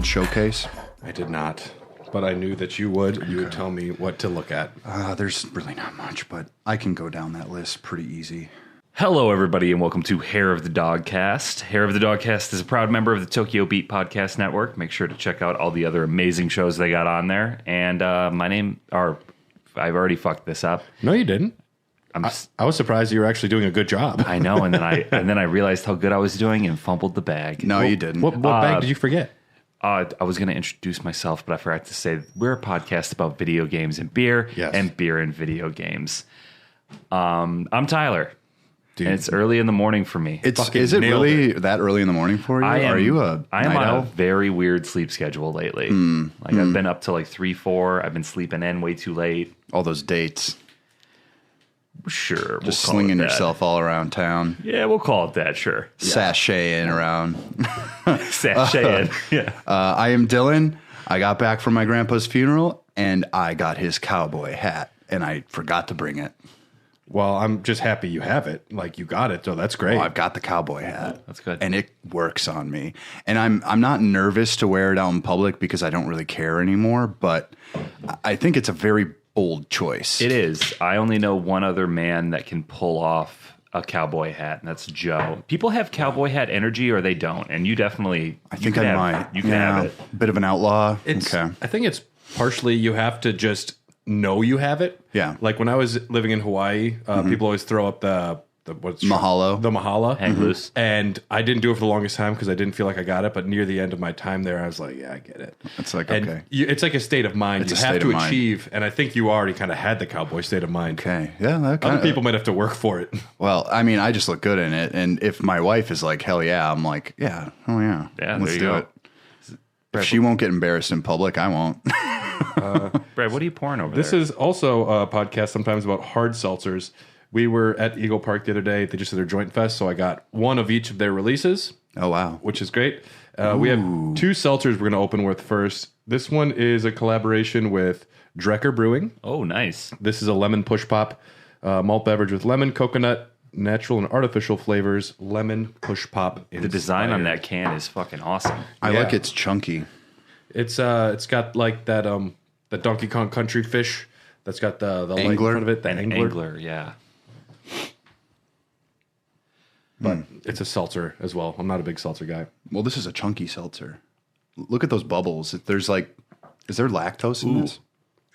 World Showcase? I did not, but I knew that you would. Okay. You would tell me what to look at. There's really not much, but I can go down that list pretty easy. Hello, everybody, and welcome to Hair of the Dogcast. Hair of the Dogcast is a proud member of the Tokyo Beat Podcast Network. Make sure to check out all the other amazing shows they got on there. And I've already fucked this up. No, you didn't. I was surprised you were actually doing a good job. I know, and then I realized how good I was doing and fumbled the bag. No, you didn't. What bag did you forget? I was going to introduce myself, but I forgot to say we're a podcast about video games and beer, and beer and video games. I'm Tyler. Dude. And it's early in the morning for me. Is it really that early in the morning for you? I am on owl? a very weird sleep schedule lately. I've been up to like 3, 4. I've been sleeping in way too late. All those dates. Sure. Just slinging yourself all around town. Yeah, we'll call it that, sure. Sashaying around. Sashaying, yeah. I am Dylan. I got back from my grandpa's funeral, and I got his cowboy hat, and I forgot to bring it. Well, I'm just happy you have it. Like, you got it, so that's great. Well, I've got the cowboy hat. That's good. And it works on me. And I'm not nervous to wear it out in public because I don't really care anymore, but I think it's a very bold choice. It is. I only know one other man that can pull off a cowboy hat, and that's Joe. People have cowboy hat energy or they don't, and you definitely... I think I might. You can have it. Bit of an outlaw. Okay. I think it's partially you have to just know you have it. Yeah. Like when I was living in Hawaii, people always throw up the Mahalo. The Mahalo. Hang loose. And I didn't do it for the longest time because I didn't feel like I got it. But near the end of my time there, I was like, yeah, I get it. It's like, and okay. It's like a state of mind. It's you a have state to of achieve. And I think you already kind of had the cowboy state of mind. Okay. Yeah. Other people might have to work for it. Well, I mean, I just look good in it. And if my wife is like, hell yeah, I'm like, yeah. Oh, yeah. Yeah, let's do it. Brad, if she won't get embarrassed in public, I won't. Brad, what are you pouring over This there? is also a podcast sometimes about hard seltzers. We were at Eagle Park the other day. They just did their joint fest, so I got one of each of their releases. Oh, wow. Which is great. We have 2 seltzers we're going to open with first. This one is a collaboration with Drecker Brewing. Oh, nice. This is a lemon push pop malt beverage with lemon, coconut, natural and artificial flavors, lemon push pop inspired. The design on that can is fucking awesome. I like it's chunky. It's got like that the Donkey Kong Country fish that's got the light in front of it. The angler, yeah. But it's a seltzer as well. I'm not a big seltzer guy. Well, this is a chunky seltzer. Look at those bubbles. There's like, is there lactose in this?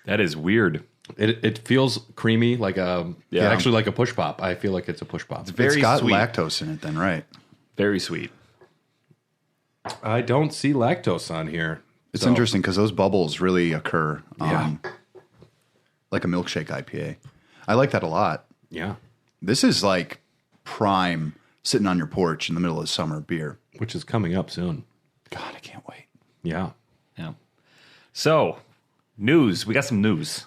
That is weird. It feels creamy, like actually like a push pop. I feel like it's a push pop. It's got sweet. lactose in it then, right? Very sweet. I don't see lactose on here. It's interesting because those bubbles really occur Yeah. like a milkshake IPA. I like that a lot. Yeah. This is like prime sitting on your porch in the middle of summer beer. Which is coming up soon. God, I can't wait. Yeah. Yeah. So, news. We got some news.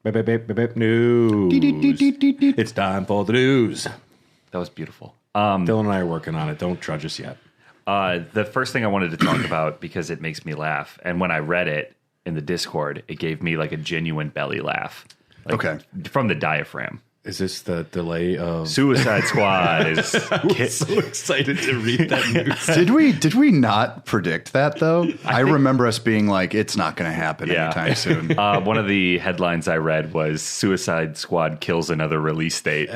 News. It's time for the news. That was beautiful. Dylan and I are working on it. Don't trudge us yet. The first thing I wanted to talk about, because it makes me laugh, and when I read it in the Discord, it gave me like a genuine belly laugh. Like, okay. From the diaphragm. Is this the delay of Suicide Squad? I was so excited to read that news. Did we not predict that though? I remember us being like, it's not going to happen anytime soon. One of the headlines I read was Suicide Squad kills another release date.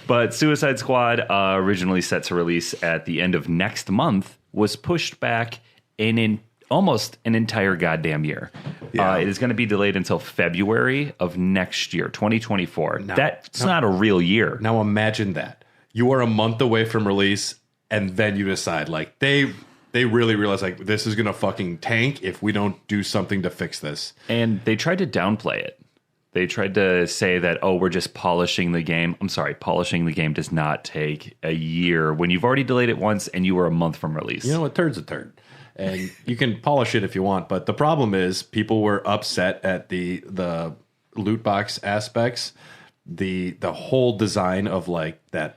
But Suicide Squad, originally set to release at the end of next month, was pushed back in almost an entire goddamn year. Yeah. It is going to be delayed until February of next year, 2024. That's not a real year. Now imagine that. You are a month away from release, and then you decide, like, they really realize, like, this is going to fucking tank if we don't do something to fix this. And they tried to downplay it. They tried to say that, oh, we're just polishing the game. I'm sorry, polishing the game does not take a year when you've already delayed it once and you were a month from release. You know, a turd's a turd. And you can polish it if you want, but the problem is people were upset at the loot box aspects, the whole design of like that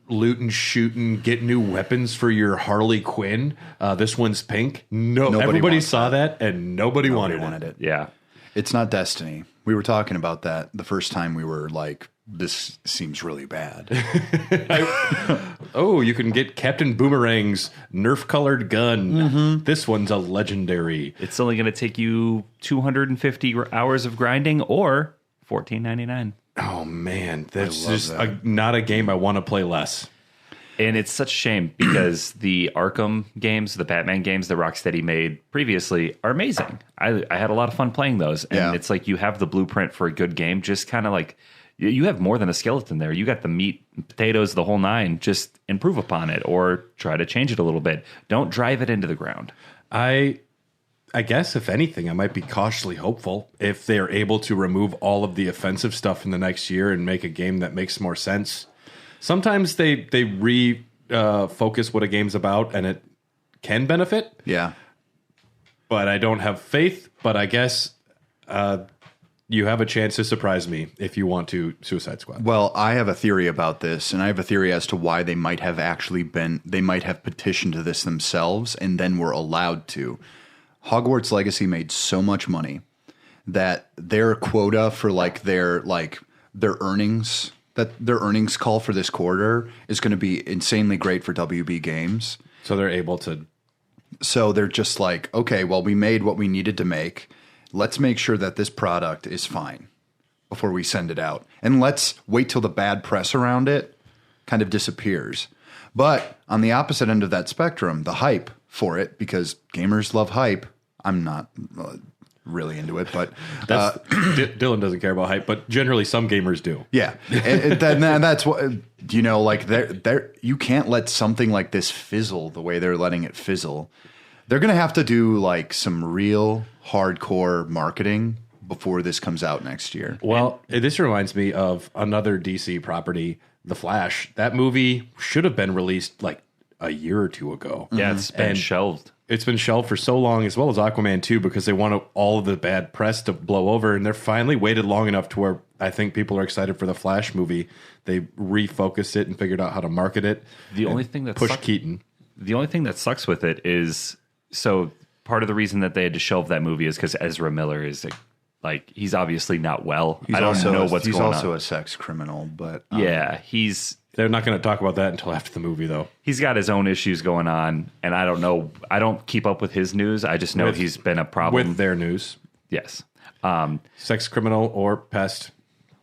looting, shooting, get new weapons for your Harley Quinn. This one's pink. Everybody saw that and nobody wanted it. Yeah. It's not Destiny. We were talking about that the first time we were like this seems really bad. Oh, you can get Captain Boomerang's Nerf-colored gun. This one's a legendary. It's only going to take you 250 hours of grinding or $14.99. Oh, man. That's just not a game I want to play less. And it's such a shame because the Arkham games, the Batman games that Rocksteady made previously are amazing. I had a lot of fun playing those. And it's like you have the blueprint for a good game, just kind of like you have more than a skeleton there. You got the meat, potatoes, the whole nine. Just improve upon it or try to change it a little bit. Don't drive it into the ground. I guess, if anything, I might be cautiously hopeful if they're able to remove all of the offensive stuff in the next year and make a game that makes more sense. Sometimes they focus what a game's about, and it can benefit. Yeah. But I don't have faith. But I guess you have a chance to surprise me if you want to Suicide Squad. Well, I have a theory about this, and I have a theory as to why they might have they might have petitioned to this themselves and then were allowed to. Hogwarts Legacy made so much money that their quota for their earnings, that their earnings call for this quarter is going to be insanely great for WB Games. So they're able to. So they're just like, okay, well, we made what we needed to make. Let's make sure that this product is fine before we send it out. And let's wait till the bad press around it kind of disappears. But on the opposite end of that spectrum, the hype for it, because gamers love hype. I'm not really into it, but Dylan doesn't care about hype, but generally some gamers do. Yeah. And that's what, you can't let something like this fizzle the way they're letting it fizzle. They're going to have to do some real hardcore marketing before this comes out next year. Well, this reminds me of another DC property, The Flash. That movie should have been released a year or two ago. Yeah, it's been shelved. It's been shelved for so long, as well as Aquaman 2, because they want all of the bad press to blow over, and they're finally waited long enough to where I think people are excited for the Flash movie. They refocused it and figured out how to market it. The only thing that Keaton. The only thing that sucks with it is, so part of the reason that they had to shelve that movie is because Ezra Miller is he's obviously not well. I don't know what's going on. He's also a sex criminal, but yeah, They're not going to talk about that until after the movie, though. He's got his own issues going on, and I don't know. I don't keep up with his news. I just know he's been a problem. With their news. Yes. Sex criminal or pest,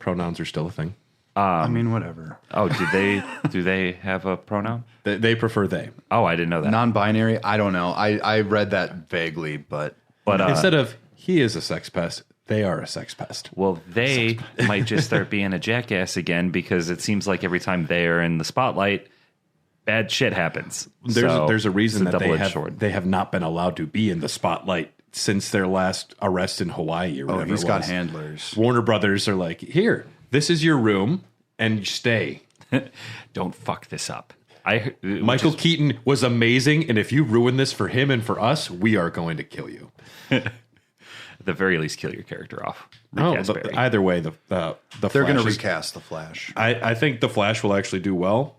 pronouns are still a thing. I mean, whatever. Oh, do they have a pronoun? They prefer they. Oh, I didn't know that. Non-binary? I don't know. I read that vaguely, but instead of he is a sex pest, they are a sex pest. Well, they might just start being a jackass again because it seems like every time they are in the spotlight, bad shit happens. There's a reason that they have not been allowed to be in the spotlight since their last arrest in Hawaii or whatever. He's got handlers. Warner Brothers are like, here, this is your room, and stay. Don't fuck this up. Michael Keaton was amazing, and if you ruin this for him and for us, we are going to kill you. At the very least, kill your character off. Either way, the they're going to recast the Flash. I think the Flash will actually do well.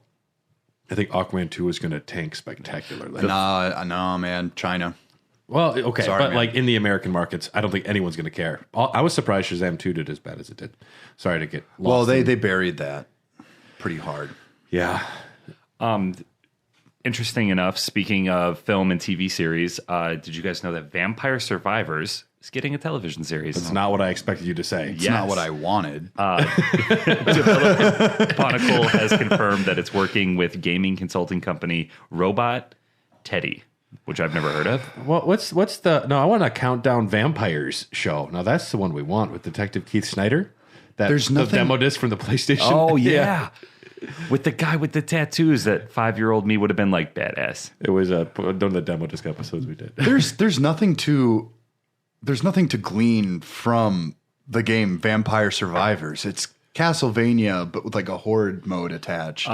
I think Aquaman 2 is going to tank spectacularly. No, man, China. Well, okay, Sorry, but man. in the American markets, I don't think anyone's going to care. I was surprised Shazam 2 did as bad as it did. Sorry to get lost. Well, they buried that pretty hard. Yeah. Interesting enough, speaking of film and TV series, did you guys know that Vampire Survivors is getting a television series? It's not what I expected you to say. It's not what I wanted. Chronicle has confirmed that it's working with gaming consulting company Robot Teddy, which I've never heard of. What's the... No, I want a Countdown Vampires show. Now, that's the one we want with Detective Keith Snyder. There's nothing... The demo disc from the PlayStation. Oh, yeah. With the guy with the tattoos that 5-year-old me would have been like, badass. It was one of the demo disc episodes we did. There's nothing to glean from the game Vampire Survivors. It's Castlevania, but with a horde mode attached.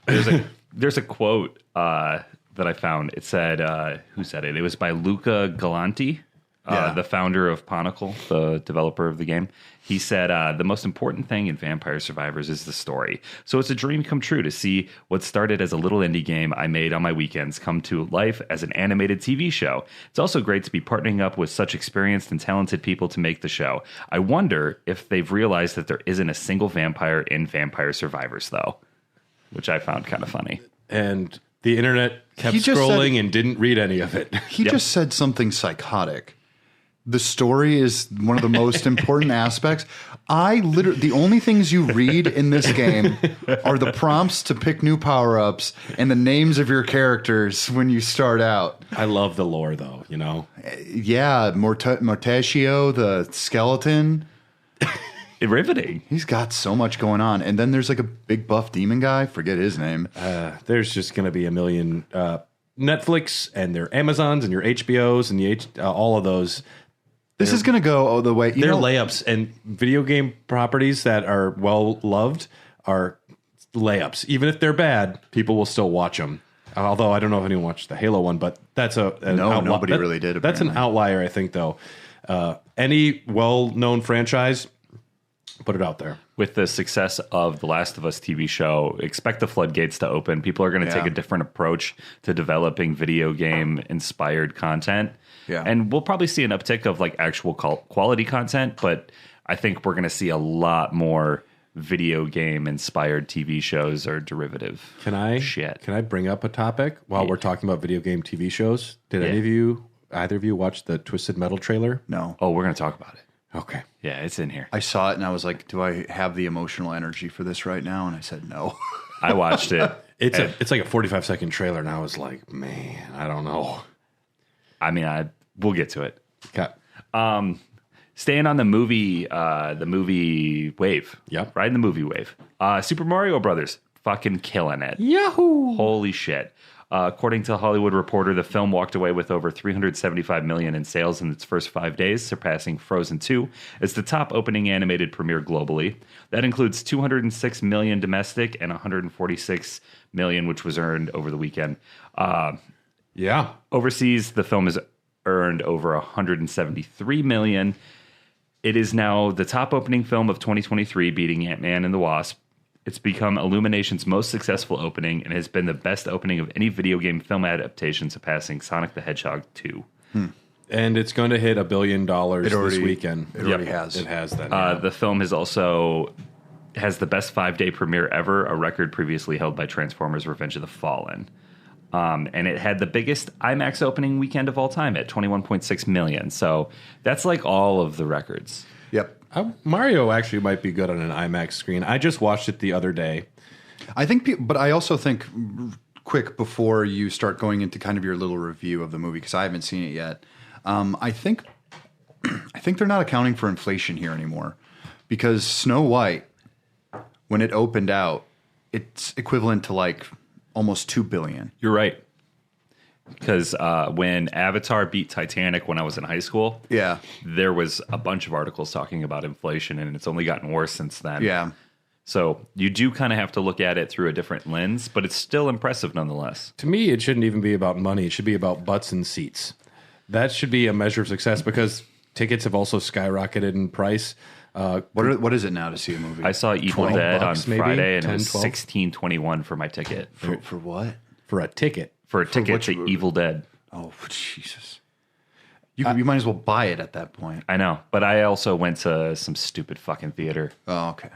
There's a quote that I found. It said, who said it? It was by Luca Galanti. the founder of Ponicle, the developer of the game. He said, the most important thing in Vampire Survivors is the story. So it's a dream come true to see what started as a little indie game I made on my weekends come to life as an animated TV show. It's also great to be partnering up with such experienced and talented people to make the show. I wonder if they've realized that there isn't a single vampire in Vampire Survivors, though, which I found kind of funny. And the internet kept scrolling and didn't read any of it. He just said something psychotic. The story is one of the most important aspects. The only things you read in this game are the prompts to pick new power-ups and the names of your characters when you start out. I love the lore, though, Yeah, Mortaccio, the skeleton. Riveting. He's got so much going on. And then there's like a big buff demon guy. Forget his name. There's just going to be a million Netflix and their Amazons and your HBOs and all of those. This is going to go the way... They're layups, and video game properties that are well-loved are layups. Even if they're bad, people will still watch them. Although I don't know if anyone watched the Halo one, but that's nobody really did. That's an outlier, I think, though. Any well-known franchise, put it out there. With the success of the Last of Us TV show, expect the floodgates to open. People are going to take a different approach to developing video game-inspired content. Yeah. And we'll probably see an uptick of like actual quality content, but I think we're going to see a lot more video game inspired TV shows or derivative Can I bring up a topic while we're talking about video game TV shows? Did either of you watch the Twisted Metal trailer? No. Oh, we're going to talk about it. Okay. Yeah, it's in here. I saw it and I was like, do I have the emotional energy for this right now? And I said no. I watched it. It's like a 45-second trailer, and I was like, man, I don't know. I mean, we'll get to it. Okay. Staying on the movie wave. Yep. Riding the movie wave. Super Mario Brothers, fucking killing it. Yahoo! Holy shit. According to Hollywood Reporter, the film walked away with over $375 million in sales in its first 5 days, surpassing Frozen 2 as the top opening animated premiere globally. That includes $206 million domestic and $146 million, which was earned over the weekend. Overseas, the film has earned over $173 million. It is now the top opening film of 2023, beating Ant-Man and the Wasp. It's become Illumination's most successful opening and has been the best opening of any video game film adaptation, surpassing Sonic the Hedgehog 2. And it's going to hit $1 billion this weekend. It already has. It has that. The film has the best 5-day premiere ever, a record previously held by Transformers: Revenge of the Fallen. And it had the biggest IMAX opening weekend of all time at 21.6 million. So that's like all of the records. Yep. Mario actually might be good on an IMAX screen. I just watched it the other day. I think, but I also think, quick before you start going into kind of your little review of the movie, because I haven't seen it yet. I think they're not accounting for inflation here anymore, because Snow White, when it opened out, it's equivalent to like almost $2 billion. You're right. Because when Avatar beat Titanic when I was in high school, there was a bunch of articles talking about inflation, and it's only gotten worse since then. Yeah. So you do kind of have to look at it through a different lens, but it's still impressive nonetheless. To me, it shouldn't even be about money. It should be about butts and seats. That should be a measure of success, because tickets have also skyrocketed in price. What is it now to see a movie? I saw Evil Dead on maybe? Friday, and 10, it was 12? $16.21 for my ticket. For what? For a ticket. For a ticket to Evil Dead. Oh, Jesus. You might as well buy it at that point. I know, but I also went to some stupid fucking theater. Oh, okay.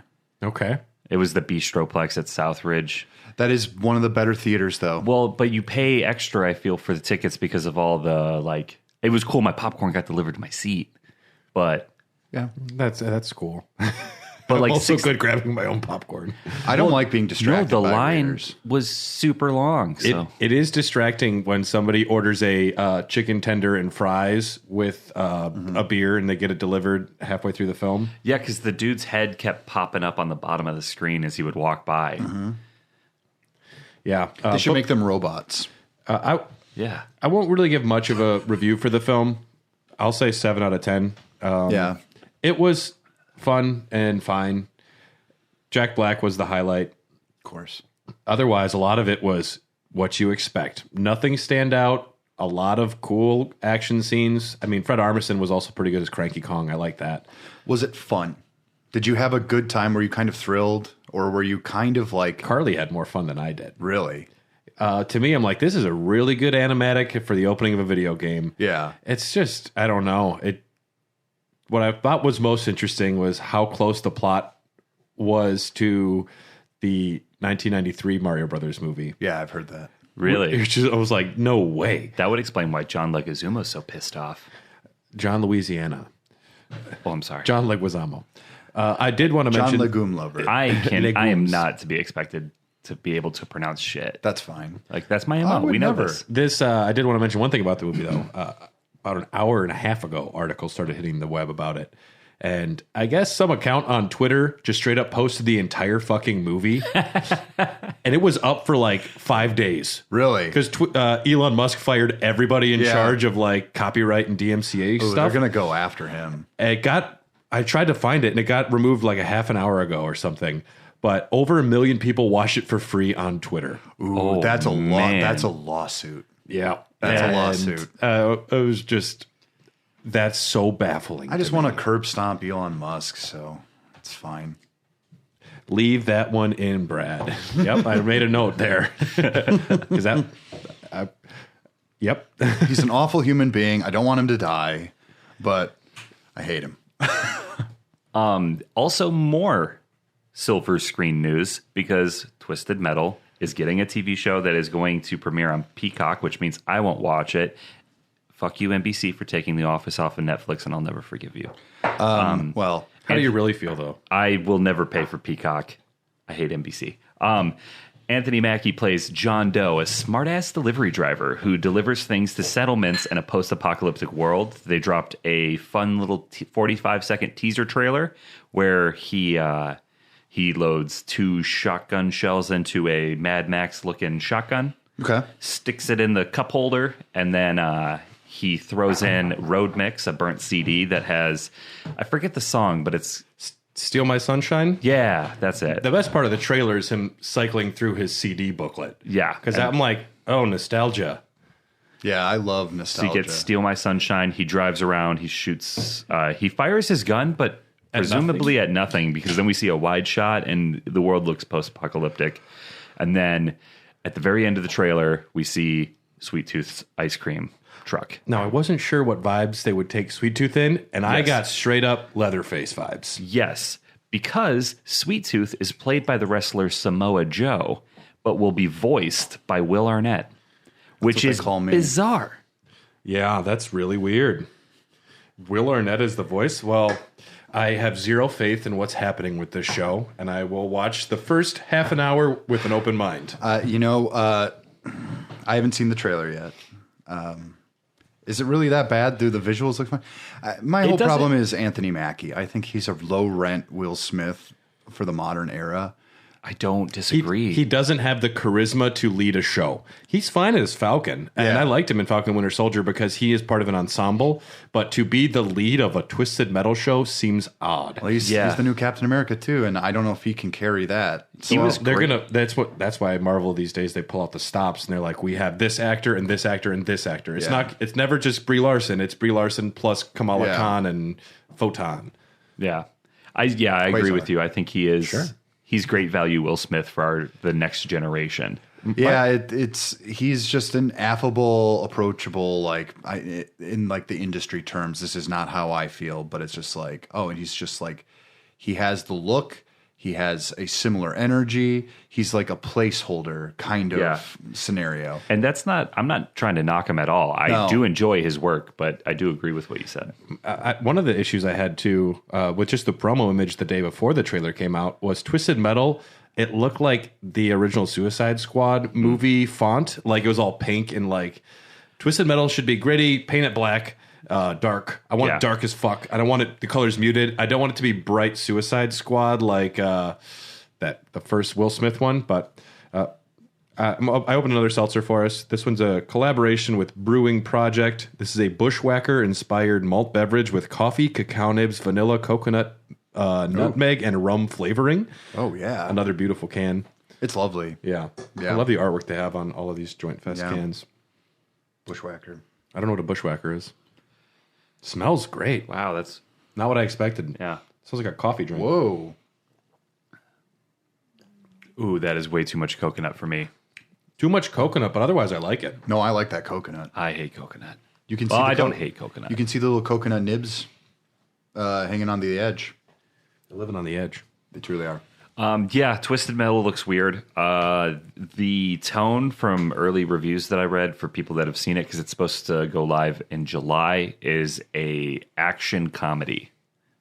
Okay. It was the Bistroplex at Southridge. That is one of the better theaters, though. Well, but you pay extra, I feel, for the tickets because of all the, like... It was cool. My popcorn got delivered to my seat, but... Yeah. That's cool. But like also good grabbing my own popcorn. I don't like being distracted. No, the by line waiters. was super long. So It is distracting when somebody orders a chicken tender and fries with a beer, and they get it delivered halfway through the film. yeah, because the dude's head kept popping up on the bottom of the screen as he would walk by. Yeah, They should make them robots. Yeah, I won't really give much of a review for the film. I'll say 7 out of 10. Yeah. It was fun and fine. Jack Black was the highlight. Of course. Otherwise, a lot of it was what you expect. Nothing stand out a lot of cool action scenes. I mean, Fred Armisen was also pretty good as Cranky Kong. I like that. Was it fun? Did you have a good time? Were you kind of thrilled? Or were you kind of like... Carly had more fun than I did. Really? To me, I'm like, this is a really good animatic for the opening of a video game. Yeah. It's just, I don't know. What I thought was most interesting was how close the plot was to the 1993 Mario Brothers movie. Yeah, I've heard that. Really? I was like, no way. That would explain why John Leguizamo's so pissed off. John Louisiana. Oh, I'm sorry. John Leguizamo. I did want to John mention... Legume Lover. I am not to be expected to be able to pronounce shit. That's fine. Like, that's my MO. I would We know never. this. I did want to mention one thing about the movie, though. About an hour and a half ago, articles started hitting the web about it. And I guess some account on Twitter just straight up posted the entire fucking movie. And it was up for like 5 days. Really? Because Elon Musk fired everybody in charge of like copyright and DMCA They're stuff. going to go after him. I tried to find it and it got removed like a half an hour ago or something. But over 1 million people watched it for free on Twitter. Ooh, that's a That's a lawsuit. Yeah. That's a lawsuit. It was just... That's so baffling. I just want to curb stomp Elon Musk, so it's fine. Leave that one in, Brad. Yep, I made a note there. Is that? Yep. He's an awful human being. I don't want him to die, but I hate him. Also, more silver screen news because Twisted Metal is getting a TV show that is going to premiere on Peacock, which means I won't watch it. Fuck you, NBC, for taking The Office off of Netflix, and I'll never forgive you. Well, How do you really feel, though? I will never pay for Peacock. I hate NBC. Anthony Mackie plays John Doe, a smartass delivery driver who delivers things to settlements in a post-apocalyptic world. They dropped a fun little 45-second teaser trailer where he loads 2 shotgun shells into a Mad Max-looking shotgun. okay. Sticks it in the cup holder, and then he throws in Road Mix, a burnt CD that has, I forget the song, but it's... Steal My Sunshine? Yeah, that's it. The best part of the trailer is him cycling through his CD booklet. Yeah. Because I'm like, oh, nostalgia. Yeah, I love So nostalgia. he gets Steal My Sunshine, he drives around, he shoots, he fires his gun, but presumably at nothing, because then we see a wide shot and the world looks post-apocalyptic. And then at the very end of the trailer, we see Sweet Tooth's ice cream truck. Now, I wasn't sure what vibes they would take Sweet Tooth in, and I got straight up Leatherface vibes. Yes, because Sweet Tooth is played by the wrestler Samoa Joe, but will be voiced by Will Arnett, which is bizarre. Yeah, that's really weird. Will Arnett is the voice? Well, I have zero faith in what's happening with this show, and I will watch the first half an hour with an open mind. I haven't seen the trailer yet. Is it really that bad? Do the visuals look fun? My whole problem is Anthony Mackie. I think he's a low-rent Will Smith for the modern era. I don't disagree. He doesn't have the charisma to lead a show. He's fine as Falcon, and I liked him in Falcon Winter Soldier because he is part of an ensemble, but to be the lead of a Twisted Metal show seems odd. Well, he's the new Captain America too, and I don't know if he can carry that. That's why Marvel these days they pull out the stops and they're like, we have this actor and this actor and this actor. It's never just Brie Larson. It's Brie Larson plus Kamala Khan and Photon. Yeah. I agree with you. I think he is. Sure. He's great value Will Smith for the next generation. Yeah, he's just an affable, approachable, in the industry terms, this is not how I feel, but it's just like, and he's just like, he has the look, he has a similar energy, he's like a placeholder kind of scenario. And I'm not trying to knock him at all. I do enjoy his work, but I do agree with what you said. One of the issues I had too, with just the promo image the day before the trailer came out, was Twisted Metal. It looked like the original Suicide Squad movie font. Like it was all pink and like Twisted Metal should be gritty, paint it black, dark. I want it dark as fuck. I don't want it, the colors muted. I don't want it to be bright Suicide Squad like the first Will Smith one. But I opened another seltzer for us. This one's a collaboration with Brewing Project. This is a Bushwhacker-inspired malt beverage with coffee, cacao nibs, vanilla, coconut, nutmeg, and rum flavoring. Oh, yeah. Another beautiful can. It's lovely. Yeah. I love the artwork they have on all of these Joint Fest cans. Bushwhacker. I don't know what a bushwhacker is. Smells great. Wow, that's Not what I expected. yeah. Smells like a coffee drink. Whoa. Ooh, that is way too much coconut for me. Too much coconut, but otherwise I like it. No, I like that coconut. I hate coconut. You can see Well, the I don't hate coconut. You can see the little coconut nibs hanging on the edge. They're living on the edge. They truly are. Yeah, Twisted Metal looks weird. The tone from early reviews that I read for people that have seen it, because it's supposed to go live in July, is a action comedy,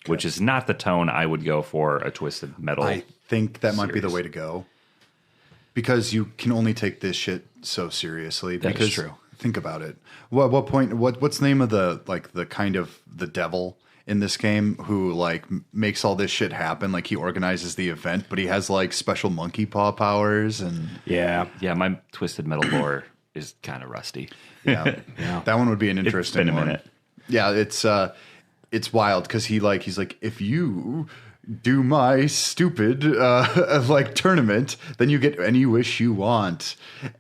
which is not the tone I would go for a Twisted Metal. I think that might be the series. way to go. Because you can only take this shit so seriously. That is Because true. think about it. What point? What's the name of the kind of the devil in this game who like makes all this shit happen? Like he organizes the event, but he has like special monkey paw powers and Yeah. Yeah, my Twisted Metal lore is kind of rusty. yeah, that one would be an interesting been a one. minute. Yeah, it's wild because he's like if you do my stupid like tournament, then you get any wish you want.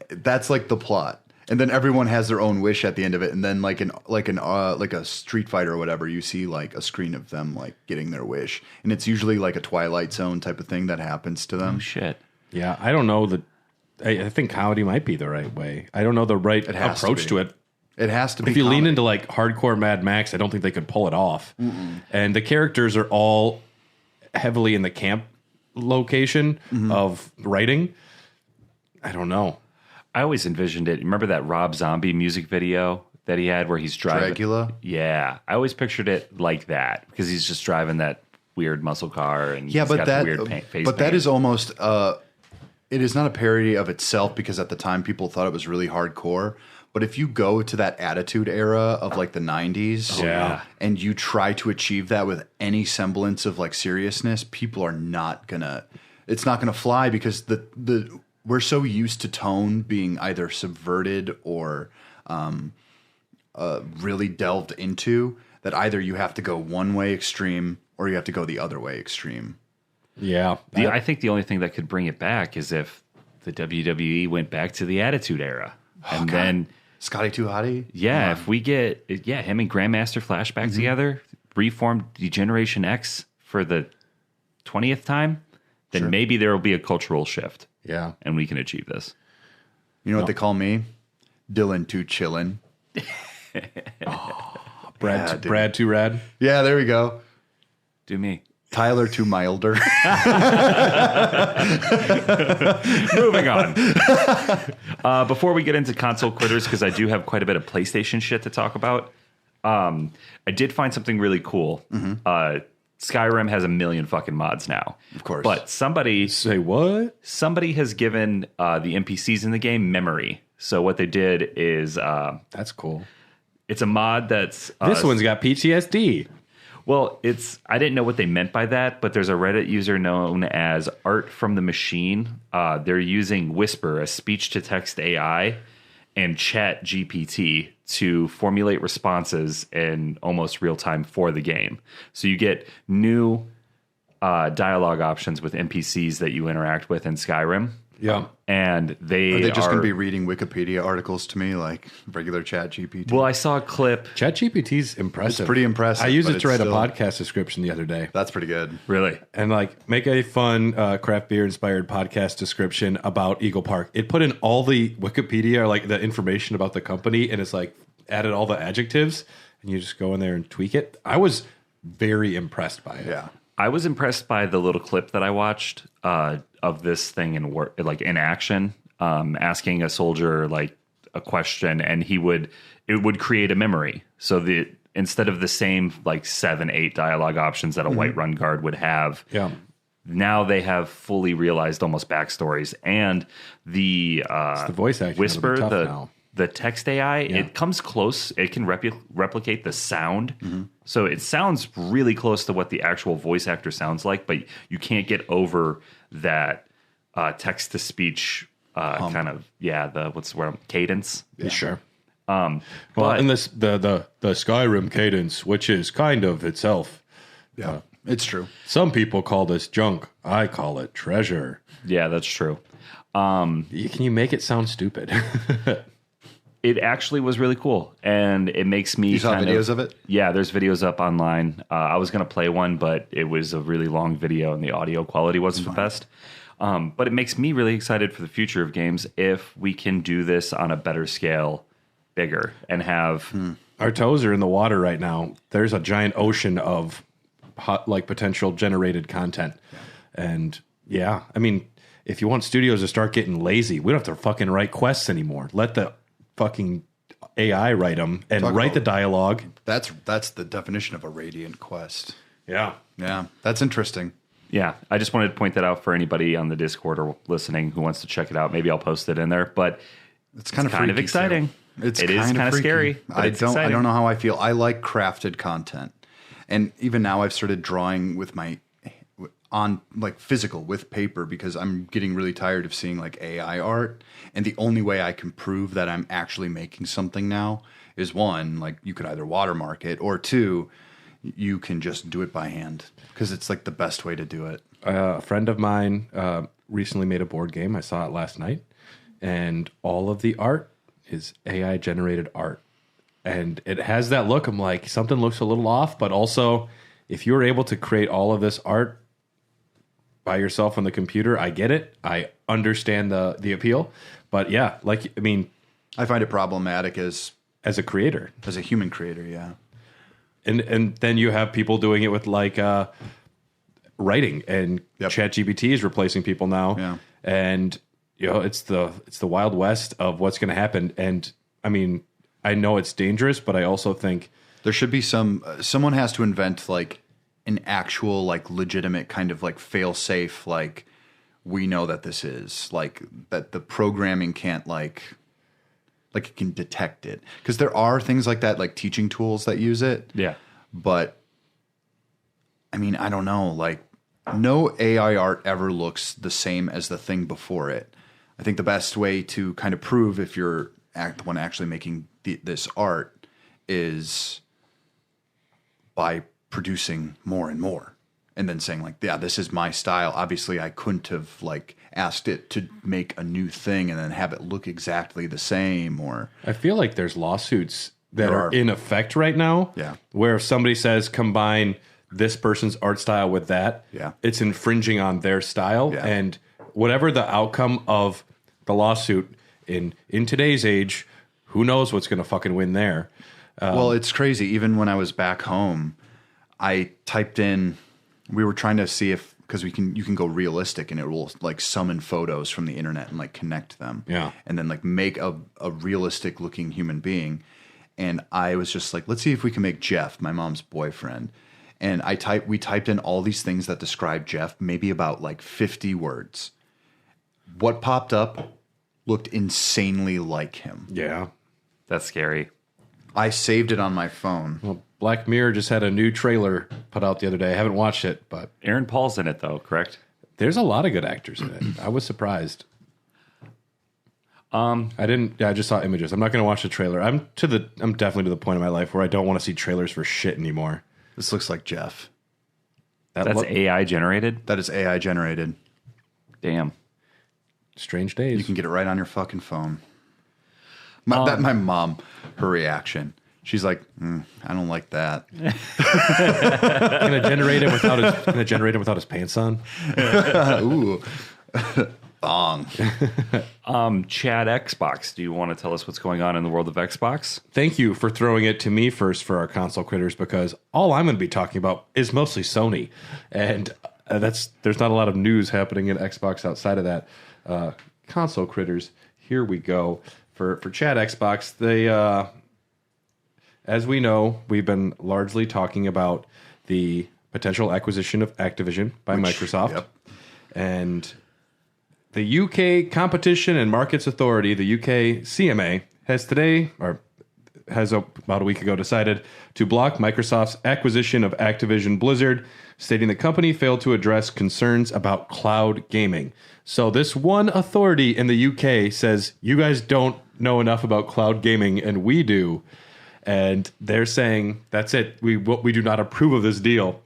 That's like the plot. And then everyone has their own wish at the end of it. And then like a Street Fighter or whatever, you see like a screen of them like getting their wish. And it's usually like a Twilight Zone type of thing that happens to them. Oh, shit. Yeah, I don't know that. I think comedy might be the right way. I don't know the right has to approach be. to it. It has to be. If you lean comedy. into like hardcore Mad Max, I don't think they could pull it off. And the characters are all heavily in the camp location of writing. I don't know. I always envisioned it. Remember that Rob Zombie music video that he had where he's driving? Dracula? Yeah. I always pictured it like that because he's just driving that weird muscle car and Yeah, he's but got that the weird face but that paint. is almost it is not a parody of itself because at the time people thought it was really hardcore. But if you go to that attitude era of like the 90s Yeah. and you try to achieve that with any semblance of like seriousness, people are not gonna it's not gonna fly because the we're so used to tone being either subverted or really delved into that either you have to go one way extreme or you have to go the other way extreme. Yeah. I think the only thing that could bring it back is if the WWE went back to the Attitude Era. And then, Scotty Too Hottie? yeah, if we get him and Grandmaster Flashback together, reformed Degeneration X for the 20th time, then maybe there will be a cultural shift. Yeah. And we can achieve this. You know what they call me? Dylan Too Chillin'. Brad too rad. Yeah, there we go. Do me. Tyler Too Milder. Moving on. Before we get into console quitters, because I do have quite a bit of PlayStation shit to talk about, I did find something really cool. Skyrim has a million fucking mods now. Of course. But somebody Say what? has given the NPCs in the game memory. So what they did is That's cool. it's a mod that's... This one's got PTSD. Well, I didn't know what they meant by that, but there's a Reddit user known as Art from the Machine. They're using Whisper, a speech-to-text AI, and Chat GPT to formulate responses in almost real time for the game. So you get new dialogue options with NPCs that you interact with in Skyrim. Yeah. And Are they just are going to be reading Wikipedia articles to me like regular Chat GPT? Well, I saw a clip. ChatGPT's impressive. It's pretty impressive, I used but it to it's write a still- podcast description the other day. That's pretty good. Really? And like make a fun craft beer inspired podcast description about Eagle Park. It put in all the Wikipedia or like the information about the company and it's like added all the adjectives and you just go in there and tweak it. I was very impressed by it. Yeah. I was impressed by the little clip that I watched of this thing in work, like in action, asking a soldier like a question, and it would create a memory. So instead of the same like 7-8 dialogue options that a Whiterun guard would have, Yeah. now they have fully realized almost backstories, and the voice acting Whisper, that'll be tough now. the text AI, it comes close. It can replicate the sound. So it sounds really close to what the actual voice actor sounds like, but you can't get over that text to speech kind of, what's the word? Cadence. Yeah. Sure. But And this the Skyrim cadence, which is kind of itself. Yeah. It's true. Some people call this junk. I call it treasure. yeah, that's true. Can you make it sound stupid? it actually was really cool, and it makes me. You saw videos of it? Yeah, there's videos up online. I was going to play one, but it was a really long video, and the audio quality wasn't the best. But it makes me really excited for the future of games if we can do this on a better scale, bigger, and have. Our toes are in the water right now. There's a giant ocean of potential generated content, and yeah, I mean, if you want studios to start getting lazy, we don't have to fucking write quests anymore. Let the fucking AI write them and write the dialogue. That's the definition of a radiant quest. Yeah. Yeah, that's interesting. Yeah, I just wanted to point that out for anybody on the Discord or listening who wants to check it out. Maybe I'll post it in there, but it's kind of exciting. It is kind of scary. I don't know how I feel. I like crafted content, and even now I've started drawing with on physical with paper because I'm getting really tired of seeing like AI art. And the only way I can prove that I'm actually making something now is one, like you could either watermark it, or two, you can just do it by hand because it's like the best way to do it. A friend of mine recently made a board game. I saw it last night, and all of the art is AI generated art. And it has that look. I'm like, something looks a little off, but also if you were able to create all of this art by yourself on the computer, I get it. I understand the appeal. But yeah, I find it problematic as a creator. As a human creator, yeah. And then you have people doing it with writing, and ChatGPT is replacing people now. Yeah. And it's the Wild West of what's going to happen. And I mean, I know it's dangerous, but I also think there should be someone has to invent like an actual like legitimate kind of like fail safe, like we know that this is like that the programming can't like it can detect it, because there are things like that, like teaching tools that use it. Yeah. But I mean, I don't know, like no AI art ever looks the same as the thing before it. I think the best way to kind of prove if you're the one actually making this art is by producing more and more, and then saying like, yeah, this is my style. Obviously, I couldn't have like asked it to make a new thing and then have it look exactly the same. Or I feel like there's lawsuits that are in effect right now. Yeah, where if somebody says combine this person's art style with that, it's infringing on their style. Yeah. And whatever the outcome of the lawsuit in today's age, who knows what's going to fucking win there. Well, it's crazy. Even when I was back home, I typed in, we were trying to see if, because you can go realistic and it will like summon photos from the internet and like connect them. Yeah. And then like make a realistic looking human being. And I was just like, let's see if we can make Jeff, my mom's boyfriend. And we typed in all these things that describe Jeff, maybe about like 50 words. What popped up looked insanely like him. Yeah. That's scary. I saved it on my phone. Well, Black Mirror just had a new trailer put out the other day. I haven't watched it, but Aaron Paul's in it though, correct? There's a lot of good actors in it. I was surprised. I just saw images. I'm not going to watch the trailer. I'm definitely to the point in my life where I don't want to see trailers for shit anymore. This looks like Jeff. That's AI generated? That is AI generated. Damn. Strange days. You can get it right on your fucking phone. My mom, her reaction. She's like, I don't like that. Can it generate it without his pants on? Ooh. Bong. Chad Xbox, do you want to tell us what's going on in the world of Xbox? Thank you for throwing it to me first for our console critters, because all I'm going to be talking about is mostly Sony. And there's not a lot of news happening in Xbox outside of that. Console critters, here we go. For Chad Xbox, they, as we know, we've been largely talking about the potential acquisition of Activision by Microsoft. Yep. And the UK Competition and Markets Authority, the UK CMA, has about a week ago decided to block Microsoft's acquisition of Activision Blizzard, stating the company failed to address concerns about cloud gaming. So this one authority in the UK says, you guys don't know enough about cloud gaming, and we do. And they're saying, that's it. We do not approve of this deal.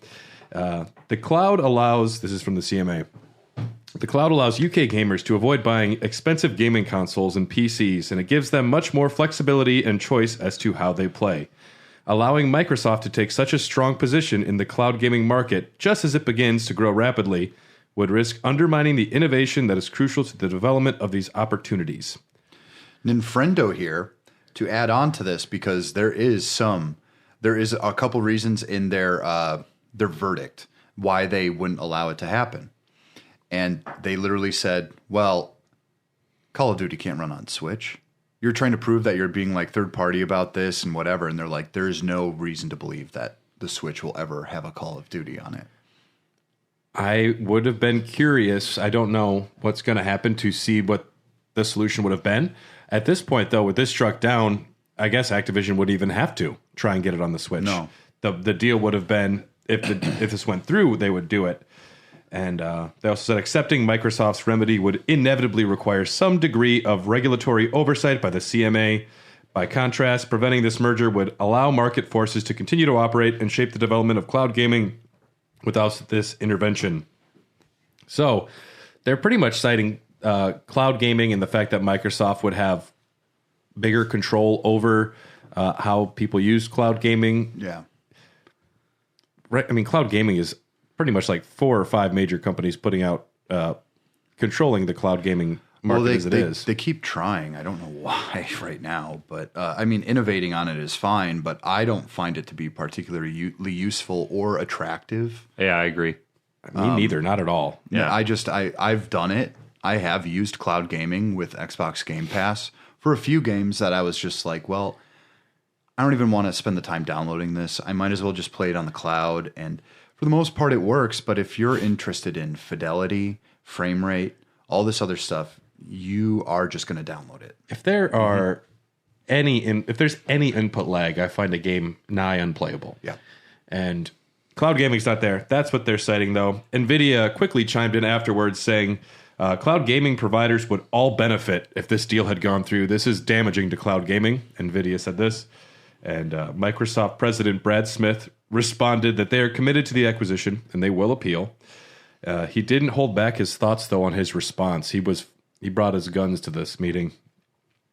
The cloud allows, this is from the CMA, The cloud allows UK gamers to avoid buying expensive gaming consoles and PCs, and it gives them much more flexibility and choice as to how they play. Allowing Microsoft to take such a strong position in the cloud gaming market just as it begins to grow rapidly would risk undermining the innovation that is crucial to the development of these opportunities. Ninfrendo here, to add on to this, because there is a couple reasons in their verdict why they wouldn't allow it to happen. And they literally said, well, Call of Duty can't run on Switch. You're trying to prove that you're being like third party about this and whatever. And they're like, there is no reason to believe that the Switch will ever have a Call of Duty on it. I would have been curious. I don't know what's going to happen to see what the solution would have been. At this point, though, with this struck down, I guess Activision would even have to try and get it on the Switch. No. The deal would have been, if this went through, they would do it. And they also said accepting Microsoft's remedy would inevitably require some degree of regulatory oversight by the CMA. By contrast, preventing this merger would allow market forces to continue to operate and shape the development of cloud gaming without this intervention. So they're pretty much citing cloud gaming and the fact that Microsoft would have bigger control over how people use cloud gaming. Yeah. Right. I mean, cloud gaming is pretty much like 4 or 5 major companies putting out, controlling the cloud gaming market as it is. They keep trying. I don't know why right now, but I mean, innovating on it is fine, but I don't find it to be particularly useful or attractive. Yeah, I agree. Me neither, not at all. Yeah, I've done it. I have used cloud gaming with Xbox Game Pass for a few games that I was just like, well, I don't even want to spend the time downloading this. I might as well just play it on the cloud. And for the most part, it works. But if you're interested in fidelity, frame rate, all this other stuff, you are just going to download it. If there are if there's any input lag, I find a game nigh unplayable. Yeah. And cloud gaming's not there. That's what they're citing, though. NVIDIA quickly chimed in afterwards saying, cloud gaming providers would all benefit if this deal had gone through. This is damaging to cloud gaming. NVIDIA said this. And Microsoft President Brad Smith responded that they are committed to the acquisition and they will appeal. He didn't hold back his thoughts, though, on his response. He brought his guns to this meeting.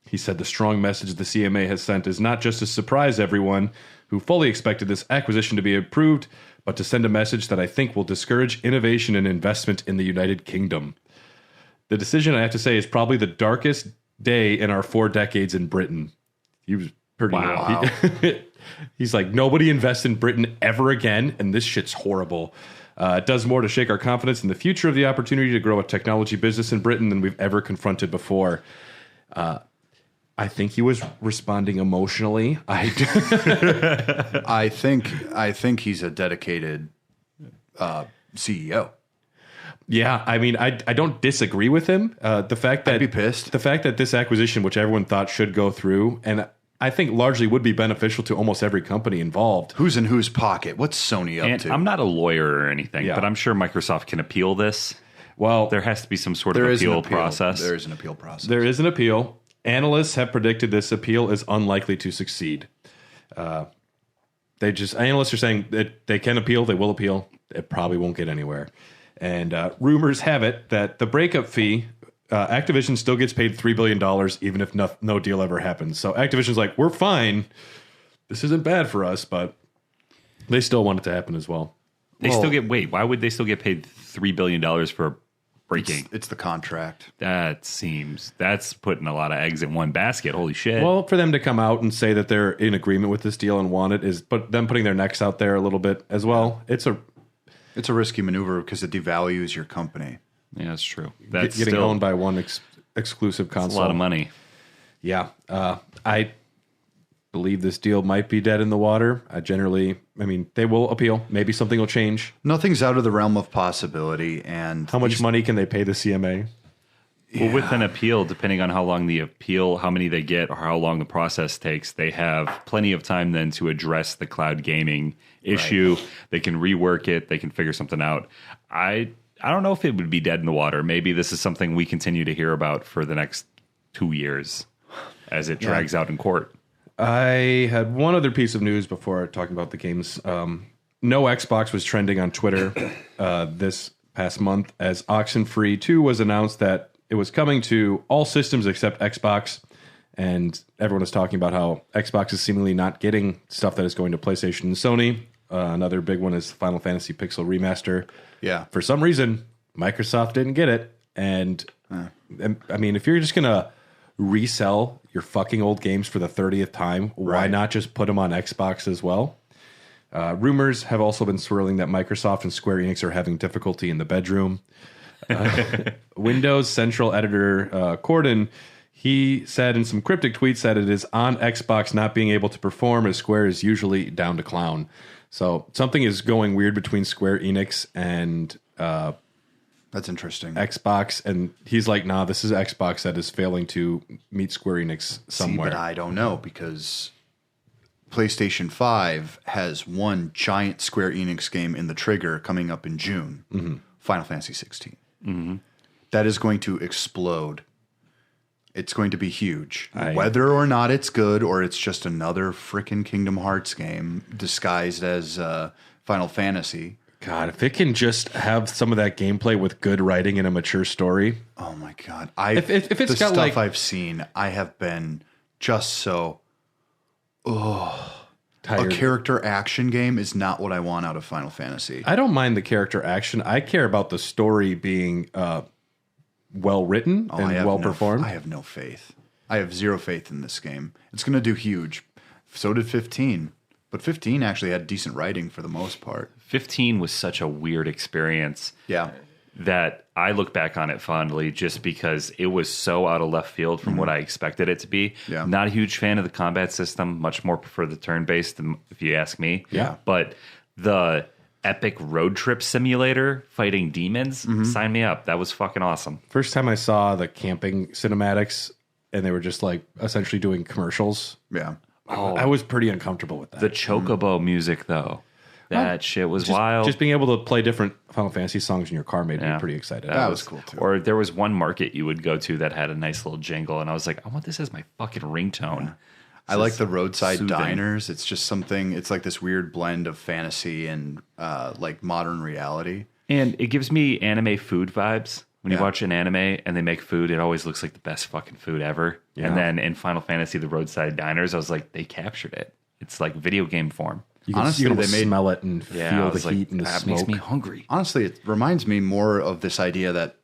He said the strong message the CMA has sent is not just to surprise everyone who fully expected this acquisition to be approved, but to send a message that I think will discourage innovation and investment in the United Kingdom. The decision, I have to say, is probably the darkest day in our 4 decades in Britain. He was pretty... Wow. He's like, nobody invests in Britain ever again, and this shit's horrible. It does more to shake our confidence in the future of the opportunity to grow a technology business in Britain than we've ever confronted before. I think he was responding emotionally. I think he's a dedicated CEO. Yeah, I mean, I don't disagree with him. The fact that I'd be pissed. The fact that this acquisition, which everyone thought should go through, and I think largely would be beneficial to almost every company involved. Who's in whose pocket? What's Sony up to? I'm not a lawyer or anything, but I'm sure Microsoft can appeal this. Well, there has to be some sort of appeal process. There is an appeal process. There is an appeal. Analysts have predicted this appeal is unlikely to succeed. Analysts are saying that they can appeal, they will appeal. It probably won't get anywhere. And rumors have it that the breakup fee, Activision still gets paid $3 billion even if no deal ever happens. So Activision's like, we're fine. This isn't bad for us, but they still want it to happen as well. Why would they still get paid $3 billion for breaking? It's the contract. That's putting a lot of eggs in one basket. Holy shit. Well, for them to come out and say that they're in agreement with this deal and want it is them putting their necks out there a little bit as well. It's a risky maneuver because it devalues your company. Yeah, that's true. That's getting owned by one exclusive console. That's a lot of money. Yeah. I believe this deal might be dead in the water. They will appeal. Maybe something will change. Nothing's out of the realm of possibility. And how much money can they pay the CMA? Well, with an appeal, depending on how many they get, or how long the process takes, they have plenty of time then to address the cloud gaming issue. Right. They can rework it. They can figure something out. I don't know if it would be dead in the water. Maybe this is something we continue to hear about for the next 2 years as it drags out in court. I had one other piece of news before talking about the games. No Xbox was trending on Twitter this past month as Oxenfree 2 was announced that it was coming to all systems except Xbox. And everyone is talking about how Xbox is seemingly not getting stuff that is going to PlayStation and Sony. Another big one is Final Fantasy Pixel Remaster. Yeah. For some reason, Microsoft didn't get it. And I mean, if you're just going to resell your fucking old games for the 30th time, why not just put them on Xbox as well? Rumors have also been swirling that Microsoft and Square Enix are having difficulty in the bedroom. Windows Central editor Corden, he said in some cryptic tweets that it is on Xbox not being able to perform as Square is usually down to clown. So something is going weird between Square Enix and that's interesting. Xbox, and he's like, nah, this is Xbox that is failing to meet Square Enix somewhere. See, but I don't know, because PlayStation 5 has one giant Square Enix game in the trigger coming up in June, Final Fantasy 16. That is going to explode. It's going to be huge. Whether or not it's good or it's just another freaking Kingdom Hearts game disguised as Final Fantasy. God, if it can just have some of that gameplay with good writing and a mature story. Oh my God. If it's the got stuff like, I've seen, I have been just so... tired. A character action game is not what I want out of Final Fantasy. I don't mind the character action. I care about the story being well written and well performed. I have no faith. I have zero faith in this game. It's going to do huge. So did 15. But 15 actually had decent writing for the most part. 15 was such a weird experience. Yeah. That I look back on it fondly just because it was so out of left field from what I expected it to be. Yeah. Not a huge fan of the combat system. Much more prefer the turn-based, if you ask me. Yeah. But the epic road trip simulator fighting demons, sign me up. That was fucking awesome. First time I saw the camping cinematics, and they were just like essentially doing commercials. Yeah. I was pretty uncomfortable with that. The Chocobo music, though. That shit was wild. Just being able to play different Final Fantasy songs in your car made me pretty excited. That was cool, too. Or there was one market you would go to that had a nice little jingle, and I was like, I want this as my fucking ringtone. Yeah. I like the roadside soothing. diners. It's just something, it's like this weird blend of fantasy and like modern reality. And it gives me anime food vibes. When you Yeah. watch an anime and they make food, it always looks like the best fucking food ever. Yeah. And then in Final Fantasy, the roadside diners, I was like, they captured it. It's like video game form. You can, Honestly, you can they made- smell it and Yeah, I feel was the like, heat and the that smoke. makes me hungry. Honestly, it reminds me more of this idea that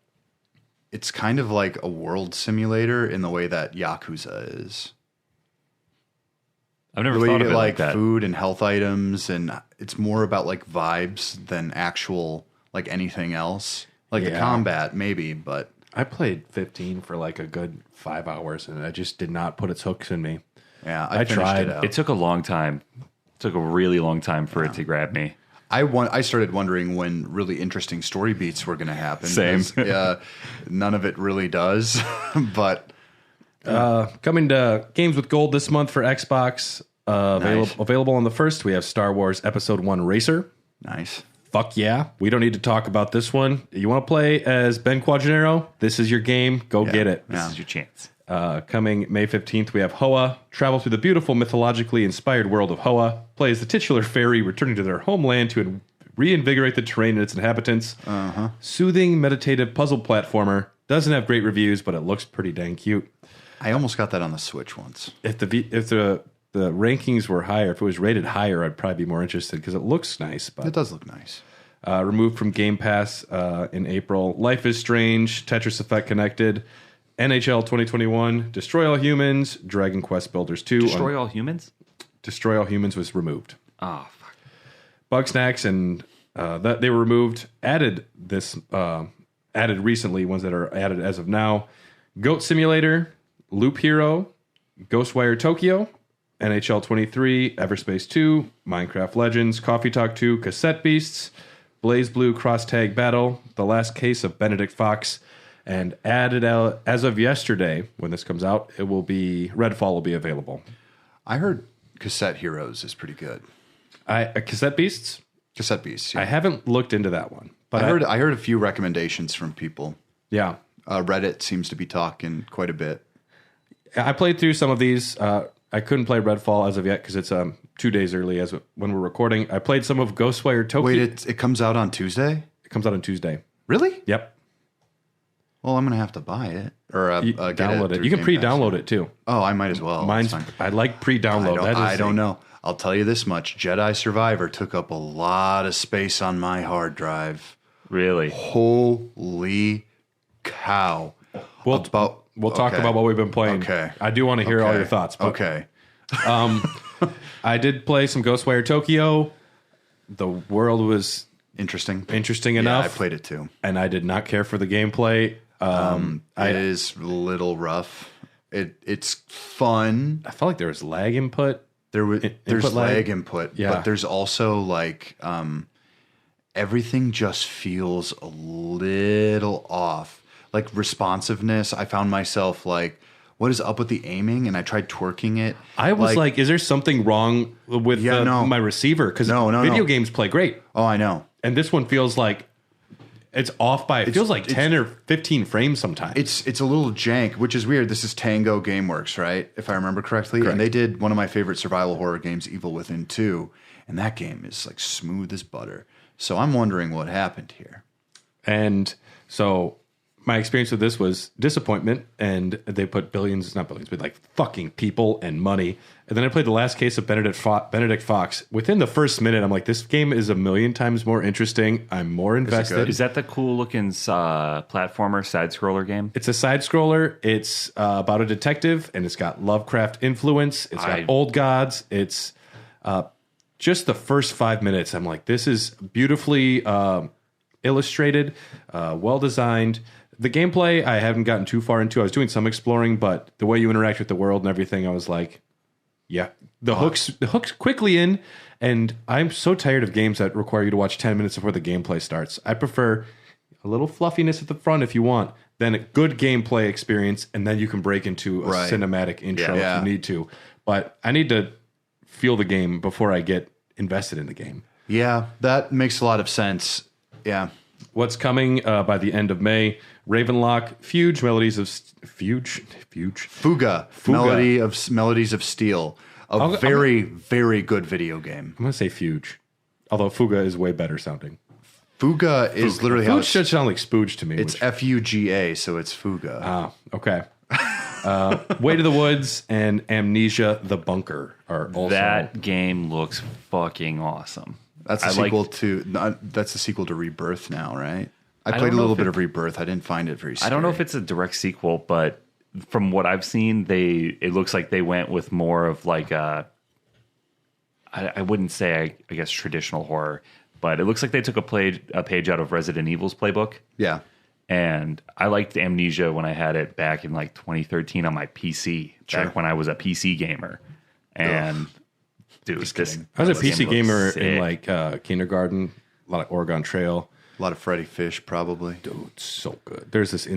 it's kind of like a world simulator in the way that Yakuza is. I've never The way thought you of get it like like that. food and health items, and it's more about like vibes than actual like anything else. Like the Yeah. combat, maybe, but I played 15 for like a good 5 hours, and it just did not put its hooks in me. yeah, I I finished tried. it out. It took a long time. It took a really long time for it to grab me. I started wondering when really interesting story beats were going to happen. Same. 'Cause, yeah, none of it really does, but Coming to Games with Gold this month for Xbox. Nice. Available on the 1st, we have Star Wars Episode 1 Racer. nice. Fuck yeah. We don't need to talk about this one. You want to play as Ben Quadraro? This is your game. Go get it. This is your chance. Coming May 15th, we have Hoa. Travel through the beautiful, mythologically inspired world of Hoa. Play as the titular fairy returning to their homeland to reinvigorate the terrain and its inhabitants. Soothing, meditative puzzle platformer. Doesn't have great reviews, but it looks pretty dang cute. I almost got that on the Switch once. If the rankings were higher, if it was rated higher, I'd probably be more interested because it looks nice. But It does look nice. removed from Game Pass in April. Life is Strange, Tetris Effect Connected, NHL 2021, Destroy All Humans, Dragon Quest Builders 2. Destroy all humans? Destroy All Humans was removed. Oh, fuck. Bugsnax and that they were removed. Added recently, ones that are added as of now. Goat Simulator, Loop Hero, Ghostwire Tokyo, NHL 23, Everspace 2, Minecraft Legends, Coffee Talk 2, Cassette Beasts, Blaze Blue Cross Tag Battle, The Last Case of Benedict Fox, and added out as of yesterday, when this comes out, Redfall will be available. I heard Cassette Heroes is pretty good. Cassette Beasts? Cassette Beasts. Yeah. I haven't looked into that one. But I heard a few recommendations from people. Yeah. Reddit seems to be talking quite a bit. I played through some of these. I couldn't play Redfall as of yet because it's 2 days early as when we're recording. I played some of Ghostwire Tokyo. Wait, it comes out on Tuesday? It comes out on Tuesday. Really? Yep. Well, I'm gonna have to buy it or Download it. through You can Game pre-download Pass. it too. Oh, I might as well. Mine's. That's fine. I like pre-download. I don't know. I'll tell you this much: Jedi Survivor took up a lot of space on my hard drive. Really? Holy cow! We'll talk okay. about what we've been playing. Okay. I do want to hear all Okay. your thoughts. But, Okay. I did play some Ghostwire Tokyo. The world was Interesting. enough. Yeah, I played it too. And I did not care for the gameplay. It is a little rough. It's fun. I felt like there was lag input. There's input lag? lag input, Yeah. but there's also like everything just feels a little off. Like responsiveness, I found myself like, what is up with the aiming? And I tried twerking it. I was like, is there something wrong with my receiver? Because video games play great. Oh, I know. And this one feels like it's off by, it feels like 10 or 15 frames sometimes. It's a little jank, which is weird. This is Tango Gameworks, right? If I remember correctly. Correct. And they did one of my favorite survival horror games, Evil Within 2. And that game is like smooth as butter. So I'm wondering what happened here. And so my experience with this was disappointment, and they put not billions, but like fucking people and money. And then I played the last case of Benedict Fox. Within the first minute, I'm like, this game is a million times more interesting. I'm more invested. Is that the cool looking platformer side scroller game? It's a side scroller. It's about a detective, and it's got Lovecraft influence. It's got old gods. It's just the first 5 minutes. I'm like, this is beautifully illustrated, well designed. The gameplay I haven't gotten too far into. I was doing some exploring, but the way you interact with the world and everything, I was like, yeah, the hooks quickly in. And I'm so tired of games that require you to watch 10 minutes before the gameplay starts. I prefer a little fluffiness at the front if you want, then a good gameplay experience, and then you can break into a cinematic intro if you need to. But I need to feel the game before I get invested in the game. Yeah, that makes a lot of sense. Yeah. What's coming by the end of May? Ravenlock, Fugue, Fuga. Melodies of Steel. Very good video game. I'm going to say Fugue, although Fuga is way better sounding. Fuga is literally how Fugue should sound like Spooge to me. It's Fuga, so it's Fuga. Ah, okay. Way to the Woods and Amnesia: The Bunker are also. That game looks fucking awesome. That's a sequel to Rebirth now, right? I played a little bit of Rebirth. I didn't find it very scary. I don't know if it's a direct sequel, but from what I've seen, it looks like they went with more of like I wouldn't say I guess traditional horror, but it looks like they took a page out of Resident Evil's playbook. Yeah. And I liked Amnesia when I had it back in like 2013 on my PC, back when I was a PC gamer. And dude, I was a PC gamer in like kindergarten, a lot of Oregon Trail. A lot of Freddy Fish, probably. Dude, so good. There's this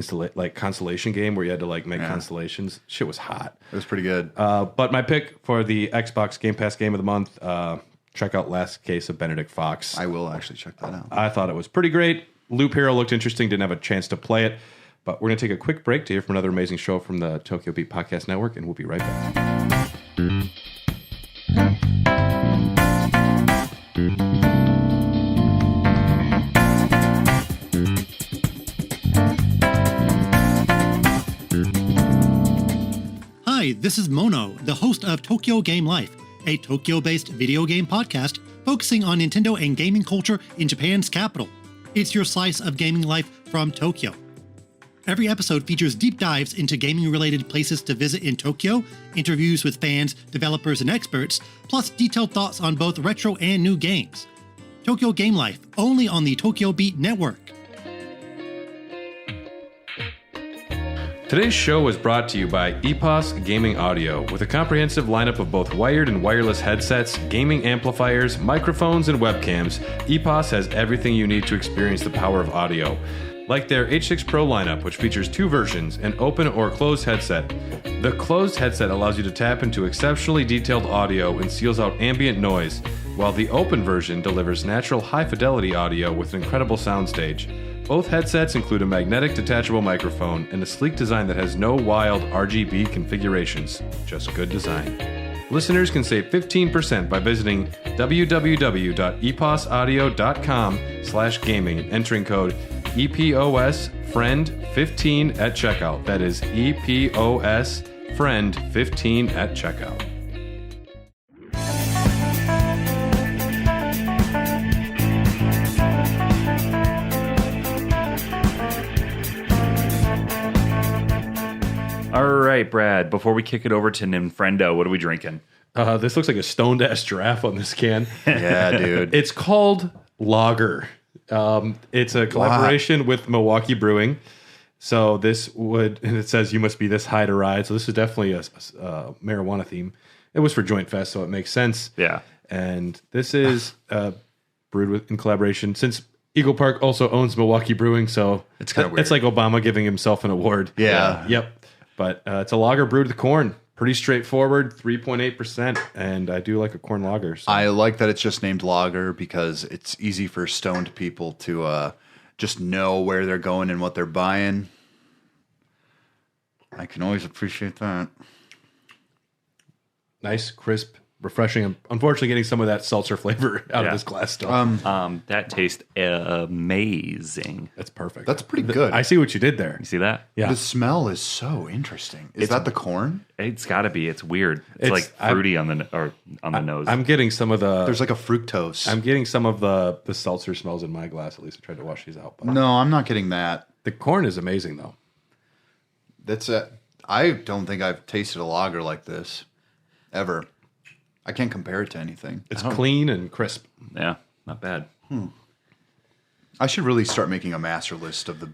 constellation game where you had to like make constellations. Shit was hot. It was pretty good. But my pick for the Xbox Game Pass Game of the Month, check out Last Case of Benedict Fox. I will actually check that out. I thought it was pretty great. Loop Hero looked interesting. Didn't have a chance to play it. But we're going to take a quick break to hear from another amazing show from the Tokyo Beat Podcast Network, and we'll be right back. Hi, this is Mono, the host of Tokyo Game Life, a Tokyo-based video game podcast focusing on Nintendo and gaming culture in Japan's capital. It's your slice of gaming life from Tokyo. Every episode features deep dives into gaming-related places to visit in Tokyo, interviews with fans, developers, and experts, plus detailed thoughts on both retro and new games. Tokyo Game Life, only on the Tokyo Beat Network. Today's show was brought to you by EPOS Gaming Audio, with a comprehensive lineup of both wired and wireless headsets, gaming amplifiers, microphones, and webcams. EPOS has everything you need to experience the power of audio. Like their H6 Pro lineup, which features two versions, an open or closed headset. The closed headset allows you to tap into exceptionally detailed audio and seals out ambient noise, while the open version delivers natural high-fidelity audio with an incredible soundstage. Both headsets include a magnetic detachable microphone and a sleek design that has no wild RGB configurations, just good design. Listeners can save 15% by visiting www.eposaudio.com/gaming and entering code EPOS Friend 15 at checkout. That is EPOS Friend 15 at checkout. All right, Brad, before we kick it over to Ninfrendo, what are we drinking? This looks like a stoned-ass giraffe on this can. Yeah, dude. It's called Lager. It's a collaboration with Milwaukee Brewing. So this would, and it says you must be this high to ride. So this is definitely a marijuana theme. It was for Joint Fest, so it makes sense. Yeah. And this is brewed in collaboration. Since Eagle Park also owns Milwaukee Brewing, so It's kinda weird. It's like Obama giving himself an award. Yeah. Yep. But it's a lager brewed with corn. Pretty straightforward, 3.8%, and I do like a corn lager. So. I like that it's just named lager because it's easy for stoned people to just know where they're going and what they're buying. I can always appreciate that. Nice, crisp, refreshing. I'm unfortunately getting some of that seltzer flavor out of this glass still. That tastes amazing. That's perfect. That's pretty good. I see what you did there. You see that? Yeah. The smell is so interesting. Is that the corn? It's got to be. It's weird. It's like fruity on the nose. I'm getting some of the. There's like a fructose. I'm getting some of the seltzer smells in my glass. At least I tried to wash these out. But No, I'm not getting that. the corn is amazing though. That's it. I don't think I've tasted a lager like this ever. I can't compare it to anything. It's clean and crisp. Yeah, not bad. I should really start making a master list of the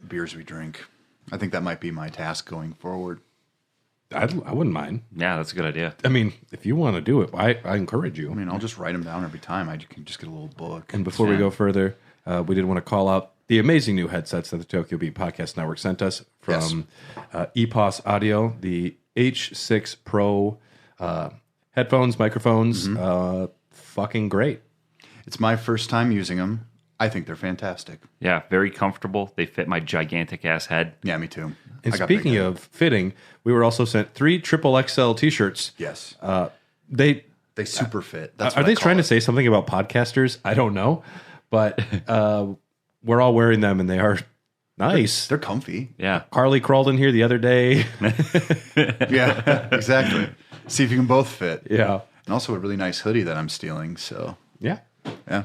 beers we drink. I think that might be my task going forward. I wouldn't mind. Yeah, that's a good idea. I mean, if you want to do it, I encourage you. I mean, I'll just write them down every time. I can just get a little book. And before we go further, we did want to call out the amazing new headsets that the Tokyo Beat Podcast Network sent us from EPOS Audio, the H6 Pro headphones, microphones. Fucking great. It's my first time using them. I think they're fantastic. Yeah, very comfortable. They fit my gigantic ass head. Yeah, me too. And I got speaking big head. of fitting, we were also sent 3 XXL t-shirts. Yes, They they super fit. That's are what they I call trying to it. say something about podcasters? I don't know, but we're all wearing them and they are nice. They're comfy. Yeah. Carly crawled in here the other day. Yeah, exactly. See if you can both fit. Yeah. And also a really nice hoodie that I'm stealing. So Yeah. yeah,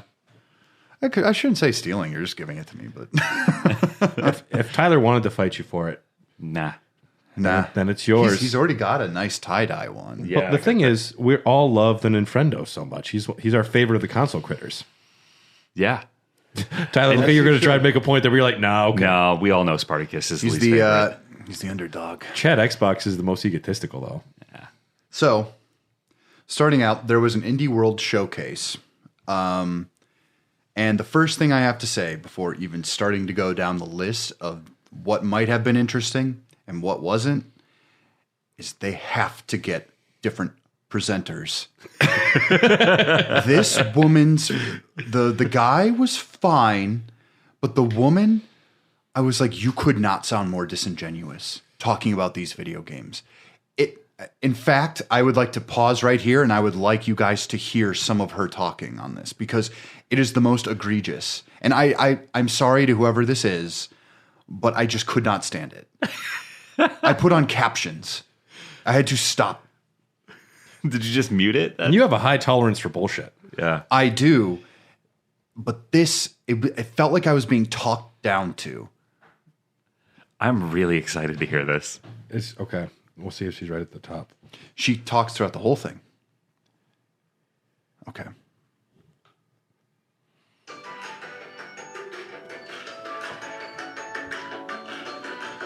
I shouldn't say stealing. You're just giving it to me, but If Tyler wanted to fight you for it, Nah. nah. then it's yours. He's already got a nice tie-dye one. Yeah. But the thing is, we all love the Ninfrendo so much. He's our favorite of the console critters. Yeah. Tyler, look like you're going to try and make a point that we're like, no, okay. No, we all know Spartacus is He's least favorite. he's the underdog. Chad Xbox is the most egotistical, though. So, starting out, there was an Indie World showcase. And the first thing I have to say before even starting to go down the list of what might have been interesting and what wasn't is they have to get different presenters. This woman's the guy was fine, but the woman, I was like, you could not sound more disingenuous talking about these video games. In fact, I would like to pause right here and I would like you guys to hear some of her talking on this because it is the most egregious. And I'm sorry to whoever this is, but I just could not stand it. I put on captions. I had to stop. Did you just mute it? And you have a high tolerance for bullshit. Yeah. I do, but it felt like I was being talked down to. I'm really excited to hear this. It's okay. We'll see if she's right at the top. She talks throughout the whole thing. Okay.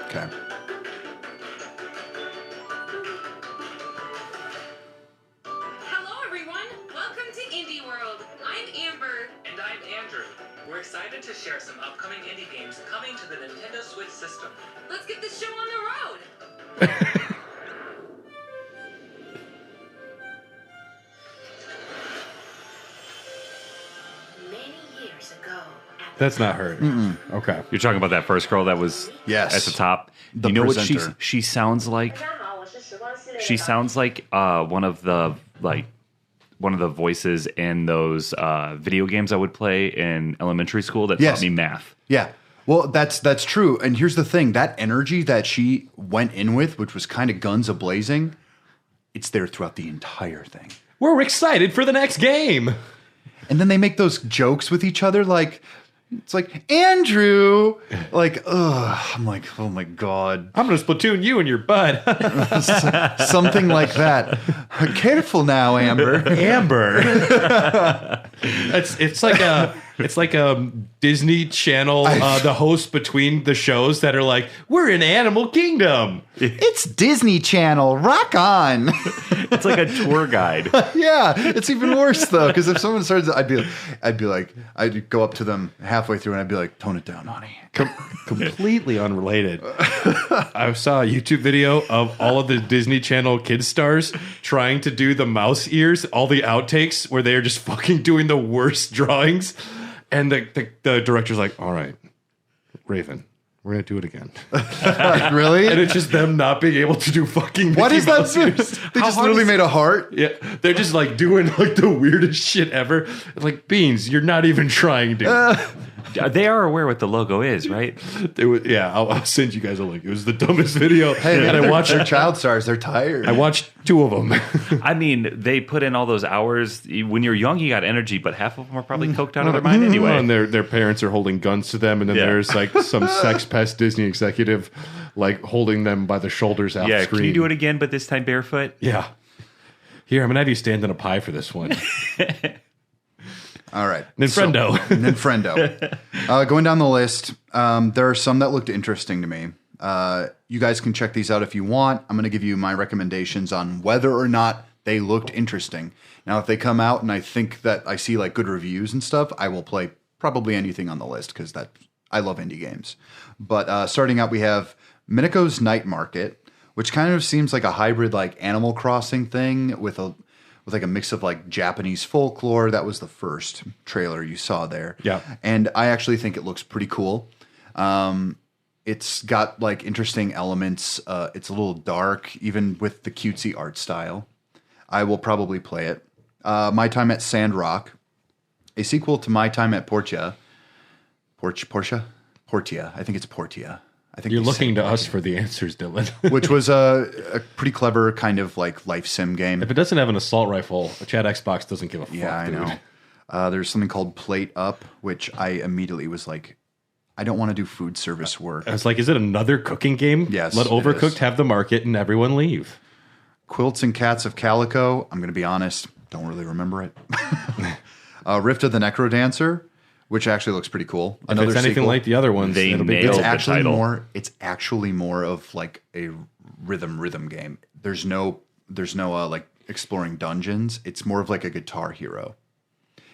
Okay. Hello, everyone. Welcome to Indie World. I'm Amber. And I'm Andrew. We're excited to share some upcoming indie games coming to the Nintendo Switch system. Let's get this show on the road. Many years ago, That's not her. Okay. You're talking about that first girl that was Yes. at the top. The you know presenter. what she sounds like? 大家好，我是时光系列的 She sounds like one of the voices in those video games I would play in elementary school that Yes. taught me math. Yeah. Well, that's true. And here's the thing: that energy that she went in with, which was kind of guns a-blazing, it's there throughout the entire thing. We're excited for the next game. And then they make those jokes with each other, like it's like Andrew, like, ugh. I'm like, oh my god, I'm gonna splatoon you and your bud. something like that. Careful now, Amber. Amber. It's like a Disney Channel, the hosts between the shows that are like, we're in Animal Kingdom. It's Disney Channel. Rock on. It's like a tour guide. Yeah, it's even worse though, because if someone starts, I'd go up to them halfway through and I'd be like, tone it down, honey. Completely unrelated. I saw a YouTube video of all of the Disney Channel kids stars trying to do the mouse ears, all the outtakes where they are just fucking doing the worst drawings. And the director's like, all right, Raven, we're going to do it again. Really? And it's just them not being able to do fucking Mickey What is that? Mouse ears. They just literally made a heart. Yeah, they're just like doing like the weirdest shit ever. Like, Beans, you're not even trying, dude. They are aware what the logo is, right? I'll send you guys a link. It was the dumbest video. Hey, and I watched their child stars. They're tired. I watched 2 of them. I mean, they put in all those hours. When you're young, you got energy, but half of them are probably coked out of their mind anyway. And their parents are holding guns to them, and then there's like some sex pest Disney executive like holding them by the shoulders off screen. Can you do it again, but this time barefoot? Yeah. Here, I'm gonna have you stand in a pie for this one. All right. Ninfrendo. Ninfrendo. Going down the list, there are some that looked interesting to me. You guys can check these out if you want. I'm going to give you my recommendations on whether or not they looked interesting. Now, if they come out and I think that I see like good reviews and stuff, I will play probably anything on the list because I love indie games. But starting out, we have Mineko's Night Market, which kind of seems like a hybrid like Animal Crossing thing with like a mix of like Japanese folklore. That was the first trailer you saw there. Yeah. And I actually think it looks pretty cool. It's got like interesting elements. It's a little dark, even with the cutesy art style. I will probably play it. My Time at Sandrock, a sequel to My Time at Portia. Portia? I think it's Portia. I think You're looking to us for the answers, Dylan. which was a pretty clever kind of like life sim game. If it doesn't have an assault rifle, a Chad Xbox doesn't give a fuck. Yeah, I dude. know. There's something called Plate Up, which I immediately was like, I don't want to do food service work. I was like, is it another cooking game? Yes, Let it Overcooked is. have the market and everyone leave. Quilts and Cats of Calico, I'm going to be honest, don't really remember it. Rift of the Necrodancer, which actually looks pretty cool. If it's anything sequel. like the other ones, They it'll be nailed It's good. the actually title. more. It's actually more of like a rhythm game. There's no like exploring dungeons. It's more of like a Guitar Hero,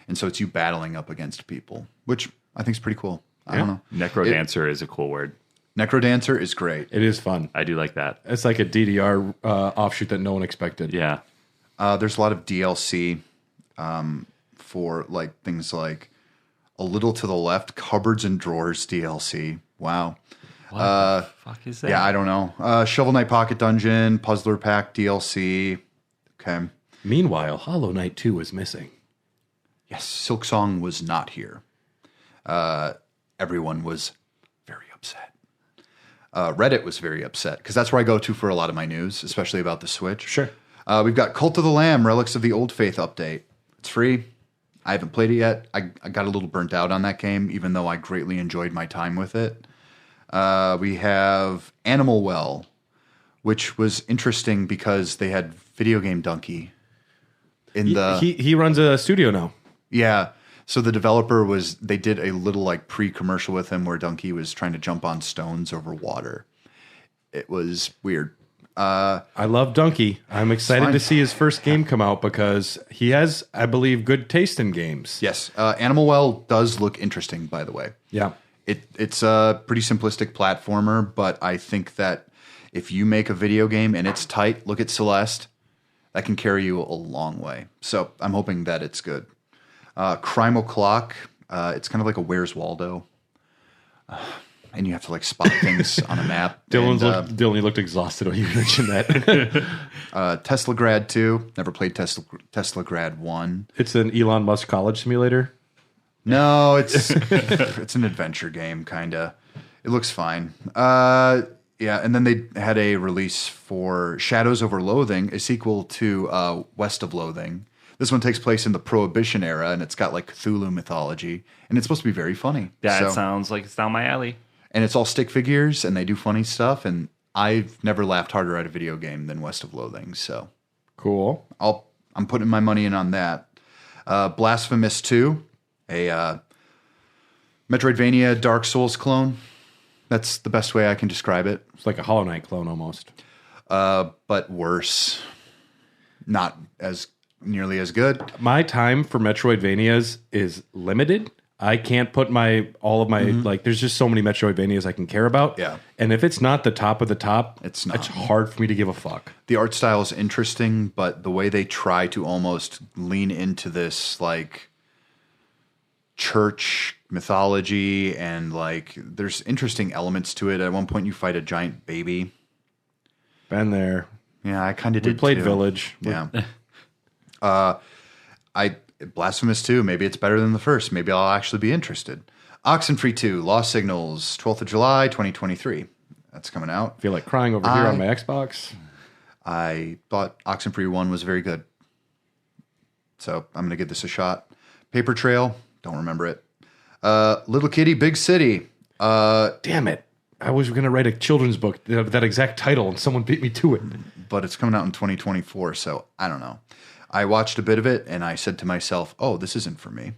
and so it's you battling up against people, which I think is pretty cool. I don't know. Necrodancer is a cool word. Necrodancer is great. It is fun. I do like that. It's like a DDR offshoot that no one expected. Yeah. There's a lot of DLC for like things like A Little to the Left, Cupboards and Drawers DLC. Wow. What the fuck is that? Yeah, I don't know. Shovel Knight Pocket Dungeon, Puzzler Pack DLC. Okay. Meanwhile, Hollow Knight 2 was missing. Yes, Silksong was not here. Everyone was very upset. Reddit was very upset because that's where I go to for a lot of my news, especially about the Switch. Sure. We've got Cult of the Lamb, Relics of the Old Faith update. It's free. I haven't played it yet. I got a little burnt out on that game, even though I greatly enjoyed my time with it. We have Animal Well, which was interesting because they had Video Game Donkey in the... He runs a studio now. Yeah. So the developer they did a little like pre-commercial with him where Donkey was trying to jump on stones over water. It was weird. I love Donkey. I'm excited fine. to see his first game come out because he has, I believe, good taste in games. Yes. Animal Well does look interesting, by the way. Yeah. It's a pretty simplistic platformer, but I think that if you make a video game and it's tight, look at Celeste, that can carry you a long way. So I'm hoping that it's good. Crime O'Clock, it's kind of like a Where's Waldo. And you have to like spot things on a map. Dylan, you looked exhausted when you mentioned that. Tesla Grad 2, never played Tesla Grad 1. It's an Elon Musk college simulator. No, it's it's an adventure game, kind of. It looks fine. Yeah, and then they had a release for Shadows Over Loathing, a sequel to West of Loathing. This one takes place in the Prohibition era, and it's got like Cthulhu mythology, and it's supposed to be very funny. That sounds like it's down my alley. And it's all stick figures, and they do funny stuff, and I've never laughed harder at a video game than West of Loathing, so Cool. I'm putting my money in on that. Blasphemous 2, a Metroidvania Dark Souls clone. That's the best way I can describe it. It's like a Hollow Knight clone almost. But worse. Not as nearly as good. My time for Metroidvanias is limited. I can't put all of my like. There's just so many Metroidvanias I can care about. Yeah. And if it's not the top of the top, It's not. It's hard for me to give a fuck. The art style is interesting, but the way they try to almost lean into this like church mythology and like there's interesting elements to it. At one point you fight a giant baby. Been there. Yeah, I kind of We did played too. Village. Yeah. Blasphemous 2, maybe it's better than the first. Maybe I'll actually be interested. Oxenfree 2, Lost Signals, 12th of July, 2023. That's coming out. I feel like crying over here on my Xbox. I thought Oxenfree 1 was very good. So I'm going to give this a shot. Paper Trail, don't remember it. Little Kitty, Big City. Damn it. I was going to write a children's book, that exact title, and someone beat me to it. But it's coming out in 2024, so I don't know. I watched a bit of it, and I said to myself, oh, this isn't for me.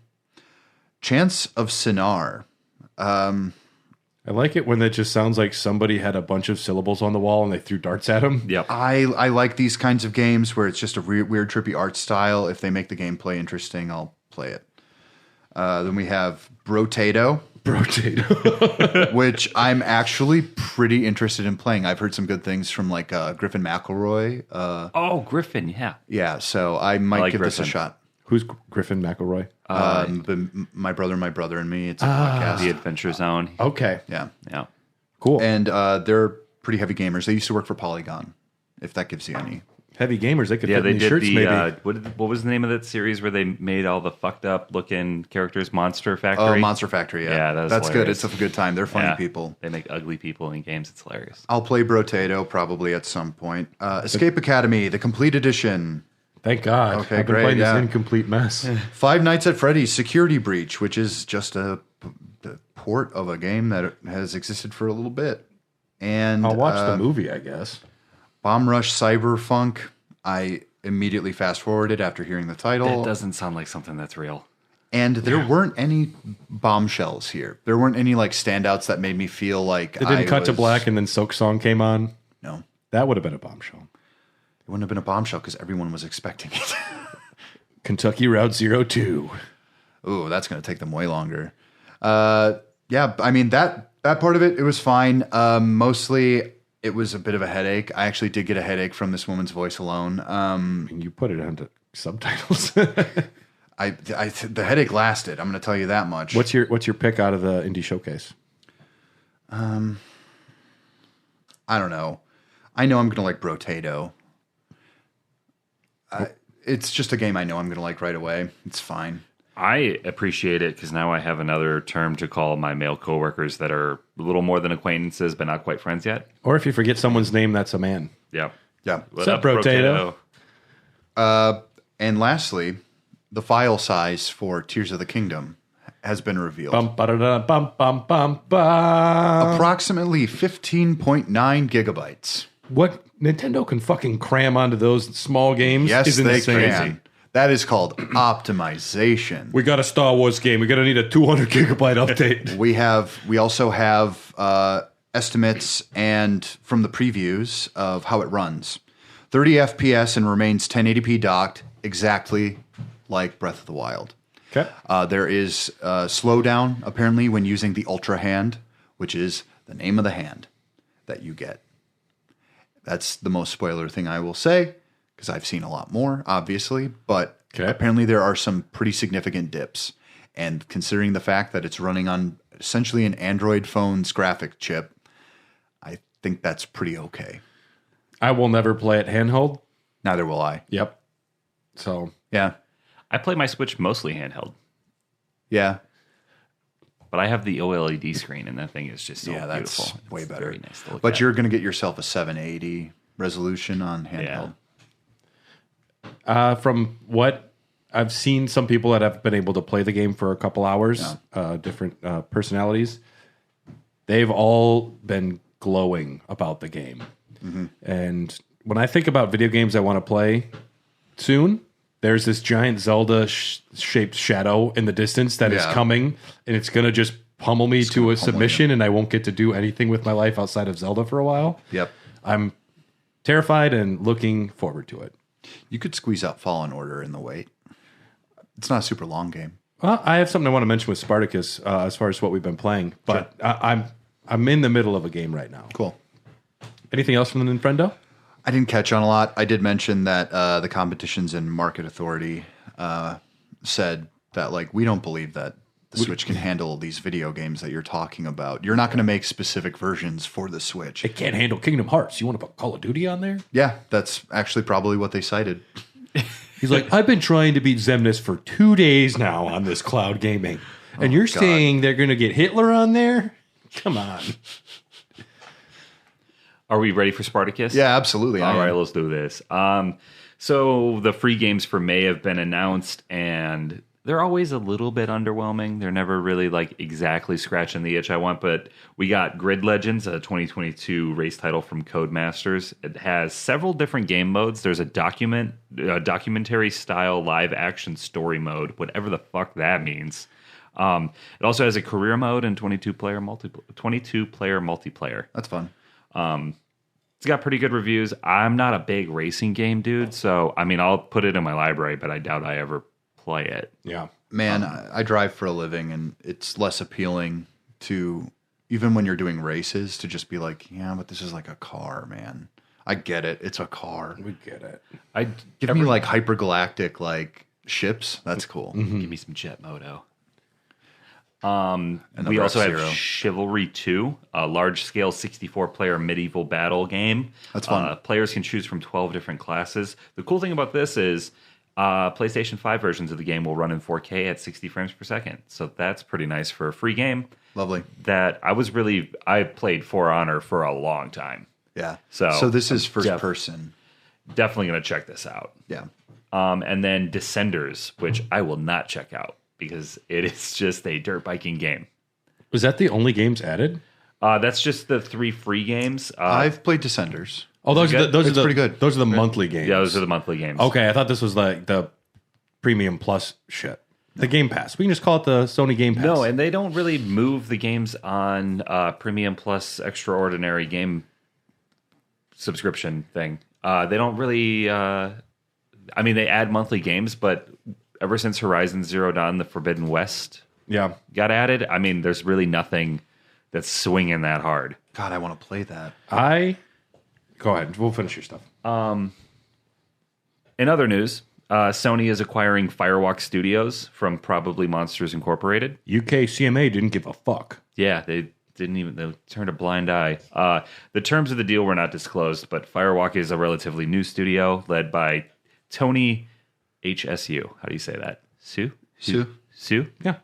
Chance of Sinar. I like it when it just sounds like somebody had a bunch of syllables on the wall and they threw darts at them. Yep. I like these kinds of games where it's just a weird, trippy art style. If they make the gameplay interesting, I'll play it. Then we have Brotato. Brotato. Which I'm actually pretty interested in playing. I've heard some good things from like Griffin McElroy. Oh, Griffin, yeah. Yeah, so I might like give this a Griffin. shot. Who's Griffin McElroy? But my brother, and me. It's a podcast. The Adventure Zone. Okay. Yeah, Yeah. Cool. and they're pretty heavy gamers. They used to work for Polygon. If that gives you any. Heavy gamers. They could Yeah, fit they in these did shirts the maybe. what was the name of that series where they made all the fucked up looking characters? Monster Factory. Oh, Monster Factory. Yeah, Yeah, that's good. hilarious. It's a good time. They're funny Yeah. people. They make ugly people in games. It's hilarious. I'll play Brotato probably at some point. Escape Academy, the complete edition. Thank God. Okay, I've been great, playing yeah. this incomplete mess. Five Nights at Freddy's Security Breach, which is just a port of a game that has existed for a little bit. And I'll watch the movie, I guess. Bomb Rush Cyberpunk. I immediately fast forwarded after hearing the title. It doesn't sound like something that's real. And there weren't any bombshells here. There weren't any like standouts that made me feel like It didn't I cut to was- black and then Silk Song came on. No, That would have been a bombshell. it wouldn't have been a bombshell because everyone was expecting it. Kentucky Route 02. Ooh, that's going to take them way longer. Yeah, I mean that part of it was fine. Mostly, it was a bit of a headache. I actually did get a headache from this woman's voice alone. And you put it onto subtitles. The headache lasted. I'm going to tell you that much. What's your pick out of the indie showcase? I don't know. I know I'm going to like Brotato. It's just a game I know I'm going to like right away. It's fine. I appreciate it because now I have another term to call my male coworkers that are a little more than acquaintances, but not quite friends yet. Or if you forget someone's name, that's a man. Yep. Yeah. What up, Brotato? And lastly, the file size for Tears of the Kingdom has been revealed. Bum, ba-da-da, bum, bum, bum, bum. Approximately 15.9 gigabytes. What Nintendo can fucking cram onto those small games Yes, is they insane. can. That is called optimization. We got a Star Wars game. We're gonna need a 200 gigabyte update. We also have estimates and from the previews of how it runs. 30 FPS and remains 1080p docked, exactly like Breath of the Wild. Okay. There is slowdown apparently when using the Ultra Hand, which is the name of the hand that you get. That's the most spoiler thing I will say, because I've seen a lot more, obviously. But apparently there are some pretty significant dips. And considering the fact that it's running on essentially an Android phone's graphic chip, I think that's pretty okay. I will never play it handheld. Neither will I. Yep. So Yeah. I play my Switch mostly handheld. Yeah. But I have the OLED screen, and that thing is just so that's beautiful. way It's better. very nice to look But at. you're going to get yourself a 780 resolution on handheld. From what I've seen, some people that have been able to play the game for a couple hours, different personalities, they've all been glowing about the game. And when I think about video games I want to play soon, there's this giant Zelda-shaped shadow in the distance that is coming, and it's going to just pummel me to a submission, and I won't get to do anything with my life outside of Zelda for a while. Yep. I'm terrified and looking forward to it. You could squeeze out Fallen Order in the wait. It's not a super long game. Well, I have something I want to mention with Spartacus as far as what we've been playing, but I'm in the middle of a game right now. Cool. Anything else from the Nintendo? I didn't catch on a lot. I did mention that the Competitions and Market Authority said that, like, we don't believe that the Switch can handle these video games that you're talking about. You're not going to make specific versions for the Switch. It can't handle Kingdom Hearts. You want to put Call of Duty on there? Yeah, that's actually probably what they cited. He's like, I've been trying to beat Zemnis for 2 days now on this cloud gaming. And you're saying they're going to get Hitler on there? Come on. Are we ready for Spartacus? Yeah, absolutely. All right, let's do this. So the free games for May have been announced, and they're always a little bit underwhelming. They're never really like exactly scratching the itch I want, but we got Grid Legends, a 2022 race title from Codemasters. It has several different game modes. There's a documentary style live action story mode, whatever the fuck that means. It also has a career mode and 22 player multiplayer. That's fun. It's got pretty good reviews. I'm not a big racing game dude, so I mean, I'll put it in my library, but I doubt I ever play it. Yeah. Man, I drive for a living, and it's less appealing to, even when you're doing races, to just be like, yeah, but this is like a car, man. I get it. It's a car. We get it. Give me like hypergalactic like ships. That's cool. Give me some Jet Moto. And We the also have F-Zero. Chivalry 2, a large-scale 64-player medieval battle game. That's fun. Players can choose from 12 different classes. The cool thing about this is PlayStation 5 versions of the game will run in 4K at 60 frames per second. So that's pretty nice for a free game. Lovely. That I played For Honor for a long time. Yeah. So this is first person. Definitely going to check this out. Yeah. And then Descenders, which I will not check out because it is just a dirt biking game. Was that the only games added? That's just the 3 free games. I've played Descenders. Oh, those are It's pretty good. Those are the monthly games. Yeah, those are the monthly games. Okay, I thought this was like the Premium Plus shit. The Game Pass. We can just call it the Sony Game Pass. No, and they don't really move the games on Premium Plus Extraordinary Game subscription thing. They don't really... I mean, they add monthly games, but ever since Horizon Zero Dawn, the Forbidden West Yeah. got added, I mean, there's really nothing that's swinging that hard. God, I want to play that. Go ahead. We'll finish your stuff. In other news, Sony is acquiring Firewalk Studios from Probably Monsters Incorporated. UK CMA didn't give a fuck. Yeah, they turned a blind eye. The terms of the deal were not disclosed, but Firewalk is a relatively new studio led by Tony HSU. How do you say that? Sue? Yeah.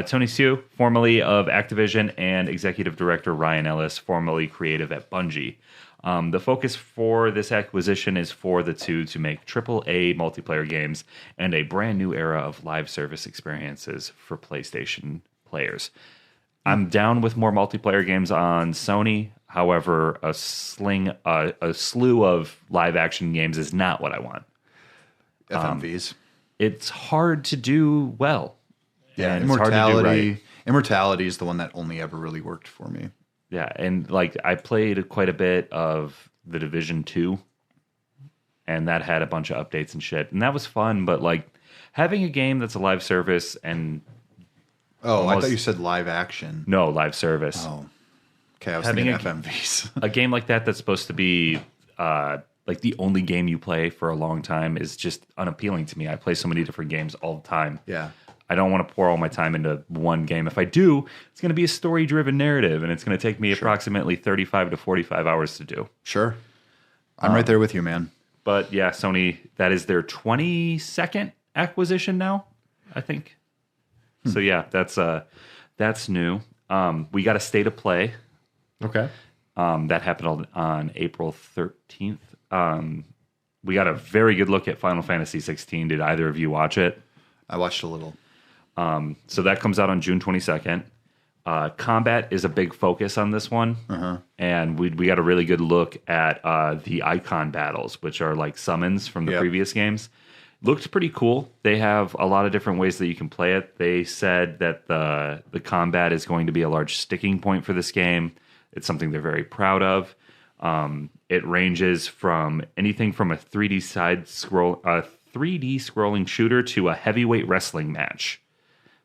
Tony Sue, formerly of Activision, and executive director Ryan Ellis, formerly creative at Bungie. The focus for this acquisition is for the two to make AAA multiplayer games and a brand new era of live service experiences for PlayStation players. I'm down with more multiplayer games on Sony. However, a slew of live action games is not what I want. FMVs. It's hard to do well. Yeah, and it's hard to do Immortality. right. Immortality is the one that only ever really worked for me. Yeah, and like I played quite a bit of The Division 2, and that had a bunch of updates and shit, and that was fun. But like having a game that's a live service and I thought you said live action. no live service, Oh, okay. I was Having thinking a- FMVs. a game like that's supposed to be like the only game you play for a long time is just unappealing to me. I play so many different games all the time. Yeah. I don't want to pour all my time into one game. If I do, it's going to be a story-driven narrative, and it's going to take me approximately 35 to 45 hours to do. Sure. I'm right there with you, man. But yeah, Sony, that is their 22nd acquisition now, I think. So yeah, that That's new. We got a state of play. Okay. That happened on April 13th. We got a very good look at Final Fantasy 16. Did either of you watch it? I watched a little. So that comes out on June 22nd. Combat is a big focus on this one. And we got a really good look at the icon battles, which are like summons from the previous games. Looked pretty cool. They have a lot of different ways that you can play it. They said that the combat is going to be a large sticking point for this game. It's something they're very proud of. It ranges from anything from a 3D scrolling shooter to a heavyweight wrestling match.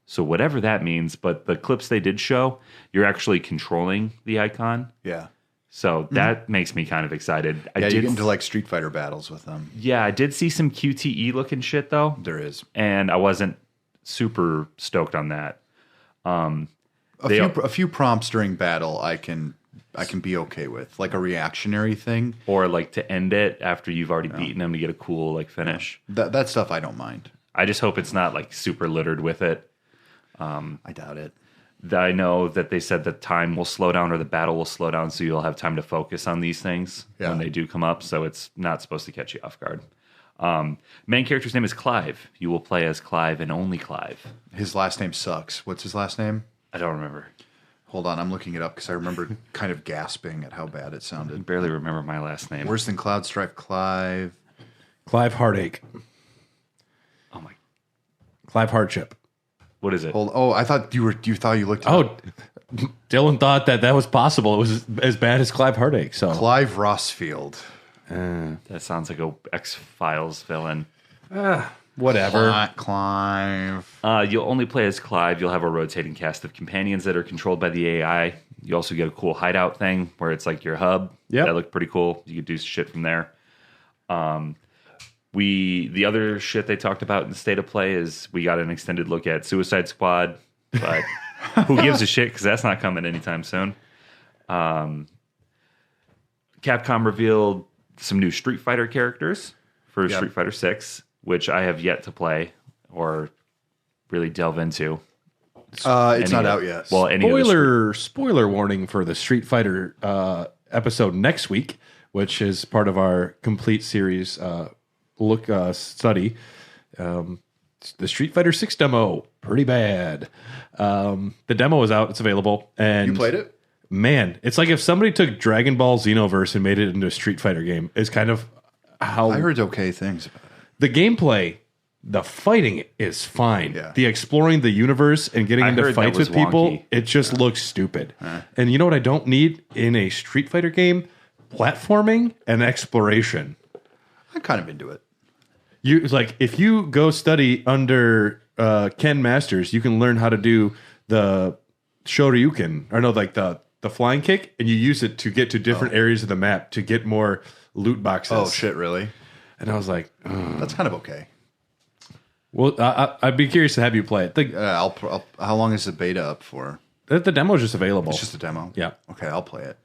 So whatever that means, but the clips they did show, you're actually controlling the icon. Yeah. So that makes me kind of excited. You get into like Street Fighter battles with them. Yeah, I did see some QTE looking shit though. There is. And I wasn't super stoked on that. A few prompts during battle I can be okay with, like a reactionary thing. Or like to end it after you've already beaten them to get a cool like finish. That stuff I don't mind. I just hope it's not like super littered with it. I doubt it. I know that they said that time will slow down or the battle will slow down, so you'll have time to focus on these things when they do come up. So it's not supposed to catch you off guard. Main character's name is Clive. You will play as Clive and only Clive. His last name sucks. What's his last name? I don't remember. Hold on, I'm looking it up because I remember kind of gasping at how bad it I sounded. barely remember my last name. Worse than Cloud Strife, Clive. Clive Heartache. Oh my! Clive Hardship. What is it? I thought you thought you looked. Dylan thought that was possible. It was as bad as Clive Heartache. So Clive Rossfield. That sounds like a X-Files villain. whatever. Clive. You'll only play as Clive. You'll have a rotating cast of companions that are controlled by the AI. You also get a cool hideout thing where it's like your hub. Yep. That looked pretty cool. You could do shit from there. The other shit they talked about in the state of play is we got an extended look at Suicide Squad, but who gives a shit because that's not coming anytime soon. Capcom revealed some new Street Fighter characters for Street Fighter 6, which I have yet to play or really delve into. It's not out yet. Well, Spoiler warning for the Street Fighter episode next week, which is part of our complete series study. The Street Fighter 6 demo, pretty bad. The demo is out; it's available. And you played it? Man, it's like if somebody took Dragon Ball Xenoverse and made it into a Street Fighter game. Is kind of how I heard okay things about it. The gameplay. The fighting is fine. Yeah. The exploring the universe and getting into fights with people, wonky. it just looks stupid. And you know what I don't need in a Street Fighter game? Platforming and exploration. I'm kind of into it. If you go study under Ken Masters, you can learn how to do the Shoryuken, or no, like the flying kick, and you use it to get to different areas of the map to get more loot boxes. Oh shit, really? And I was like, that's kind of okay. Well, I'd be curious to have you play it. How long is the beta up for? The demo is just available. It's just a demo? Yeah. Okay, I'll play it.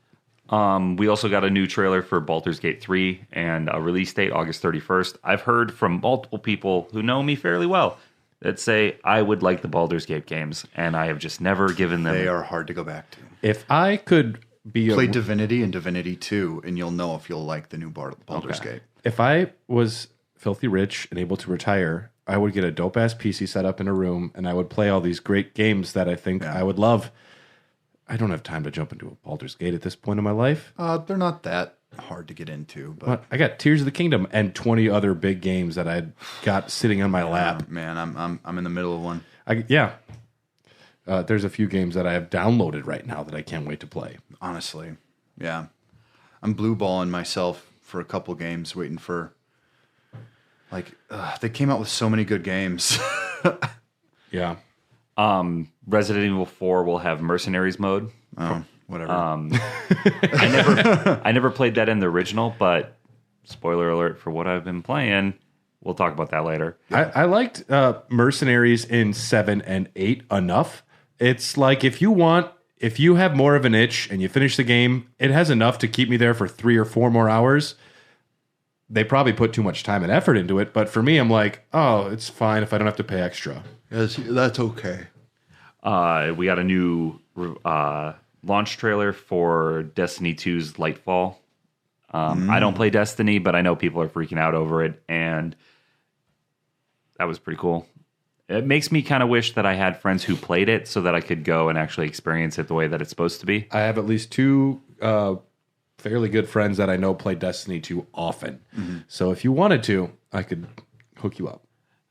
we also got a new trailer for Baldur's Gate 3 and a release date August 31st. I've heard from multiple people who know me fairly well that say I would like the Baldur's Gate games, and I have just never given them. They are hard to go back to. If I could be Play Divinity and Divinity 2, and you'll know if you'll like the new Baldur's Gate. If I was filthy rich and able to retire, I would get a dope-ass PC set up in a room, and I would play all these great games that I think I would love. I don't have time to jump into a Baldur's Gate at this point in my life. They're not that hard to get into. But I got Tears of the Kingdom and 20 other big games that I got sitting on my lap. Man, I'm in the middle of one. There's a few games that I have downloaded right now that I can't wait to play. Honestly, yeah. I'm blue balling myself for a couple games, waiting for... they came out with so many good games. Yeah. Resident Evil 4 will have Mercenaries mode. Oh, whatever. I never played that in the original, but spoiler alert for what I've been playing. We'll talk about that later. I liked Mercenaries in 7 and 8 enough. It's like if you have more of an itch and you finish the game, it has enough to keep me there for 3 or 4 more hours. They probably put too much time and effort into it, but for me, I'm like, oh, it's fine if I don't have to pay extra. Yes, that's okay. We got a new launch trailer for Destiny 2's Lightfall. I don't play Destiny, but I know people are freaking out over it, and that was pretty cool. It makes me kind of wish that I had friends who played it so that I could go and actually experience it the way that it's supposed to be. I have at least 2 fairly good friends that I know play Destiny 2 often. So if you wanted to, I could hook you up.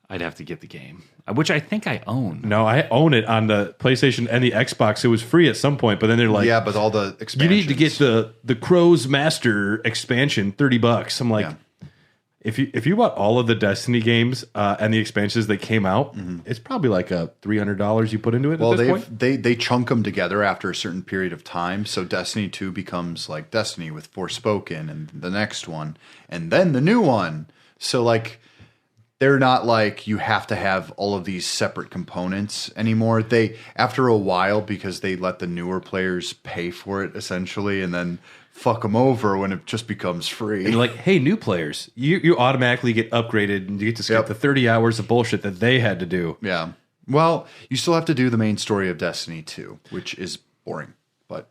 I'd have to get the game, which I think I own. No, I own it on the PlayStation and the Xbox. It was free at some point, but then they're like, yeah, but all the expansions. you need to get the Crow's Master expansion, $30. I'm like, if you bought all of the Destiny games and the expansions that came out, it's probably like a $300 you put into it. Well, at this point. they chunk them together after a certain period of time. So Destiny 2 becomes like Destiny with Forspoken and the next one, and then the new one. So like, they're not like you have to have all of these separate components anymore. They, after a while, because they let the newer players pay for it essentially, and then fuck them over when it just becomes free. And like, hey, new players, you automatically get upgraded and you get to skip the 30 hours of bullshit that they had to do. Yeah. Well, you still have to do the main story of Destiny 2, which is boring, but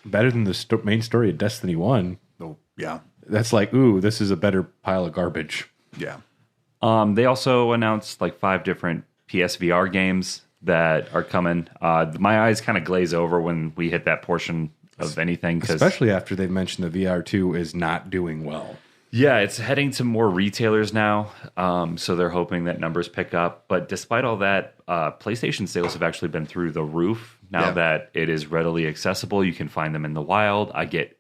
better than the main story of Destiny 1. oh, yeah. That's like, ooh, this is a better pile of garbage. Yeah. They also announced like 5 different PSVR games that are coming. My eyes kind of glaze over when we hit that portion of anything. Especially after they've mentioned the VR2 is not doing well. Yeah, it's heading to more retailers now, so they're hoping that numbers pick up. But despite all that, PlayStation sales have actually been through the roof. Now that it is readily accessible, you can find them in the wild. I get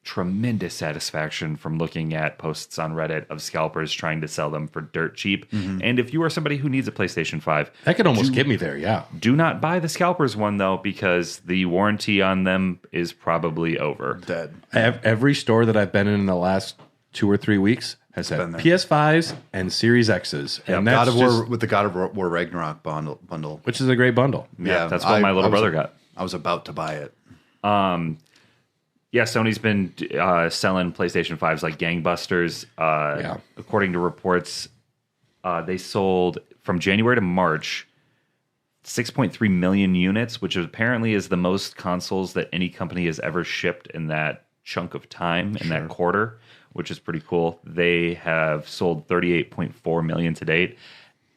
tremendous satisfaction from looking at posts on Reddit of scalpers trying to sell them for dirt cheap. And if you are somebody who needs a PlayStation 5, that could almost get me there, yeah. Do not buy the scalpers one, though, because the warranty on them is probably over. Dead. Every store that I've been in the last 2 or 3 weeks has had PS5s and Series X's. And that's God of War, with the God of War Ragnarok bundle. Which is a great bundle. Yeah, that's what my little brother got. I was about to buy it. Yeah, Sony's been selling PlayStation 5s like gangbusters. According to reports, they sold from January to March 6.3 million units, which apparently is the most consoles that any company has ever shipped in that chunk of time, in that quarter, which is pretty cool. They have sold 38.4 million to date.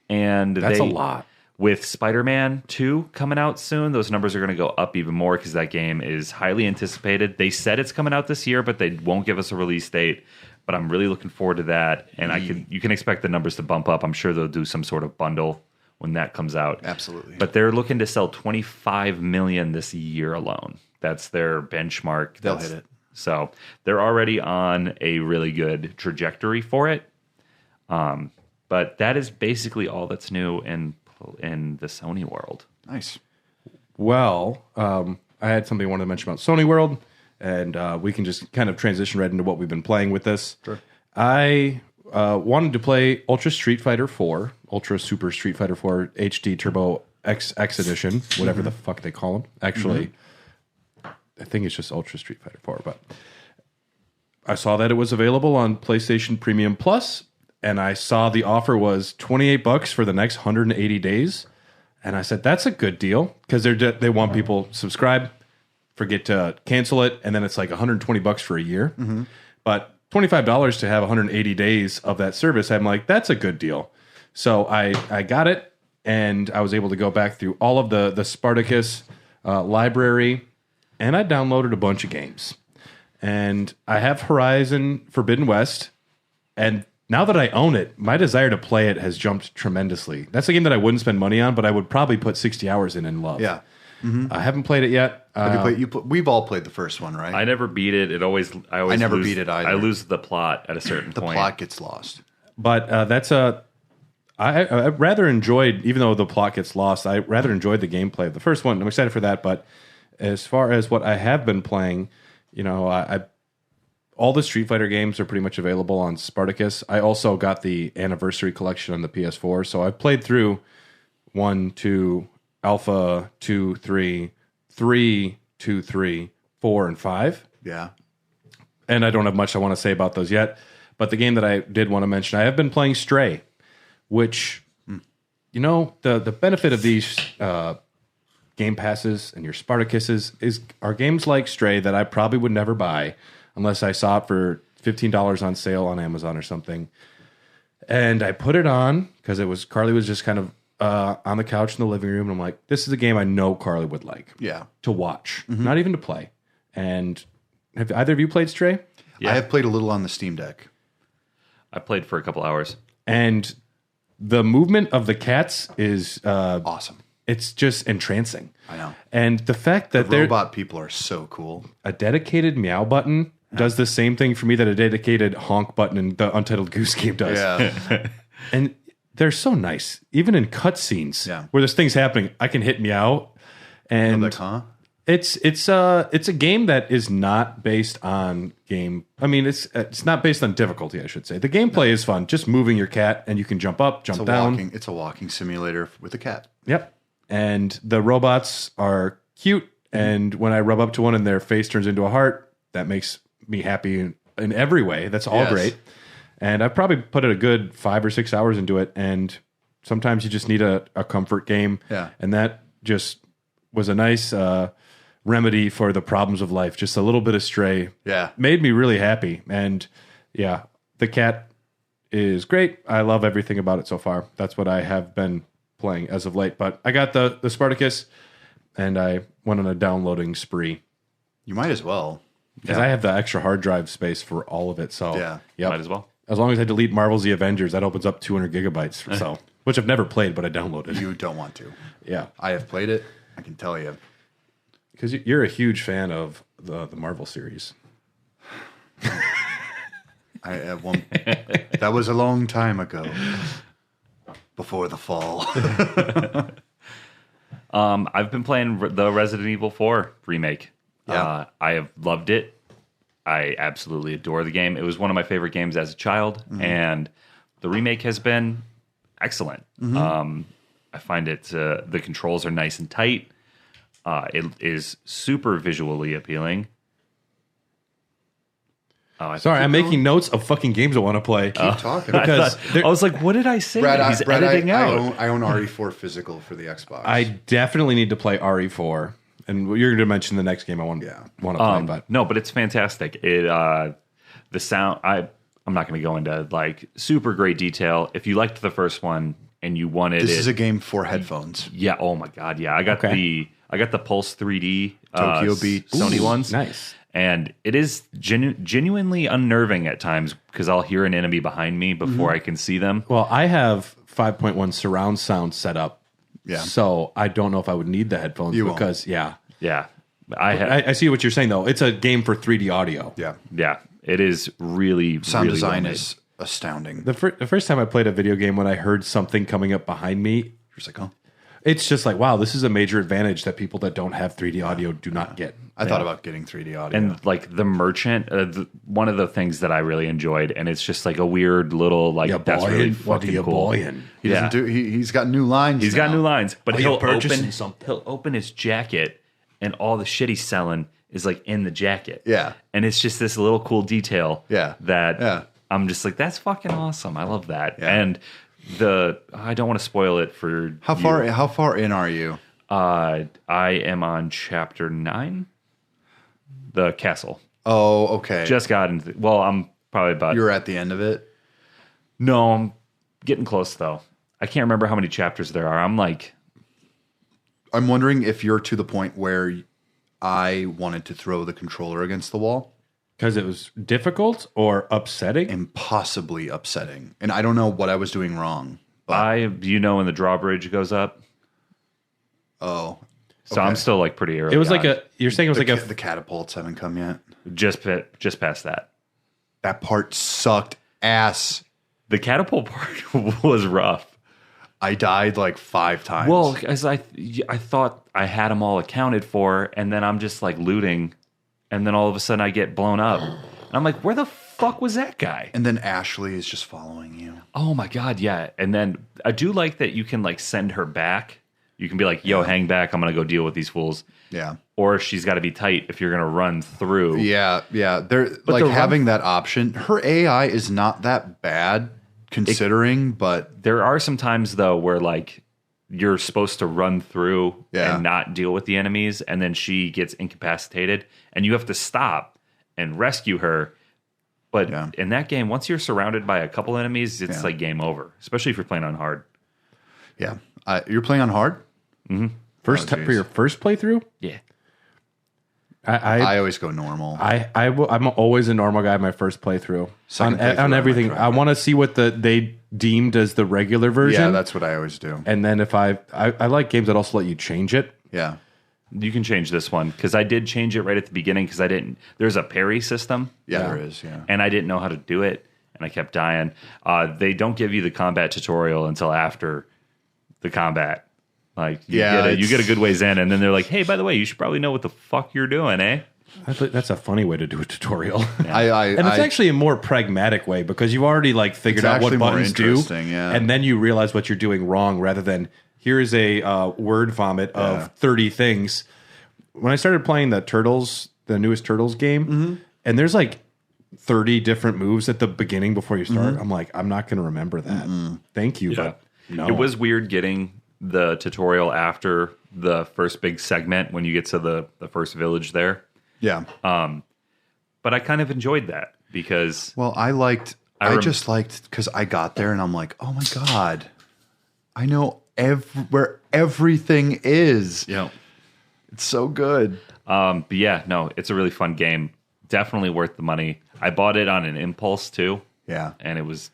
And that's a lot. With Spider-Man 2 coming out soon, those numbers are going to go up even more because that game is highly anticipated. They said it's coming out this year, but they won't give us a release date. But I'm really looking forward to that, and you can expect the numbers to bump up. I'm sure they'll do some sort of bundle when that comes out. Absolutely. But they're looking to sell 25 million this year alone. That's their benchmark. They'll hit it. So they're already on a really good trajectory for it. But that is basically all that's new in the Sony world. Nice. Well, I had something I wanted to mention about Sony World, and we can just kind of transition right into what we've been playing with this. Sure. I wanted to play Ultra Street Fighter 4, Ultra Super Street Fighter 4 HD Turbo XX Edition, whatever the fuck they call them. Actually, I think it's just Ultra Street Fighter 4, but I saw that it was available on PlayStation Premium Plus, and I saw the offer was $28 for the next 180 days. And I said, that's a good deal, because they want people subscribe, forget to cancel it, and then it's like $120 for a year. But $25 to have 180 days of that service, I'm like, that's a good deal. So I got it, and I was able to go back through all of the Spartacus library, and I downloaded a bunch of games. And I have Horizon Forbidden West, and now that I own it, my desire to play it has jumped tremendously. That's a game that I wouldn't spend money on, but I would probably put 60 hours in and love. Yeah. I haven't played it yet. Have you we've all played the first one, right? I never beat it. I never lose, beat it either. I lose the plot at a certain The point. plot gets lost. But I rather enjoyed, even though the plot gets lost, I rather enjoyed the gameplay of the first one. I'm excited for that. But as far as what I have been playing, all the Street Fighter games are pretty much available on Spartacus. I also got the Anniversary Collection on the PS4, so I've played through 1, 2, Alpha, 2, 3, 3, 2, 3, 4, and 5. Yeah. And I don't have much I want to say about those yet. But the game that I did want to mention, I have been playing Stray, which, the benefit of these Game Passes and your Spartacuses are games like Stray that I probably would never buy unless I saw it for $15 on sale on Amazon or something. And I put it on because Carly was just kind of on the couch in the living room. And I'm like, this is a game I know Carly would like to watch, not even to play. And have either of you played Stray? I have played a little on the Steam Deck. I played for a couple hours. And the movement of the cats is Awesome. It's just entrancing. I know. And the fact that The robot people are so cool. a dedicated meow button does the same thing for me that a dedicated honk button in the Untitled Goose Game does. Yeah. And they're so nice. Even in cutscenes where there's things happening, I can hit meow. And Like, huh? it's a game that is not based on game. I mean, it's not based on difficulty, I should say. The gameplay is fun. Just moving your cat and you can jump up, jump down. It's a walking simulator with a cat. Yep. And the robots are cute. And when I rub up to one and their face turns into a heart, that makes me happy in every way. That's all great. And I've probably put a good 5 or 6 hours into it. And sometimes you just need a comfort game. Yeah. And that just was a nice remedy for the problems of life. Just a little bit of Stray. Yeah. Made me really happy. And yeah, the cat is great. I love everything about it so far. That's what I have been playing as of late. But I got the Spartacus and I went on a downloading spree. You might as well. Because I have the extra hard drive space for all of it. So Yeah. Might as well. As long as I delete Marvel's The Avengers, that opens up 200 gigabytes. So, which I've never played, but I downloaded. You don't want to. Yeah. I have played it. I can tell you. Because you're a huge fan of the Marvel series. That was a long time ago. Before the fall. I've been playing the Resident Evil 4 remake. Yeah. I have loved it. I absolutely adore the game. It was one of my favorite games as a child, and the remake has been excellent. I find it the controls are nice and tight. It is super visually appealing. Sorry, I'm making notes of fucking games I want to play. Keep talking. Because I was like, what did I say? He's editing out. I own RE4 physical for the Xbox. I definitely need to play RE4. And you're going to mention the next game I want to play. But No, but it's fantastic. The sound, I'm not going to go into like super great detail. If you liked the first one and you wanted This is a game for headphones. Yeah, oh my god, yeah. I got the Pulse 3D Tokyo Beat Sony ones. nice. And it is genuinely unnerving at times because I'll hear an enemy behind me before I can see them. Well, I have 5.1 surround sound set up. Yeah. So I don't know if I would need the headphones because, Yeah. I see what you're saying, though. It's a game for 3D audio. Yeah. Yeah. It is really Sound really design well made. is astounding. The first time I played a video game when I heard something coming up behind me, You're just like, oh. it's just like, wow, this is a major advantage that people that don't have 3D audio do not get. I thought about getting 3D audio. And like the merchant, one of the things that I really enjoyed, and it's just like a weird little like that's really what are fucking you cool. boying? he doesn't do. He's got new lines. He's got new lines, but Are you he'll purchasing something? he'll open his jacket, and all the shit he's selling is like in the jacket. Yeah. And it's just this little cool detail. Yeah. That Yeah. I'm just like, that's fucking awesome. I love that. Yeah. And I don't want to spoil it for How far in are you? I am on chapter 9, the castle. Oh, okay. Just got into. Well, I'm probably about. You're at the end of it. No, I'm getting close though. I can't remember how many chapters there are. I'm wondering if you're to the point where I wanted to throw the controller against the wall. Because it was difficult or upsetting? Impossibly upsetting. And I don't know what I was doing wrong. But when the drawbridge goes up. Oh. So I'm still like pretty early. It was on. you're saying it was the catapults haven't come yet. just past that. That part sucked ass. The catapult part was rough. I died like 5 times. Well, as I thought I had them all accounted for, and then I'm just like looting, and then all of a sudden I get blown up. And I'm like, where the fuck was that guy? And then Ashley is just following you. Oh my god, yeah. And then I do like that you can like send her back. You can be like, yo, hang back, I'm gonna go deal with these fools. Yeah. Or she's got to be tight if you're gonna run through. Yeah. They're like having that option. Her AI is not that bad considering, but There are some times though where like you're supposed to run through Yeah. and not deal with the enemies, and then she gets incapacitated, and you have to stop and rescue her. But Yeah. in that game, once you're surrounded by a couple enemies, it's Yeah. like game over, especially if you're playing on hard. Yeah. You're playing on hard? First geez. for your first playthrough? Yeah. I I always go normal. I'm always a normal guy my first playthrough. Second playthrough, I on might everything. try I it. want to see what they deemed as the regular version. Yeah, that's what I always do. and then if I like games that also let you change it. Yeah. You can change this one because I did change it right at the beginning because I didn't. There's a parry system. Yeah, Yeah. there is. Yeah. And I didn't know how to do it, and I kept dying. They don't give you the combat tutorial until after the combat. Like, you get a good ways in, and then they're like, "Hey, by the way, you should probably know what the fuck you're doing, eh?" That's a funny way to do a tutorial. And And it's actually a more pragmatic way because you've already like figured out what actually more buttons do, interesting, yeah. and then you realize what you're doing wrong rather than here's a word vomit of 30 things. When I started playing the newest Turtles game, and there's like 30 different moves at the beginning before you start, I'm like, I'm not going to remember that. Thank you, but no. It was weird getting the tutorial after the first big segment when you get to the first village there. yeah. But I kind of enjoyed that because Well, I just liked because I got there and I'm like, oh my God, I know where everything is. It's so good. but yeah, no, it's a really fun game. Definitely worth the money. I bought it on an impulse too. Yeah. And it was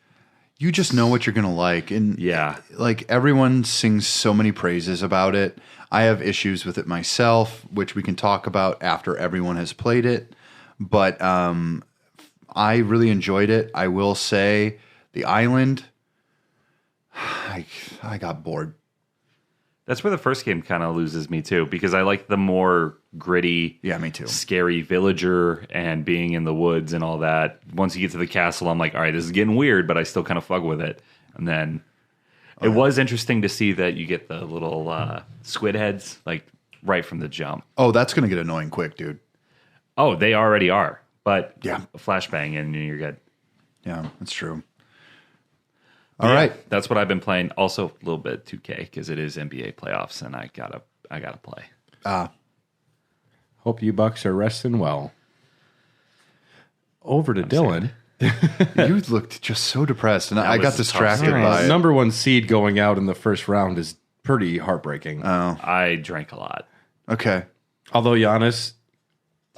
You just know what you're going to like. And Yeah. like everyone sings so many praises about it. I have issues with it myself, which we can talk about after everyone has played it. But I really enjoyed it. I will say the island, I got bored. That's where the first game kind of loses me too, because I like the more gritty, Yeah, me too. scary villager and being in the woods and all that. Once you get to the castle, I'm like, all right, this is getting weird, but I still kind of fuck with it. And then it was interesting to see that you get the little squid heads like right from the jump. Oh, that's going to get annoying quick, dude. Oh, they already are, but Yeah. a flashbang and you're good. Yeah, that's true. But All yeah, right. that's what I've been playing. Also, a little bit of 2K because it is NBA playoffs, and I gotta play. Hope you Bucks are resting well. Over to Dylan. You looked just so depressed, and I was got a tough distracted series. by it. Number one seed going out in the first round is pretty heartbreaking. I drank a lot. Okay. Although Giannis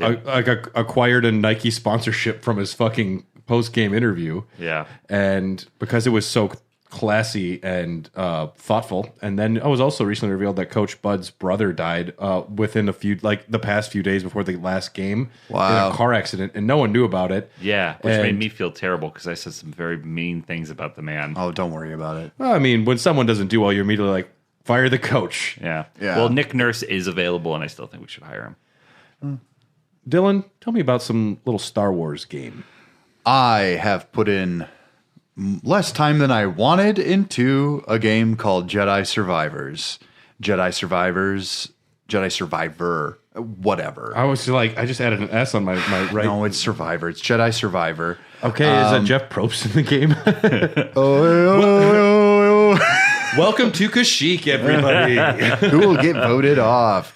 acquired a Nike sponsorship from his fucking post-game interview. Yeah. And because it was so classy and thoughtful. And then it was also recently revealed that Coach Bud's brother died within the past few days before the last game Wow. in a car accident, and no one knew about it. Yeah, which made And- me feel terrible because I said some very mean things about the man. Oh, don't worry about it. Well, I mean, when someone doesn't do well, you're immediately like, fire the coach. Yeah. Yeah. Well, Nick Nurse is available, and I still think we should hire him. Dylan, tell me about some little Star Wars game. I have put in less time than I wanted into a game called Jedi Survivor, whatever. I was like, I just added an S on my right. No, it's Survivor. It's Jedi Survivor. Okay, is that Jeff Probst in the game? Welcome to Kashyyyk, everybody. Who will get voted off?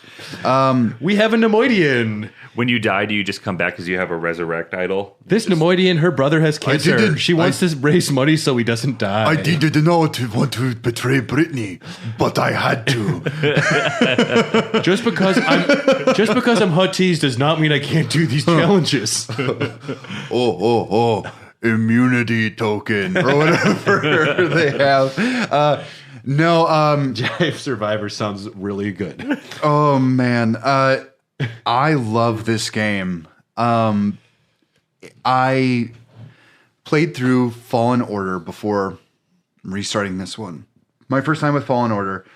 We have a Nemoidian. When you die, do you just come back because you have a resurrect idol? This Nemoidian, her brother has cancer. didn't- She wants to raise money so he doesn't die. I did not want to betray Britney, but I had to. Just because I'm hot teased does not mean I can't do these challenges. Immunity token or whatever they have. No, Jive Survivor sounds really good. oh man, I love this game. I played through Fallen Order before restarting this one. My first time with Fallen Order,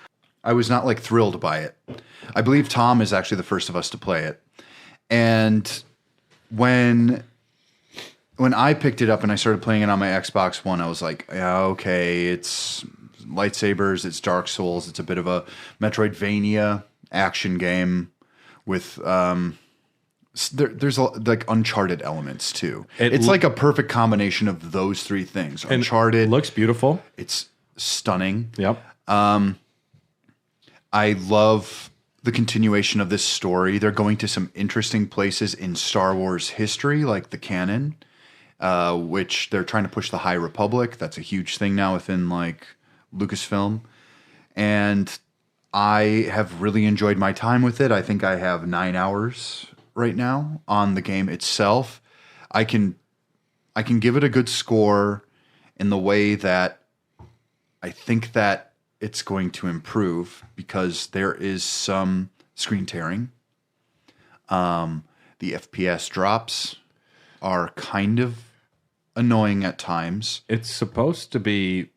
I was not like thrilled by it. I believe Tom is actually the first of us to play it. And when I picked it up and I started playing it on my Xbox One, I was like, yeah, okay, it's lightsabers, it's Dark Souls, it's a bit of a Metroidvania action game with there's like Uncharted elements too. It's like a perfect combination of those three things. Uncharted Looks beautiful. it's stunning. Yep. I love the continuation of this story. They're going to some interesting places in Star Wars history, like the canon, which they're trying to push the High Republic. That's a huge thing now within like Lucasfilm. And I have really enjoyed my time with it. I think I have 9 hours right now on the game itself. I can give it a good score in the way that I think that it's going to improve because there is some screen tearing. The FPS drops are kind of annoying at times. It's supposed to be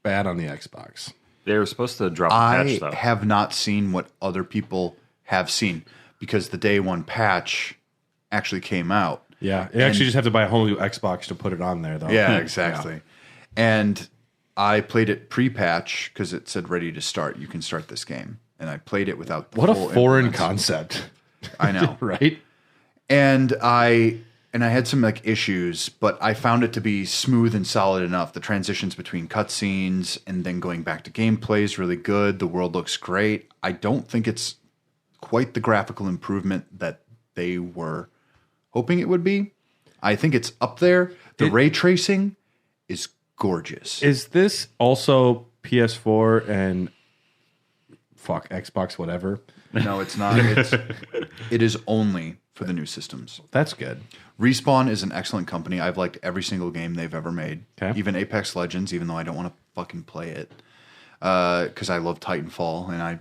bad on the Xbox. They were supposed to drop a patch, though. I have not seen what other people have seen because the day one patch actually came out. Yeah, you actually just have to buy a whole new Xbox to put it on there, though. Yeah, exactly. Yeah. And I played it pre-patch because it said ready to start. You can start this game. And I played it without the What a full foreign concept. I know. Right? And I had some like issues, but I found it to be smooth and solid enough. The transitions between cutscenes and then going back to gameplay is really good. The world looks great. I don't think it's quite the graphical improvement that they were hoping it would be. I think it's up there. The ray tracing is gorgeous. Is this also PS4 and Xbox, whatever? No, it's not. It is only for the new systems. That's good. Respawn is an excellent company. I've liked every single game they've ever made. Okay. Even Apex Legends, even though I don't want to fucking play it. Because I love Titanfall, and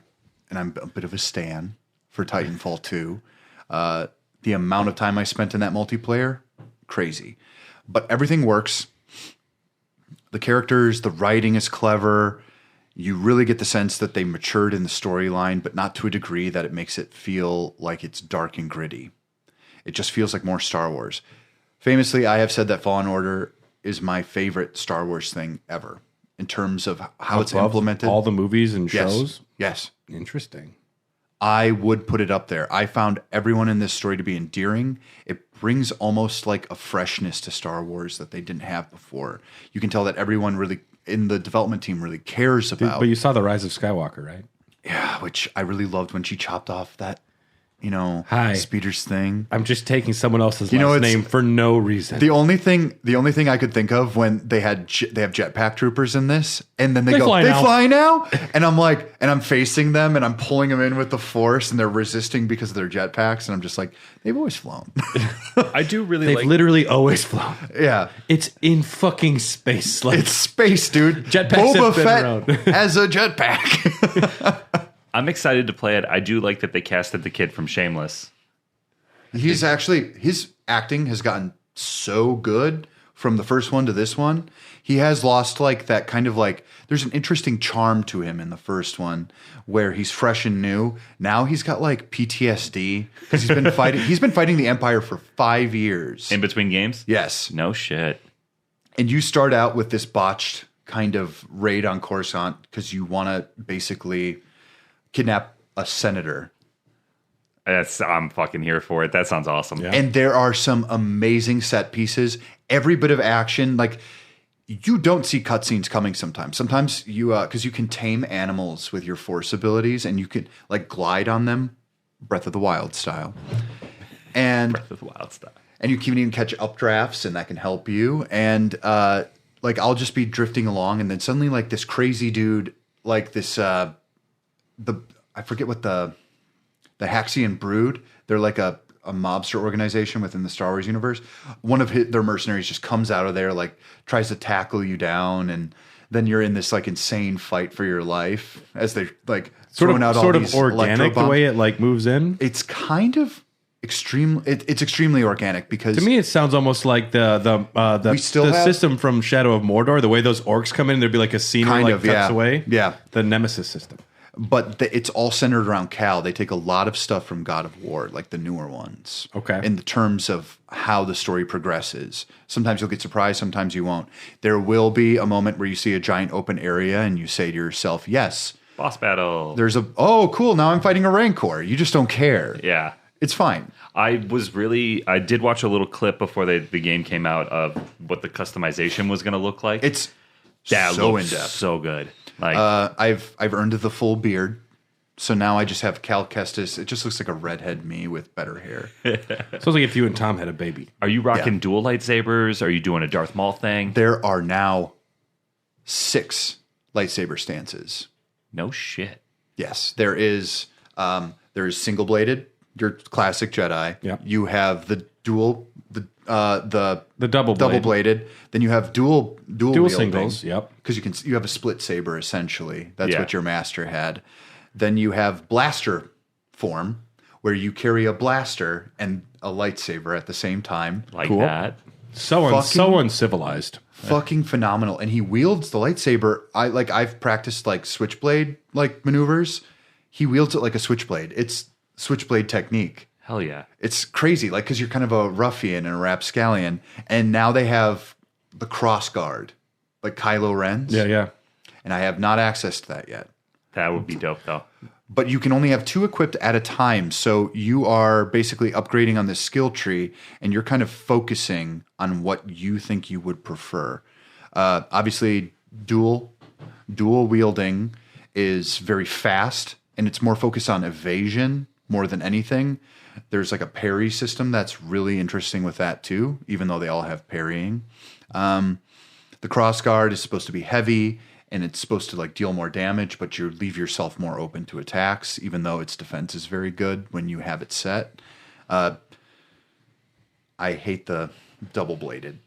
I'm a bit of a stan for Titanfall 2. The amount of time I spent in that multiplayer, crazy. But everything works. The characters, the writing is clever. You really get the sense that they matured in the storyline, but not to a degree that it makes it feel like it's dark and gritty. It just feels like more Star Wars. Famously, I have said that Fallen Order is my favorite Star Wars thing ever in terms of how it's implemented. All the movies and shows? Yes. Interesting. I would put it up there. I found everyone in this story to be endearing. It brings almost like a freshness to Star Wars that they didn't have before. You can tell that everyone really in the development team really cares about. But you saw The Rise of Skywalker, right? Yeah, which I really loved when she chopped off that, Hi. Speeder's thing. I'm just taking someone else's last name for no reason. The only thing I could think of when they have jetpack troopers in this, and then they go, fly they now. fly now, and I'm like, and I'm facing them, and I'm pulling them in with the force, and they're resisting because of their jetpacks, and I'm just like, they've always flown. I do really They've like... literally always flown. Yeah, It's in fucking space. Like, it's space, dude. Jetpacks Boba have been Fett around. has a jetpack. I'm excited to play it. I do like that they casted the kid from Shameless. He's actually, his acting has gotten so good from the first one to this one. He has lost like that kind of like, there's an interesting charm to him in the first one where he's fresh and new. Now he's got like PTSD because he's been fighting the Empire for 5 years. In between games? Yes. No shit. And you start out with this botched kind of raid on Coruscant because you want to basically kidnap a senator. I'm fucking here for it. That sounds awesome. Yeah. And there are some amazing set pieces. Every bit of action, like you don't see cutscenes coming sometimes. Sometimes you, because you can tame animals with your force abilities and you can like glide on them, Breath of the Wild style. And Breath of the Wild style. And you can even catch updrafts and that can help you. And like I'll just be drifting along and then suddenly like this crazy dude, like this, I forget what the Haxian Brood, they're like a mobster organization within the Star Wars universe. One of their mercenaries just comes out of there, like tries to tackle you down, and then you're in this like insane fight for your life as they're like throwing out all these organic the way it like moves in. It's kind of extreme. It's extremely organic because to me it sounds almost like the system from Shadow of Mordor. The way those orcs come in, there'd be like a scenery like tucks away. Yeah, the Nemesis system. But it's all centered around Cal. They take a lot of stuff from God of War, like the newer ones. Okay. In the terms of how the story progresses. Sometimes you'll get surprised, sometimes you won't. There will be a moment where you see a giant open area and you say to yourself, yes. Boss battle. Oh, cool, now I'm fighting a Rancor. You just don't care. Yeah. It's fine. I did watch a little clip before the game came out of what the customization was going to look like. It's that so looks in-depth. so good. Like I've earned the full beard So now I just have Cal Kestis. It just looks like a redhead me with better hair. Sounds like if you and Tom had a baby. Are you rocking Yeah. dual lightsabers? Are you doing a Darth Maul thing? There are now 6 lightsaber stances. No shit. Yes, there is single bladed, your classic Jedi. Yep. You have the the double bladed. Then you have dual singles. Yep. Because you have a split saber essentially. That's Yeah. what your master had. Then you have blaster form, where you carry a blaster and a lightsaber at the same time. Like Cool. that. So uncivilized. Fucking phenomenal. And he wields the lightsaber. I've practiced like switchblade like maneuvers. He wields it like a switchblade. It's switchblade technique. Hell yeah. It's crazy, like, because you're kind of a ruffian and a rapscallion, and now they have the cross guard, like Kylo Ren's. Yeah. And I have not access to that yet. That would be dope, though. But you can only have 2 equipped at a time, so you are basically upgrading on this skill tree, and you're kind of focusing on what you think you would prefer. Obviously, dual wielding is very fast, and it's more focused on evasion more than anything. There's like a parry system that's really interesting with that too, even though they all have parrying. The cross guard is supposed to be heavy, and it's supposed to like deal more damage, but you leave yourself more open to attacks, even though its defense is very good when you have it set. I hate the double bladed.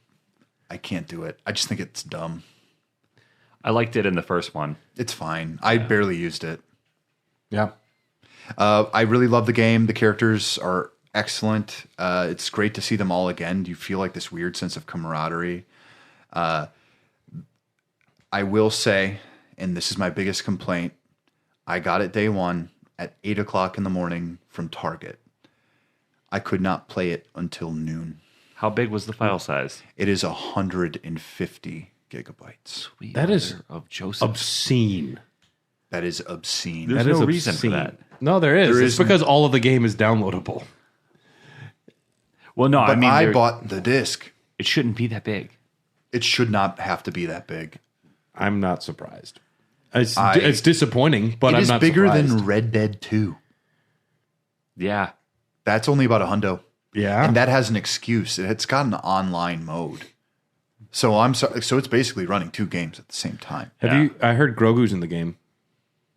I can't do it. I just think it's dumb. I liked it in the first one. It's fine. I barely used it. Yeah. I really love the game. The characters are excellent. It's great to see them all again. You feel like this weird sense of camaraderie. I will say, and this is my biggest complaint, I got it day one at 8 o'clock in the morning from Target. I could not play it until noon. How big was the file size? It is 150 gigabytes. Sweet That is mother of Joseph. obscene. That is obscene. There's That is no reason for obscene. that. No, there is. There It's is- because all of the game is downloadable. Well, no, But I mean, I bought the disc. it shouldn't be that big. It should not have to be that big. I'm not surprised. It's disappointing, but It I'm is not bigger surprised. than Red Dead 2. Yeah. That's only about $100. Yeah. And that has an excuse. It's got an online mode. So I'm sorry. So it's basically running 2 games at the same time. Have you? I heard Grogu's in the game.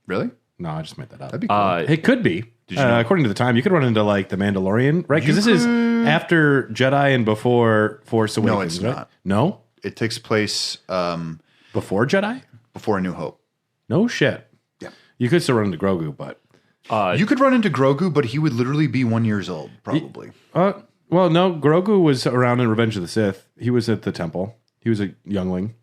Really? No, I just made that up. That'd be cool. It could be. According to the time, you could run into like the Mandalorian, right? Because this is after Jedi and before Force Awakens. it's right? not. No, It takes place before Jedi. before A New Hope. No shit. Yeah. You could still run into Grogu, but You could run into Grogu, but he would literally be 1 year old, probably. well, no. Grogu was around in Revenge of the Sith. He was at the temple. He was a youngling.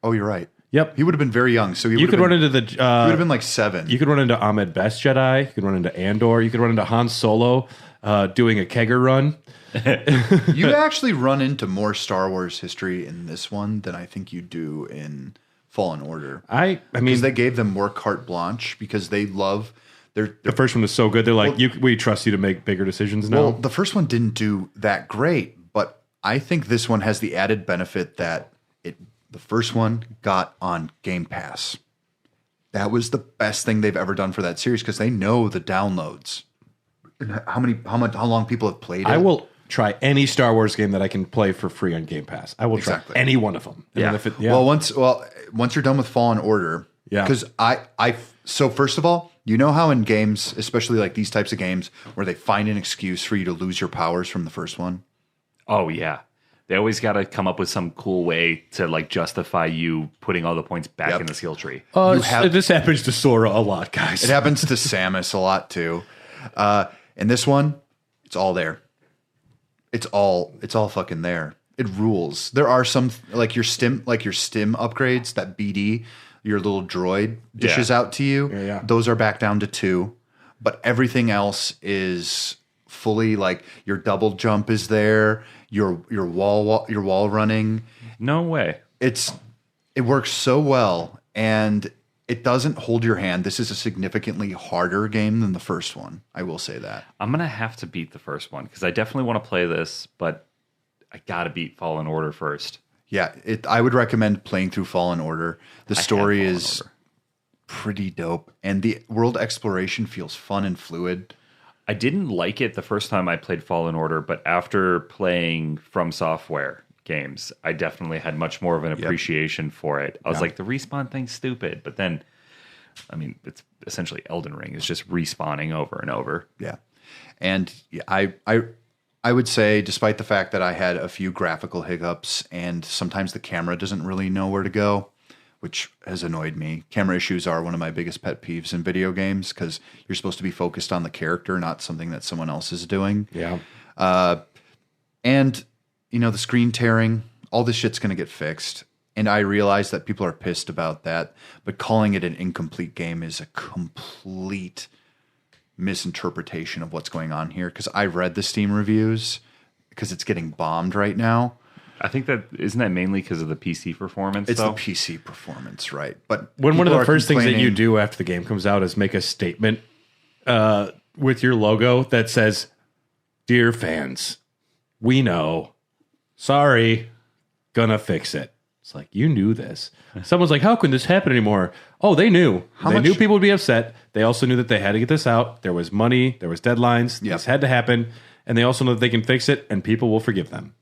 Oh, you're right. Yep. He would have been very young. So he You would could have run been, into he would have the. been like 7. You could run into Ahmed Best Jedi. You could run into Andor. You could run into Han Solo doing a kegger run. You actually run into more Star Wars history in this one than I think you do in Fallen Order. I mean, Because they gave them more carte blanche because they love their the first one was so good. They're like, we trust you to make bigger decisions now. Well, the first one didn't do that great, but I think this one has the added benefit that the first one got on Game Pass. That was the best thing they've ever done for that series because they know the downloads and how long people have played it. I will try any Star Wars game that I can play for free on Game Pass. I will Exactly. try any one of them. And then if it, Well, once you're done with Fallen Order, Yeah. Because so first of all, you know how in games, especially like these types of games, where they find an excuse for you to lose your powers from the first one. Oh, yeah. They always got to come up with some cool way to like justify you putting all the points back Yep. in the skill tree. this happens to Sora a lot, guys. It happens to Samus a lot too. In this one, it's all there. It's all fucking there. It rules. There are some like your stim upgrades that BD, your little droid dishes out to you. Yeah. Those are back down to 2, but everything else is fully like your double jump is there. Your wall running. No way. It works so well, and it doesn't hold your hand. This is a significantly harder game than the first one. I will say that. I'm going to have to beat the first one because I definitely want to play this, but I got to beat Fallen Order first. Yeah, I would recommend playing through Fallen Order. The story Fallen is Order. pretty dope. And the world exploration feels fun and fluid. I didn't like it the first time I played Fallen Order, but after playing From Software games, I definitely had much more of an appreciation for it. I was like, the respawn thing's stupid. But then, I mean, it's essentially Elden Ring. It's just respawning over and over. Yeah. And I would say, despite the fact that I had a few graphical hiccups and sometimes the camera doesn't really know where to go, which has annoyed me. Camera issues are one of my biggest pet peeves in video games because you're supposed to be focused on the character, not something that someone else is doing. Yeah. And, you know, the screen tearing, all this shit's going to get fixed. And I realize that people are pissed about that, but calling it an incomplete game is a complete misinterpretation of what's going on here. Because I read the Steam reviews because it's getting bombed right now. I think isn't that mainly because of the PC performance? It's though? the PC performance, right? But When one of people the are first things that you complaining- do after the game comes out is make a statement with your logo that says, "Dear fans, we know. Sorry, gonna fix it." It's like, you knew this. Someone's like, how can this happen anymore? Oh, they knew. They knew people would be upset. They also knew that they had to get this out. There was money. There was deadlines. Yep. This had to happen. And they also know that they can fix it and people will forgive them.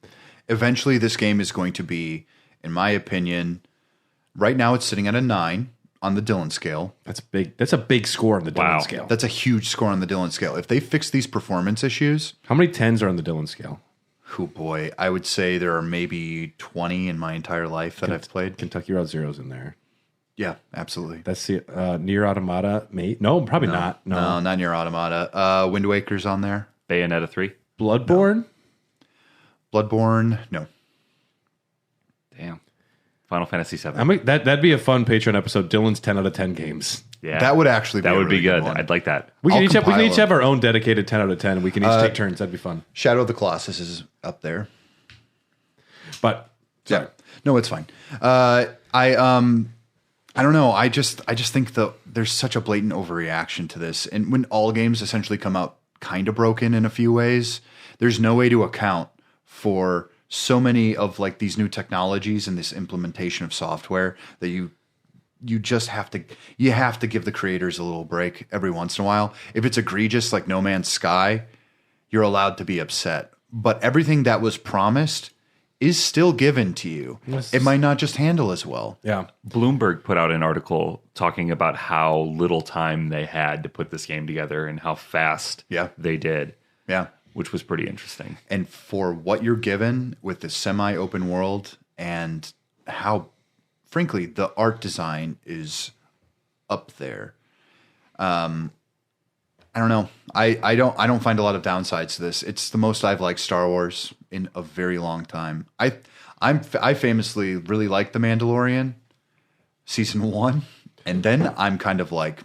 Eventually, this game is going to be, in my opinion, right now it's sitting at a 9 on the Dylan scale. That's big. That's a big score on the Dylan scale. That's a huge score on the Dylan scale. If they fix these performance issues, How many 10s are on the Dylan scale? oh boy, I would say there are maybe 20 in my entire life that I've played. Kentucky Route Zero's in there. Yeah, absolutely. That's the Near Automata, mate. No, probably not. No, not Near Automata. Wind Waker's on there. Bayonetta 3. Bloodborne? Bloodborne, no. Damn. Final Fantasy 7. That'd be a fun Patreon episode. Dylan's 10 out of 10 games. Yeah. That would actually be That a would be really good. one. I'd like that. We can I'll each compile have them. our own dedicated 10 out of 10. We can each take turns. That'd be fun. Shadow of the Colossus is up there. But Yeah. No, it's fine. I don't know. I just think there's such a blatant overreaction to this. And when all games essentially come out kind of broken in a few ways, there's no way to account for so many of like these new technologies and this implementation of software that you just have to give the creators a little break every once in a while. If it's egregious like No Man's Sky, you're allowed to be upset. But everything that was promised is still given to you. Yes. It might not just handle as well. yeah. Bloomberg put out an article talking about how little time they had to put this game together and how fast they did. Yeah. Which was pretty interesting. And for what you're given with the semi-open world and how, frankly, the art design is up there. I don't know. I don't find a lot of downsides to this. It's the most I've liked Star Wars in a very long time. I famously really liked The Mandalorian season 1, and then I'm kind of like,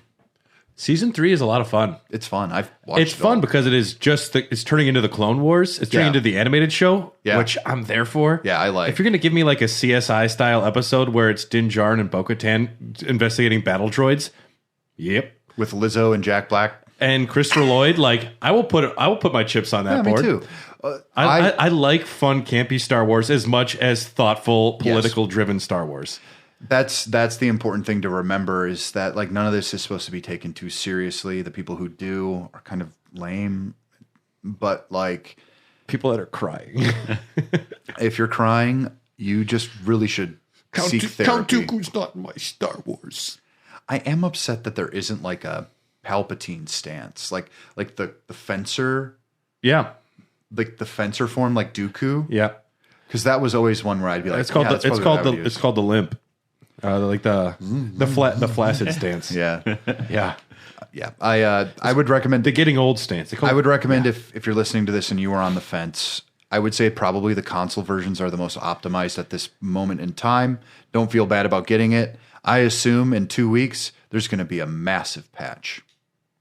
Season 3 is a lot of fun. it's fun. I've watched It's it fun all. because it is it's turning into the Clone Wars. It's turning Yeah. into the animated show, Yeah. which I'm there for. Yeah, I like. If you're going to give me like a CSI style episode where it's Din Djarin and Bo-Katan investigating battle droids, yep. with Lizzo and Jack Black. And Christopher Lloyd, like I will put my chips on that Yeah, board. me too. I like fun, campy Star Wars as much as thoughtful, political driven Star Wars. That's the important thing to remember is that like none of this is supposed to be taken too seriously. The people who do are kind of lame, but like People that are crying. if you're crying, you just really should seek therapy. Dooku's not my Star Wars. I am upset that there isn't like a Palpatine stance, like the fencer, Yeah, like the fencer form, like Dooku. yeah. Because that was always one where I'd be like, It's called yeah, that's probably what I would it's use. called the limp. Like the flaccid stance. Yeah, Yeah. yeah. I would recommend The getting old stance. I would recommend if you're listening to this and you are on the fence, I would say probably the console versions are the most optimized at this moment in time. Don't feel bad about getting it. I assume in 2 weeks there's going to be a massive patch.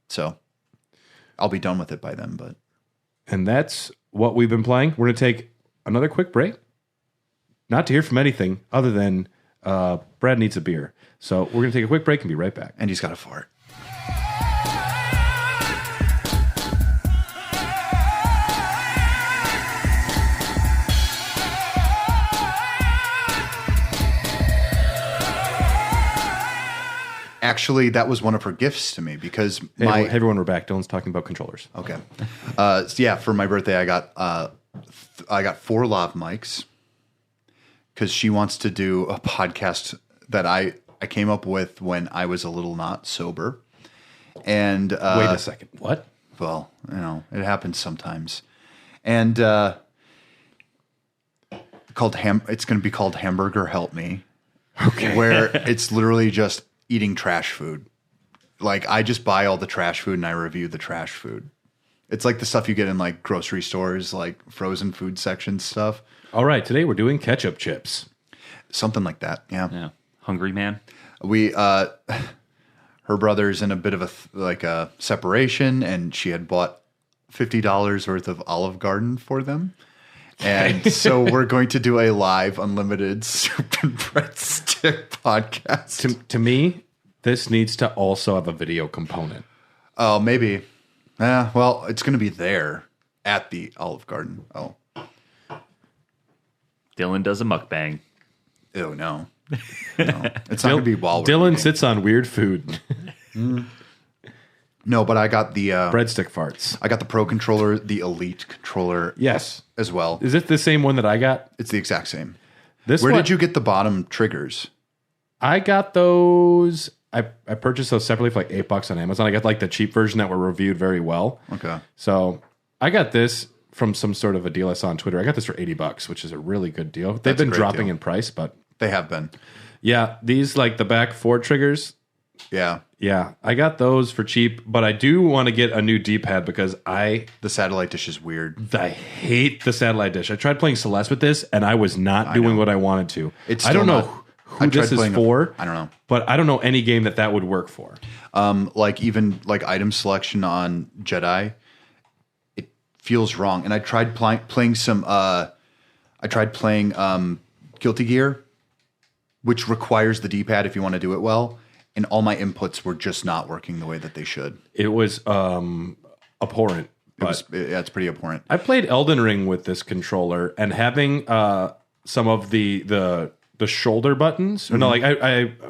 So I'll be done with it by then, but And that's what we've been playing. We're going to take another quick break. Not to hear from anything other than Brad needs a beer. So we're going to take a quick break and be right back. and he's got a fart. Actually, that was one of her gifts to me because Hey, everyone, we're back. Dylan's talking about controllers. Okay. So yeah, for my birthday, I got 4 lav mics because she wants to do a podcast that I came up with when I was a little not sober. And Wait a second. What? well, it happens sometimes. And it's going to be called Hamburger Help Me. Okay. Where it's literally just eating trash food. Like I just buy all the trash food and I review the trash food. It's like the stuff you get in like grocery stores, like frozen food section stuff. All right. Today we're doing ketchup chips. Something like that. Yeah. Yeah. Hungry man. We, her brother's in a bit of a separation and she had bought $50 worth of Olive Garden for them. And so we're going to do a live unlimited soup and breadstick podcast. To me, this needs to also have a video component. Oh, maybe. Yeah, well, it's going to be there at the Olive Garden. Oh. Dylan does a mukbang. Ew, no. It's not going to be while we're Dylan eating. sits on weird food. No, but I got the Breadstick farts. I got the Pro controller, the Elite controller Yes. as well. Is it the same one that I got? It's the exact same. This Where one, did you get the bottom triggers? I got those. I purchased those separately for like $8 on Amazon. I got like the cheap version that were reviewed very well. Okay. So I got this from some sort of a deal I saw on Twitter. I got this for $80, which is a really good deal. They've That's a been great dropping deal. in price, but They have been. yeah, these like the back 4 triggers. Yeah. Yeah, I got those for cheap, but I do want to get a new D-pad because I The satellite dish is weird. hate the satellite dish. I tried playing Celeste with this, and I was not doing what I wanted to. It's I don't still know not- who I this tried is playing for. I don't know. But I don't know any game that would work for. Like even like item selection on Jedi, it feels wrong. And I tried playing some. I tried playing Guilty Gear, which requires the D-pad if you want to do it well. And all my inputs were just not working the way that they should. It was abhorrent. It's pretty abhorrent. I played Elden Ring with this controller, and having some of the shoulder buttons. Or no, like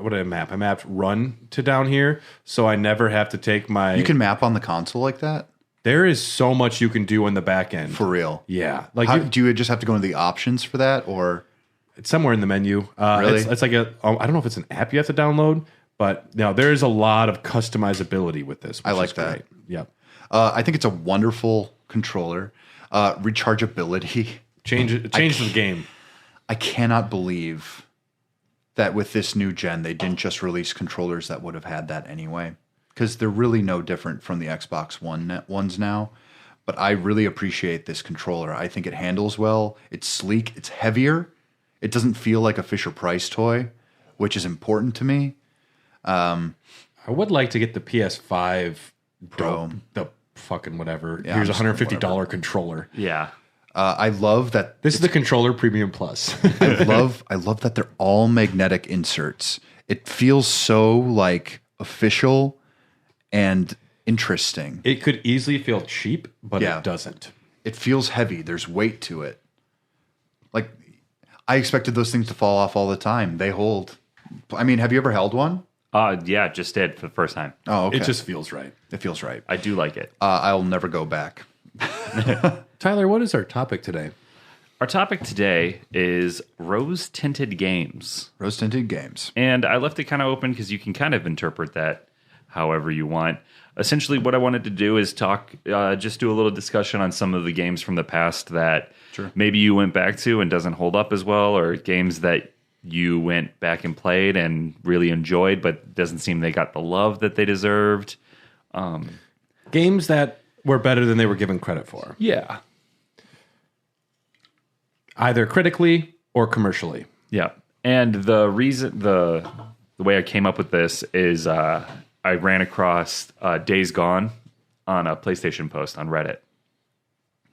what did I map? I mapped run to down here, so I never have to take my. You can map on the console like that? There is so much you can do on the back end. For real. Yeah, like Do you just have to go into the options for that, or it's somewhere in the menu. Really? It's like I don't know if it's an app you have to download, but no, there is a lot of customizability with this. Which I like is that. Great. Yep. I think it's a wonderful controller. Rechargeability. Change the game. I cannot believe that with this new gen, they didn't just release controllers that would have had that anyway. Because they're really no different from the Xbox One ones now. But I really appreciate this controller. I think it handles well. It's sleek. It's heavier. It doesn't feel like a Fisher-Price toy, which is important to me. I would like to get the PS5 Pro. the fucking whatever. Yeah, Here's a I'm just $150 controller. Yeah. I love that. This is the controller premium plus. I love that they're all magnetic inserts. It feels so like official and interesting. It could easily feel cheap, but Yeah. it doesn't. It feels heavy. There's weight to it. Like I expected those things to fall off all the time. They hold. I mean, have you ever held one? Yeah, just did for the first time. Oh, okay. It just feels right. It feels right. I do like it. I'll never go back. Tyler, what is our topic today? Our topic today is rose tinted games. Rose tinted games. And I left it kind of open because you can kind of interpret that however you want. Essentially, what I wanted to do is talk, just do a little discussion on some of the games from the past that maybe you went back to and doesn't hold up as well, or games that you went back and played and really enjoyed, but doesn't seem they got the love that they deserved. Games that were better than they were given credit for, Yeah. either critically or commercially. Yeah. And the reason, the way I came up with this is I ran across Days Gone on a PlayStation post on Reddit.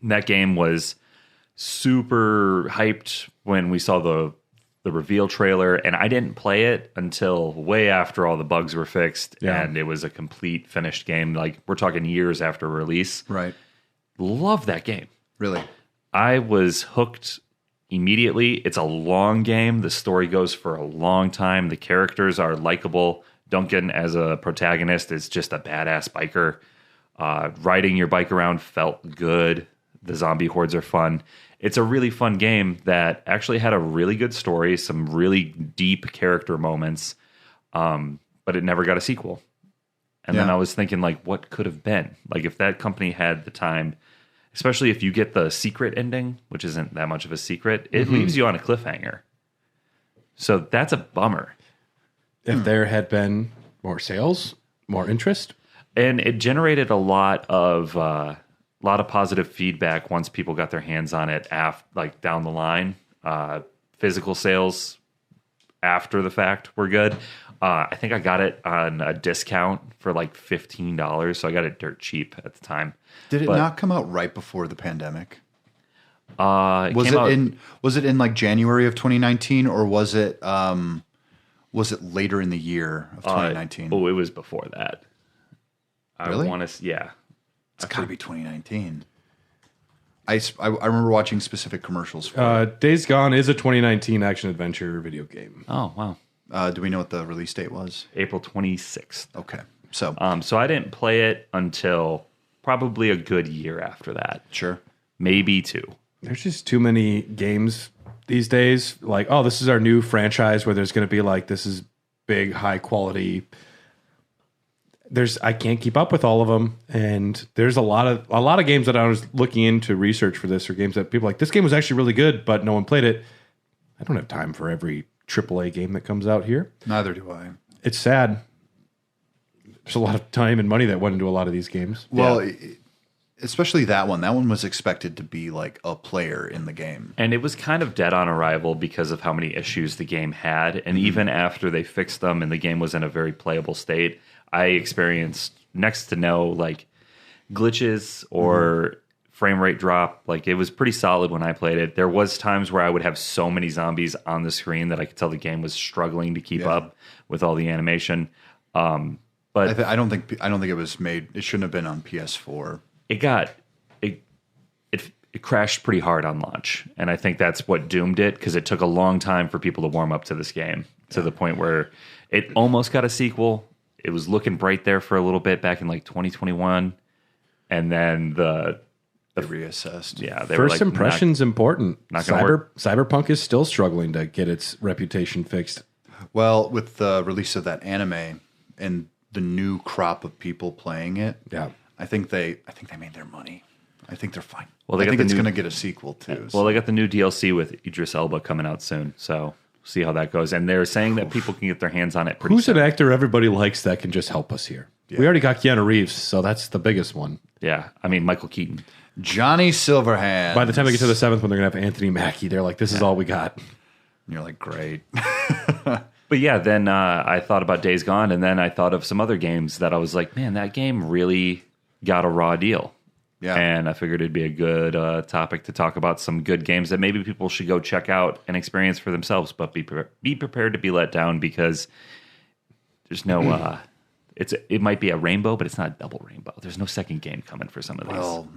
And that game was super hyped when we saw the reveal trailer, and I didn't play it until way after all the bugs were fixed, and it was a complete finished game. Like, we're talking years after release. Right. Love that game. Really. I was hooked immediately. It's a long game. The story goes for a long time. The characters are likable. Duncan as a protagonist is just a badass biker. Riding your bike around felt good. The zombie hordes are fun. It's a really fun game that actually had a really good story, some really deep character moments, but it never got a sequel. And then I was thinking, like, what could have been? Like, if that company had the time, especially if you get the secret ending, which isn't that much of a secret, it leaves you on a cliffhanger. So that's a bummer. If there had been more sales, more interest. And it generated a lot of positive feedback once people got their hands on it, like down the line. Physical sales after the fact were good. I think I got it on a discount for like $15, so I got it dirt cheap at the time. Did it not come out right before the pandemic? Was it in like January of 2019, or was it later in the year of 2019? It was before that. Really? I want to, yeah. It's got to be 2019. I remember watching specific commercials for it. Days Gone is a 2019 action-adventure video game. Oh, wow. Do we know what the release date was? April 26th. Okay. So, so I didn't play it until probably a good year after that. Sure. Maybe 2. There's just too many games these days. Like, oh, this is our new franchise where there's going to be like, this is big, high quality. I can't keep up with all of them, and there's a lot of games that I was looking into research for this, or games that people are like, this game was actually really good, but no one played it. I don't have time for every AAA game that comes out here. Neither do I. It's sad. There's a lot of time and money that went into a lot of these games. Well, especially that one. That one was expected to be like a player in the game. And it was kind of dead on arrival because of how many issues the game had. And even after they fixed them and the game was in a very playable state, I experienced next to no like glitches or frame rate drop. Like, it was pretty solid when I played it. There was times where I would have so many zombies on the screen that I could tell the game was struggling to keep up with all the animation. But I don't think it was made. It shouldn't have been on PS4. It crashed pretty hard on launch, and I think that's what doomed it, because it took a long time for people to warm up to this game to the point where it almost got a sequel. It was looking bright there for a little bit back in like 2021, and then they reassessed. Yeah, they First were like, impression's important. Not gonna work. Cyberpunk is still struggling to get its reputation fixed. Well, with the release of that anime and the new crop of people playing it, I think they made their money. I think they're fine. Well, I think it's going to get a sequel too. Well, they got the new DLC with Idris Elba coming out soon, so see how that goes. And they're saying that people can get their hands on it pretty Who's soon. an actor everybody likes that can just help us here? Yeah. We already got Keanu Reeves, so that's the biggest one. Yeah, I mean, Michael Keaton. Johnny Silverhand. By the time we get to the 7th one, they're going to have Anthony Mackie. They're like, this is all we got. And you're like, great. But yeah, then I thought about Days Gone, and then I thought of some other games that I was like, man, that game really got a raw deal. Yeah. And I figured it'd be a good topic to talk about some good games that maybe people should go check out and experience for themselves, but be prepared to be let down, because there's no... It might be a rainbow, but it's not a double rainbow. There's no second game coming for some of these. Well,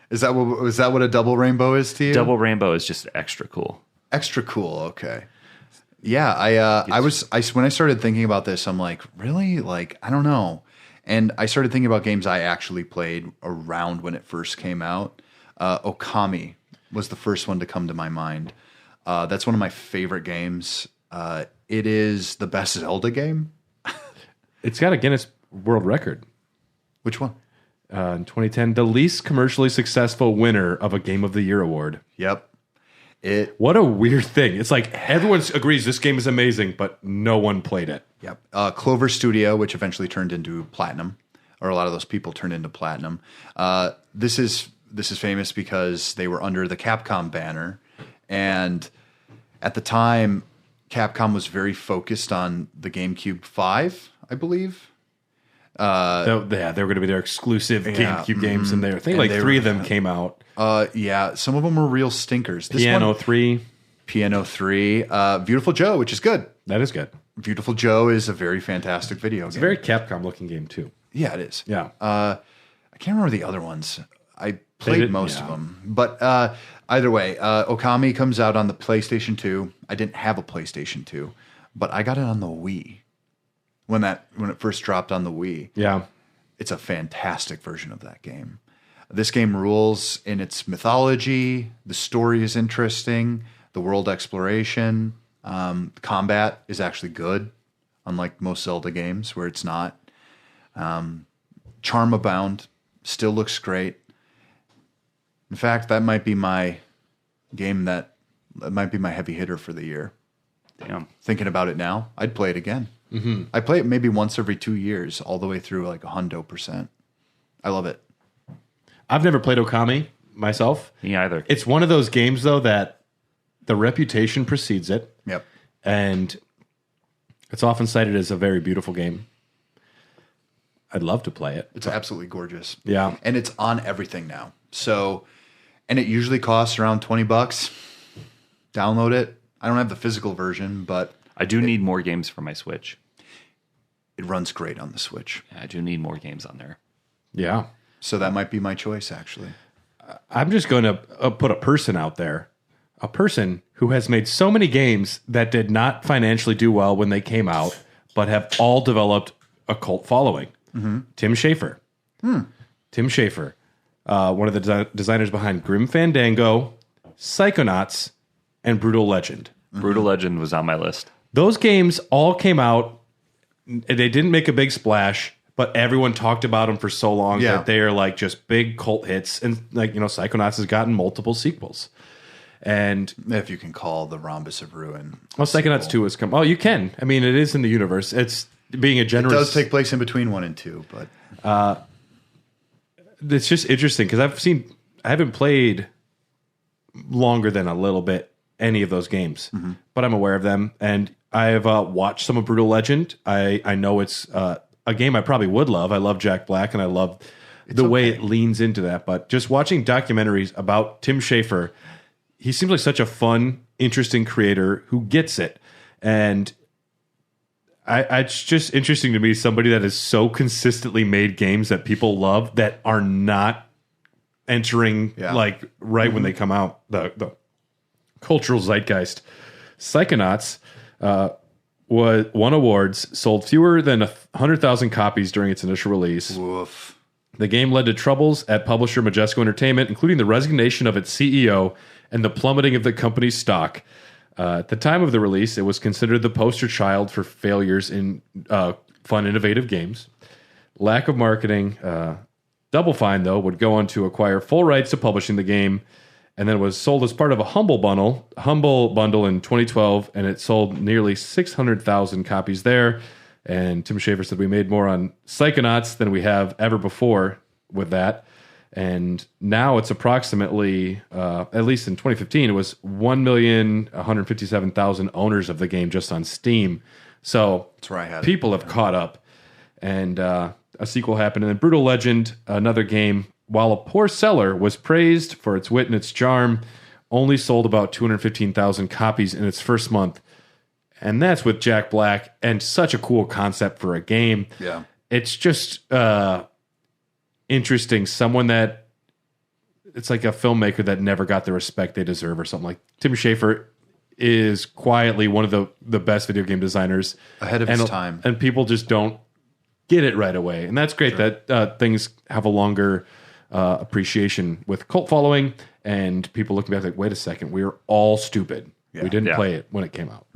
is that what a double rainbow is to you? Double rainbow is just extra cool. Extra cool. Okay. Yeah, when I started thinking about this, I'm like, really? Like, I don't know. And I started thinking about games I actually played around when it first came out. Okami was the first one to come to my mind. That's one of my favorite games. It is the best Zelda game. It's got a Guinness World Record. Which one? In 2010, the least commercially successful winner of a Game of the Year award. Yep. What a weird thing. It's like everyone agrees this game is amazing, but no one played it. Yep. Clover Studio, which eventually turned into Platinum, or a lot of those people turned into Platinum. This is famous because they were under the Capcom banner, and at the time, Capcom was very focused on the GameCube 5, I believe. They were going to be their exclusive GameCube games, and I think like 3 of them came out. Some of them were real stinkers. Piano 3. Beautiful Joe, which is good. That is good. Beautiful Joe is a very fantastic video game. It's a very Capcom-looking game, too. Yeah, it is. Yeah. I can't remember the other ones. I played most of them. But either way, Okami comes out on the PlayStation 2. I didn't have a PlayStation 2, but I got it on the Wii. when it first dropped on the Wii. Yeah. It's a fantastic version of that game. This game rules in its mythology. The story is interesting. The world exploration. Combat is actually good, unlike most Zelda games where it's not. Charm abound. Still looks great. In fact, that might be my game that might be my heavy hitter for the year. Damn. Thinking about it now, I'd play it again. Mm-hmm. I play it maybe once every 2 years, all the way through like 100%. I love it. I've never played Okami myself. Me either. It's one of those games, though, that the reputation precedes it. Yep. And it's often cited as a very beautiful game. I'd love to play it. It's absolutely gorgeous. Yeah. And it's on everything now. So, and it usually costs around $20. Download it. I don't have the physical version, but I do need more games for my Switch. it runs great on the Switch. Yeah, I do need more games on there. Yeah. So that might be my choice, actually. I'm just going to put a person out there. A person who has made so many games that did not financially do well when they came out, but have all developed a cult following. Mm-hmm. Tim Schafer. Tim Schafer. One of the designers behind Grim Fandango, Psychonauts, and Brutal Legend. Brutal Legend was on my list. Those games all came out. They didn't make a big splash, but everyone talked about them for so long that they are like just big cult hits. And like, you know, Psychonauts has gotten multiple sequels. And if you can call the Rhombus of Ruin. Well, Psychonauts 2 has come. Oh, you can. I mean, it is in the universe. It's being a generous. It does take place in between 1 and 2, but it's just interesting because I haven't played longer than a little bit any of those games, but I'm aware of them, and I've watched some of Brutal Legend. I know it's a game I probably would love. I love Jack Black, and I love the way it leans into that. But just watching documentaries about Tim Schafer, he seems like such a fun, interesting creator who gets it, and it's just interesting to me, somebody that has so consistently made games that people love that are not entering like when they come out, the cultural zeitgeist. Psychonauts won awards, sold fewer than 100,000 copies during its initial release. woof. The game led to troubles at publisher Majesco Entertainment, including the resignation of its CEO and the plummeting of the company's stock. At the time of the release, it was considered the poster child for failures in fun, innovative games. Lack of marketing. Double Fine, though, would go on to acquire full rights to publishing the game, and then it was sold as part of a Humble Bundle in 2012, and it sold nearly 600,000 copies there. And Tim Schafer said we made more on Psychonauts than we have ever before with that. And now it's approximately, at least in 2015, it was 1,157,000 owners of the game just on Steam. So That's where I had people have caught up. And a sequel happened. And then Brutal Legend, another game, while a poor seller, was praised for its wit and its charm, only sold about 215,000 copies in its first month. And that's with Jack Black, and such a cool concept for a game. Yeah. It's just interesting. Someone that, it's like a filmmaker that never got the respect they deserve or something. Like Tim Schafer is quietly one of the best video game designers. Ahead of his time. And people just don't get it right away. And that's great that things have a longer appreciation with cult following and people looking back like, wait a second, we were all stupid. We didn't play it when it came out.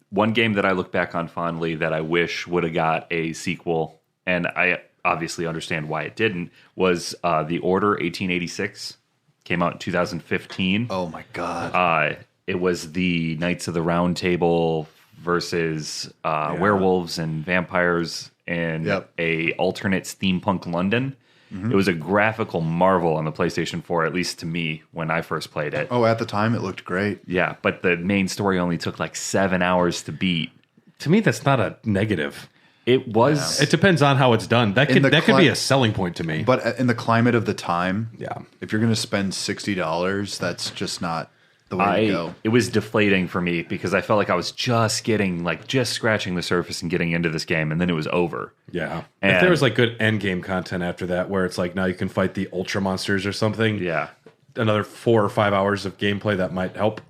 One game that I look back on fondly that I wish would have got a sequel, and I obviously understand why it didn't, was The Order 1886. Came out in 2015. Oh my God. It was the Knights of the Round Table versus werewolves and vampires in a alternate steampunk London. It was a graphical marvel on the PlayStation 4, at least to me, when I first played it. Oh, at the time, it looked great. Yeah, but the main story only took like 7 hours to beat. To me, that's not a negative. It was... It depends on how it's done. That could be a selling point to me. But in the climate of the time, Yeah. if you're going to spend $60, that's just not the way to go. It was deflating for me because I felt like I was just scratching the surface and getting into this game, and then it was over. Yeah. And if there was like good end game content after that, where it's like now you can fight the ultra monsters or something. Yeah. Another 4 or 5 hours of gameplay that might help.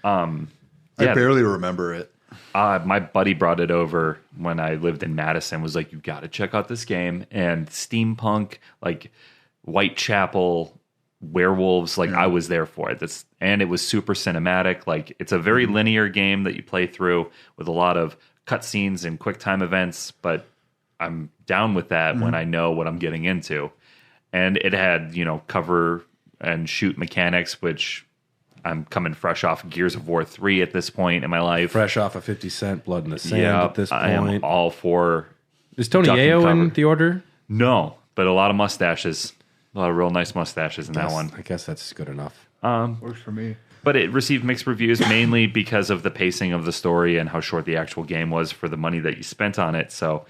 I barely remember it. My buddy brought it over when I lived in Madison, was like, you got to check out this game. And steampunk, like Whitechapel, werewolves, like I was there for it. And it was super cinematic. Like it's a very linear game that you play through with a lot of cutscenes and quick time events, but I'm down with that when I know what I'm getting into. And it had, cover and shoot mechanics, which I'm coming fresh off Gears of War 3 at this point in my life. Fresh off of 50 Cent, Blood in the Sand at this point. I am all for... Is Tony duck and Yeo in cover. the order? No, but a lot of mustaches. A lot of real nice mustaches in that one. I guess that's good enough. Works for me. But it received mixed reviews mainly because of the pacing of the story and how short the actual game was for the money that you spent on it. So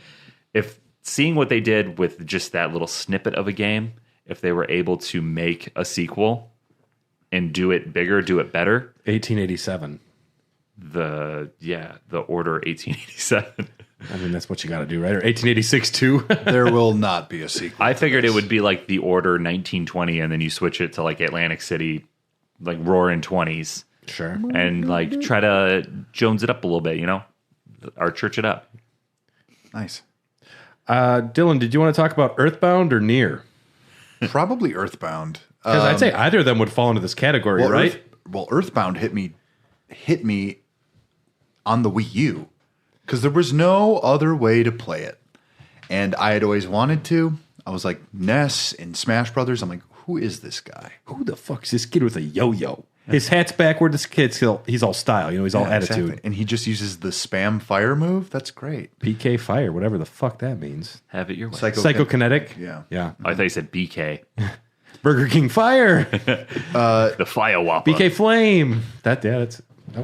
if seeing what they did with just that little snippet of a game, if they were able to make a sequel and do it bigger, do it better. 1887. The Order 1887. I mean, that's what you got to do, right? Or 1886 too. There will not be a sequel. I to figured this. it would be like the Order 1920, and then you switch it to like Atlantic City, like Roaring 20s, Sure. and like try to Jones it up a little bit, or church it up. Nice. Dylan, did you want to talk about Earthbound or Near? Probably Earthbound. Because I'd say either of them would fall into this category, right? Earthbound hit me on the Wii U because there was no other way to play it, and I had always wanted to. I was like Ness in Smash Brothers. I'm like, who is this guy? Who the fuck's this kid with a yo-yo? His hat's backward. This kid's he's all style. He's all Yeah, attitude. exactly. And he just uses the spam fire move. That's great. PK Fire, whatever the fuck that means. Have it your way. Psychokinetic. Yeah. Yeah. I thought you said BK. Burger King Fire. The Fire Whopper. BK Flame. That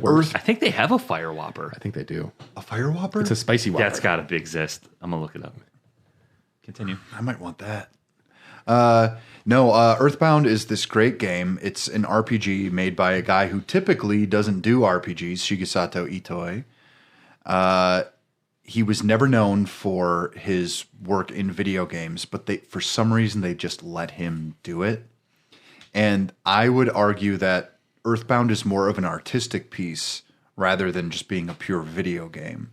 works. I think they have a Fire Whopper. I think they do. A fire whopper? It's a spicy one. That's got to exist. I'm going to look it up. Continue. I might want that. No, Earthbound is this great game. It's an RPG made by a guy who typically doesn't do RPGs, Shigesato Itoi. He was never known for his work in video games, but for some reason they just let him do it. And I would argue that Earthbound is more of an artistic piece rather than just being a pure video game,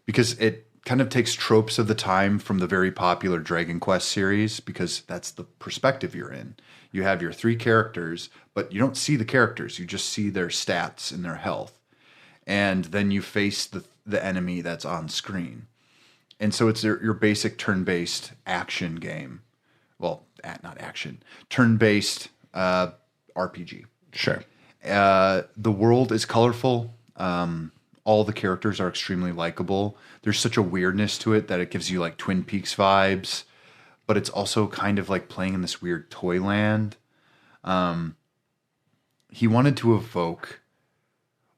because it kind of takes tropes of the time from the very popular Dragon Quest series, because that's the perspective you're in. You have your three characters, but you don't see the characters. You just see their stats and their health. And then you face the enemy that's on screen. And so it's your basic turn-based action game. Well, not action. Turn-based RPG. Sure. The world is colorful. All the characters are extremely likable. There's such a weirdness to it that it gives you like Twin Peaks vibes, but it's also kind of like playing in this weird toy land. He wanted to evoke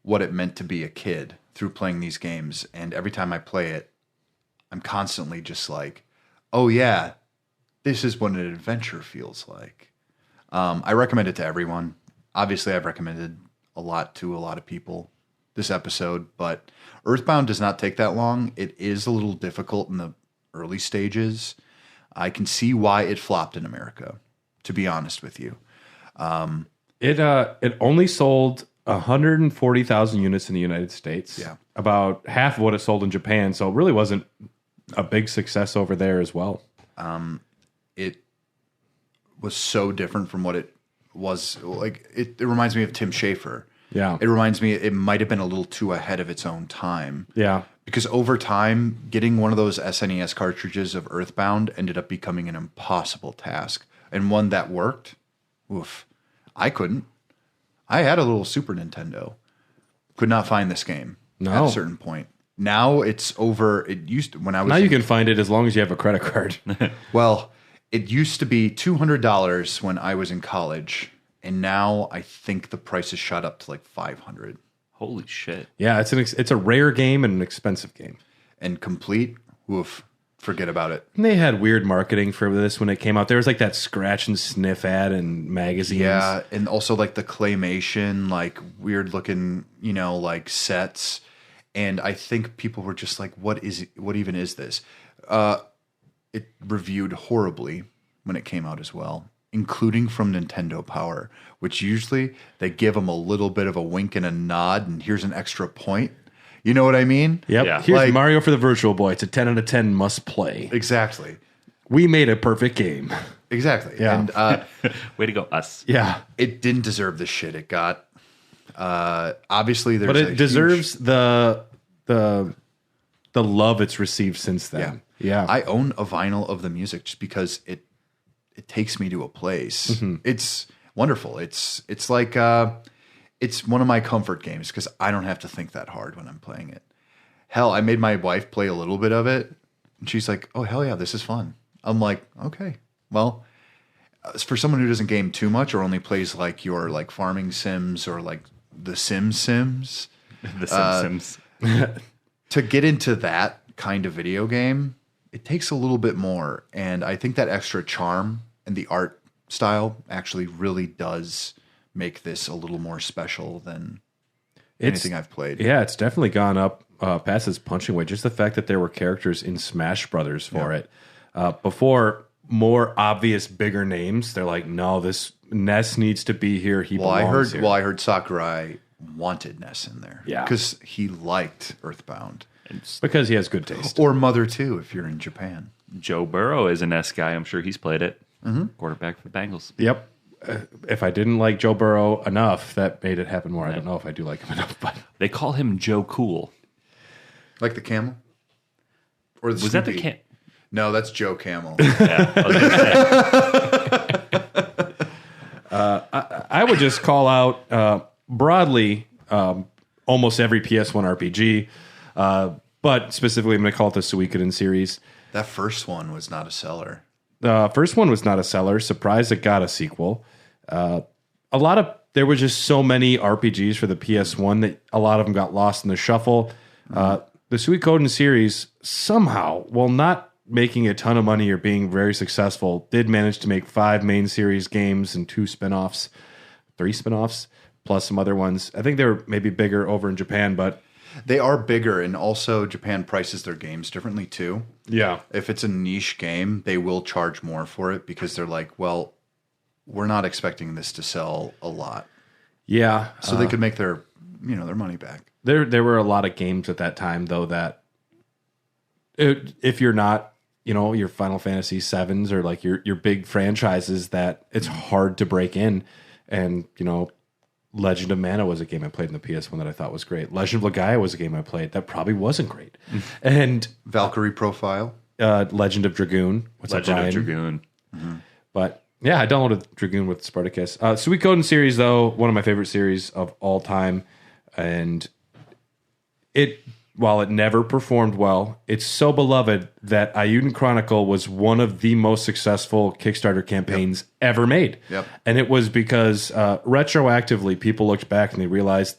what it meant to be a kid through playing these games, and every time I play it, I'm constantly just like, oh yeah, this is what an adventure feels like. I recommend it to everyone. Obviously, I've recommended a lot to a lot of people this episode, but Earthbound does not take that long. It is a little difficult in the early stages. I can see why it flopped in America, to be honest with you. It only sold 140,000 units in the United States. Yeah. About half of what it sold in Japan, so it really wasn't a big success over there as well. It was so different from what it was. Like it reminds me of Tim Schafer. Yeah. It reminds me it might have been a little too ahead of its own time. Yeah. Because over time, getting one of those SNES cartridges of Earthbound ended up becoming an impossible task. And one that worked, oof, I couldn't. I had a little Super Nintendo. Could not find this game at a certain point. Now it's over. It used to, when I was Now you can find it as long as you have a credit card. well, it used to be $200 when I was in college, and now I think the price has shot up to like $500. Holy shit. Yeah, it's a rare game and an expensive game. And complete, oof, forget about it. And they had weird marketing for this when it came out. There was like that scratch and sniff ad in magazines. Yeah, and also like the claymation, like weird looking, like sets. And I think people were just like, what even is this? It reviewed horribly when it came out as well, including from Nintendo Power, which usually they give them a little bit of a wink and a nod, and here's an extra point. You know what I mean? Yep. Yeah. Here's Like- Mario for the Virtual Boy. It's a 10 out of 10 must play. Exactly. We made a perfect game. Exactly. Yeah. And Way to go, us. Yeah. it didn't deserve the shit it got. Obviously, there's But a it deserves the love it's received since then. Yeah. I own a vinyl of the music just because it takes me to a place. Mm-hmm. It's wonderful. It's like it's one of my comfort games because I don't have to think that hard when I'm playing it. Hell, I made my wife play a little bit of it, and she's like, "Oh hell yeah, this is fun." I'm like, "Okay, well." For someone who doesn't game too much or only plays like your like farming sims or like the Sims, The Simpsons. to get into that kind of video game, it takes a little bit more. And I think that extra charm and the art style actually really does make this a little more special than anything I've played. Yeah, it's definitely gone up past its punching weight. Just the fact that there were characters in Smash Brothers for it. Before, more obvious, bigger names, they're like, no, this Ness needs to be here. He belongs here. I heard Sakurai wanted Ness in there. Yeah. Because he liked Earthbound. Because he has good taste. Or Mother 2 if you're in Japan. Joe Burrow is an S guy. I'm sure he's played it. Quarterback for the Bengals. Yep. If I didn't like Joe Burrow enough, that made it happen more. I don't know if I do like him enough, but They call him Joe Cool. Like the camel? Or the Was that the Snoopy? No, that's Joe Camel. Yeah, I was gonna say. I would just call out broadly almost every PS1 RPG, but specifically I'm going to call it the Suikoden series. That first one was not a seller. The first one was not a seller. Surprised it got a sequel. There were just so many RPGs for the PS1 that a lot of them got lost in the shuffle. The Suikoden series somehow, while not making a ton of money or being very successful, did manage to make 5 main series games and 3 spinoffs, plus some other ones. I think they were maybe bigger over in Japan, but They are bigger, and also Japan prices their games differently too. yeah. If it's a niche game, they will charge more for it because they're like, well, we're not expecting this to sell a lot. Yeah. So they could make their money back. There were a lot of games at that time, though, that if you're not, your Final Fantasy 7s or like your big franchises, that it's hard to break in. And, Legend of Mana was a game I played in the PS1 that I thought was great. Legend of Legaia was a game I played that probably wasn't great. And Valkyrie Profile. Legend of Dragoon. What's up, Legend of Brian? Dragoon. But yeah, I downloaded Dragoon with Spartacus. Suikoden series, though, one of my favorite series of all time. And while it never performed well, it's so beloved that Ayuden Chronicle was one of the most successful Kickstarter campaigns ever made. Yep. And it was because retroactively, people looked back and they realized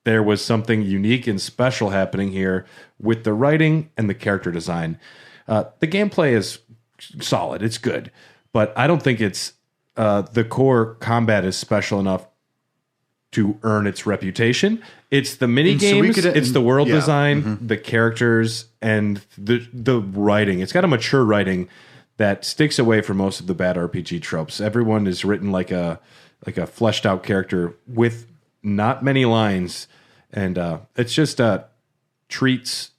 there was something unique and special happening here with the writing and the character design. The gameplay is solid. It's good. But I don't think it's the core combat is special enough to earn its reputation. It's the mini games, it's the world design, the characters, and the writing. It's got a mature writing that sticks away from most of the bad RPG tropes. Everyone is written like a fleshed out character with not many lines, and it's just treats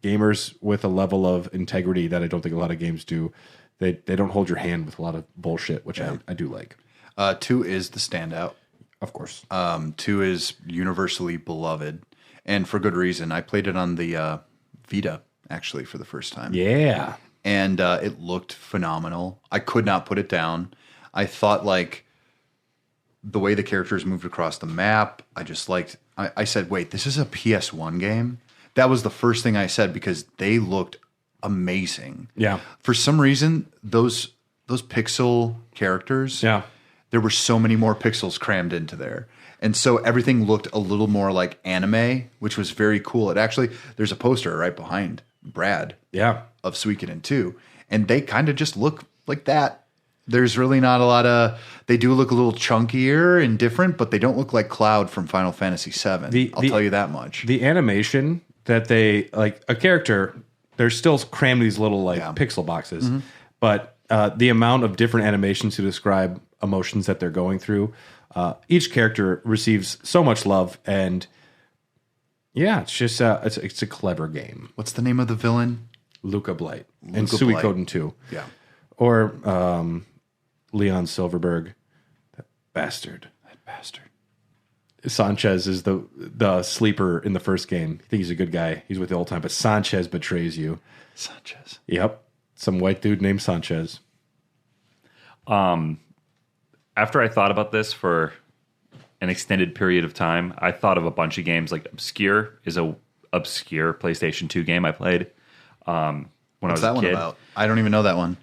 gamers with a level of integrity that I don't think a lot of games do. They don't hold your hand with a lot of bullshit, which I do like. 2 is the standout. Of course. 2 is universally beloved, and for good reason. I played it on the Vita, actually, for the first time. Yeah. And it looked phenomenal. I could not put it down. I thought, like, the way the characters moved across the map, I just liked... I said, wait, this is a PS1 game? That was the first thing I said, because they looked amazing. Yeah. For some reason, those pixel characters... Yeah. There were so many more pixels crammed into there. And so everything looked a little more like anime, which was very cool. There's a poster right behind Brad Yeah. of Suikoden 2, and they kind of just look like that. There's really not a lot of... They do look a little chunkier and different, but they don't look like Cloud from Final Fantasy VII. I'll tell you that much. The animation that they... Like, a character, they're still crammed these little, pixel boxes. But the amount of different animations to describe emotions that they're going through, each character receives so much love, and Yeah, it's just it's a clever game. What's the name of the villain? Luca Blight and Luca Blight. Suikoden too. Yeah. Or Leon Silverberg. That bastard. Sanchez is the sleeper in the first game. You think he's a good guy. He's with you all the time, but Sanchez betrays you. Sanchez. Yep. Some white dude named Sanchez. After I thought about this for an extended period of time, I thought of a bunch of games. Like Obscure is a obscure PlayStation 2 game I played when I was What's that a one kid. about? I don't even know that one.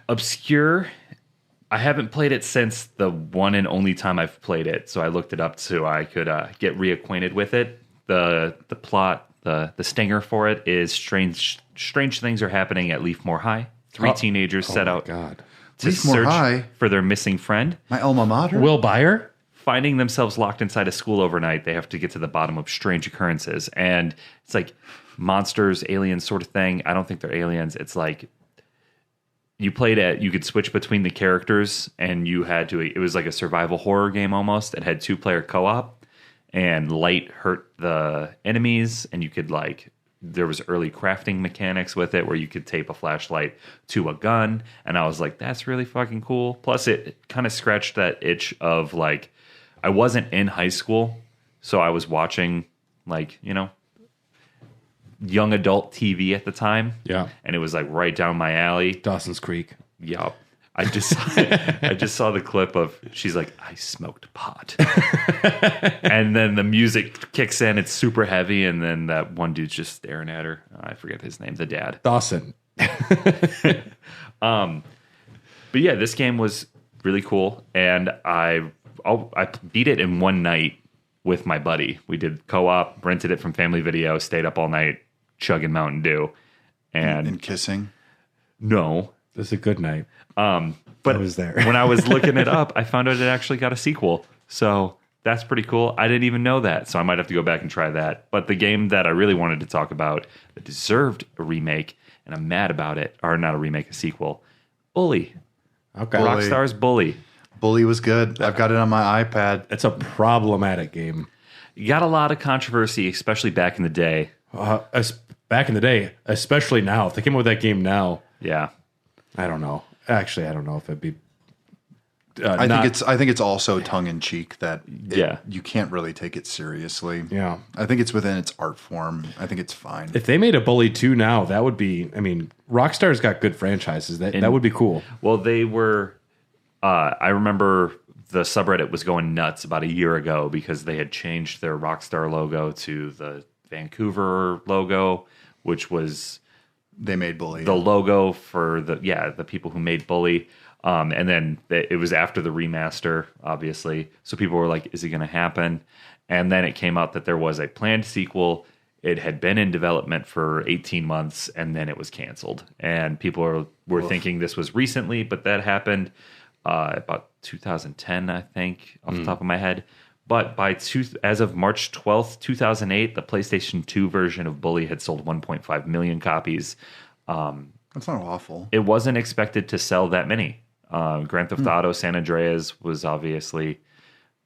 Obscure. I haven't played it since the one and only time I've played it, so I looked it up so I could get reacquainted with it. The plot, the stinger for it is strange things are happening at Leafmore High. Three teenagers set out God. to Leafmore search High? for their missing friend. My alma mater? Will Byer? Finding themselves locked inside a school overnight, they have to get to the bottom of strange occurrences. And it's like monsters, aliens sort of thing. I don't think they're aliens. It's like you could switch between the characters and it was like a survival horror game almost. It had 2-player co-op and light hurt the enemies. And you could there was early crafting mechanics with it where you could tape a flashlight to a gun. And I was like, that's really fucking cool. Plus it kind of scratched that itch of I wasn't in high school, so I was watching young adult TV at the time. Yeah. And it was right down my alley. Dawson's Creek. Yup. I just saw the clip of she's like, I smoked pot. And then the music kicks in, it's super heavy, and then that one dude's just staring at her. I forget his name, the dad. Dawson. But yeah, this game was really cool, and I beat it in one night with my buddy. We did co-op, rented it from Family Video, stayed up all night chugging Mountain Dew, And kissing. no. It was a good night. But I was there. when I was looking it up, I found out it actually got a sequel. So that's pretty cool. I didn't even know that, so I might have to go back and try that. But the game that I really wanted to talk about that deserved a remake, and I'm mad about it, or not a remake, a sequel, Bully. Okay. Bully. Rockstar's Bully. Bully was good. I've got it on my iPad. It's a problematic game. You got a lot of controversy, especially back in the day. Back in the day, especially now. If they came up with that game now, Yeah. I don't know. Actually, I don't know if it'd be. I think it's also tongue in cheek that Yeah. you can't really take it seriously. Yeah. I think it's within its art form. I think it's fine. If they made a Bully 2 now, that would be. I mean, Rockstar's got good franchises. That would be cool. Well, they were. I remember the subreddit was going nuts about a year ago because they had changed their Rockstar logo to the Vancouver logo, which was They made Bully. the logo for the people who made Bully. And then it was after the remaster, obviously. So people were like, is it going to happen? And then it came out that there was a planned sequel. It had been in development for 18 months, and then it was canceled. And people were thinking this was recently, but that happened about 2010, I think, off the top of my head. But as of March 12th, 2008, the PlayStation 2 version of Bully had sold 1.5 million copies. That's not awful. It wasn't expected to sell that many. Grand Theft Auto San Andreas was obviously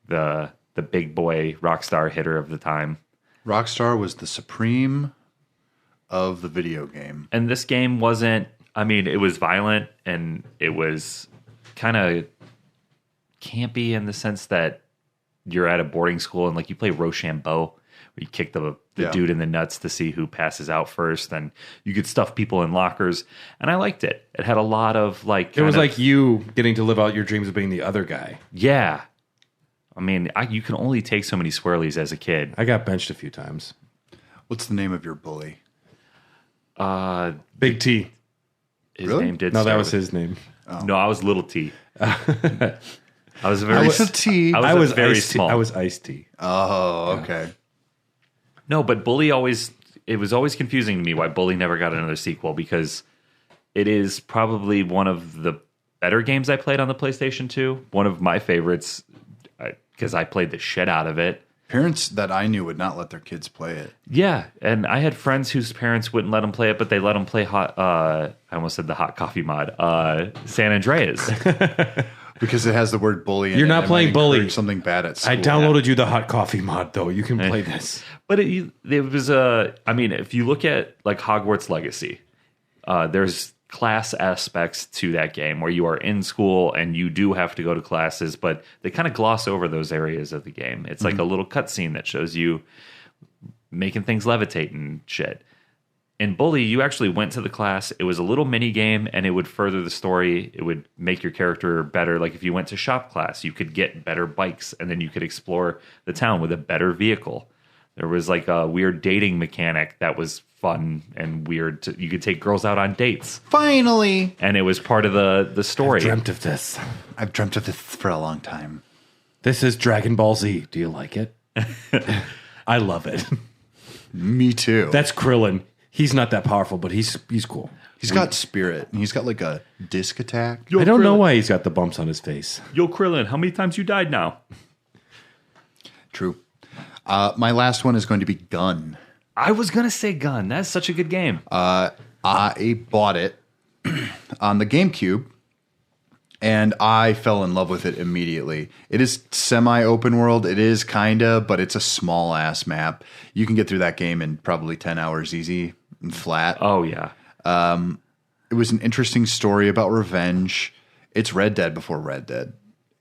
the big boy Rockstar hitter of the time. Rockstar was the supreme of the video game. And this game wasn't, I mean, it was violent and it was kind of campy in the sense that you're at a boarding school and you play Rochambeau, where you kick the dude in the nuts to see who passes out first, and you could stuff people in lockers. And I liked it. It had a lot of It was like you getting to live out your dreams of being the other guy. Yeah. I mean, you can only take so many swirlies as a kid. I got benched a few times. What's the name of your bully? Big T. His Really? name did No, that start was with- his name. No, I was Little T. I was very Little T. I was very Ice-T. small. I was Ice T. Oh, okay. No, but Bully it was always confusing to me why Bully never got another sequel, because it is probably one of the better games I played on the PlayStation 2. One of my favorites, because I played the shit out of it. Parents that I knew would not let their kids play it. Yeah, and I had friends whose parents wouldn't let them play it, but they let them play I almost said the hot coffee mod, San Andreas. Because it has the word bully in it. You're not It playing might bully. encourage something bad at school. I downloaded you the hot coffee mod, though. You can play this. But it was I mean, if you look at like Hogwarts Legacy, there's class aspects to that game where you are in school and you do have to go to classes, but they kind of gloss over those areas of the game. It's like a little cutscene that shows you making things levitate and shit. In Bully, you actually went to the class. It was a little mini game, and it would further the story. It would make your character better. Like if you went to shop class, you could get better bikes, and then you could explore the town with a better vehicle. There was like a weird dating mechanic that was fun and weird. You could take girls out on dates, Finally. and it was part of the story. Dreamt of this. I've dreamt of this for a long time. This is Dragon Ball Z. Do you like it? I love it. Me too. That's Krillin. He's not that powerful, but he's cool. He's got spirit. And he's got like a disc attack. I don't know why he's got the bumps on his face. Yo, Krillin, how many times you died now? True. My last one is going to be Gun. I was gonna say Gun. That's such a good game. I bought it on the GameCube, and I fell in love with it immediately. It is semi-open world. It is kinda, but it's a small-ass map. You can get through that game in probably 10 hours easy and flat. Oh yeah. It was an interesting story about revenge. It's Red Dead before Red Dead.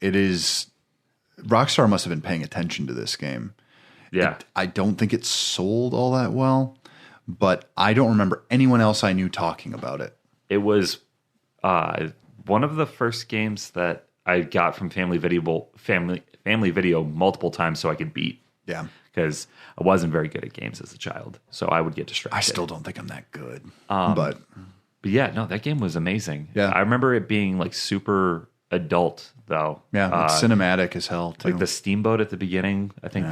It is... Rockstar must have been paying attention to this game. Yeah. I don't think it sold all that well, but I don't remember anyone else I knew talking about it. It was one of the first games that I got from Family Video multiple times so I could beat. Yeah. Because I wasn't very good at games as a child, so I would get distracted. I still don't think I'm that good. But yeah, no, that game was amazing. Yeah. I remember it being like super adult though. yeah, it's cinematic as hell too. Like the steamboat at the beginning, I think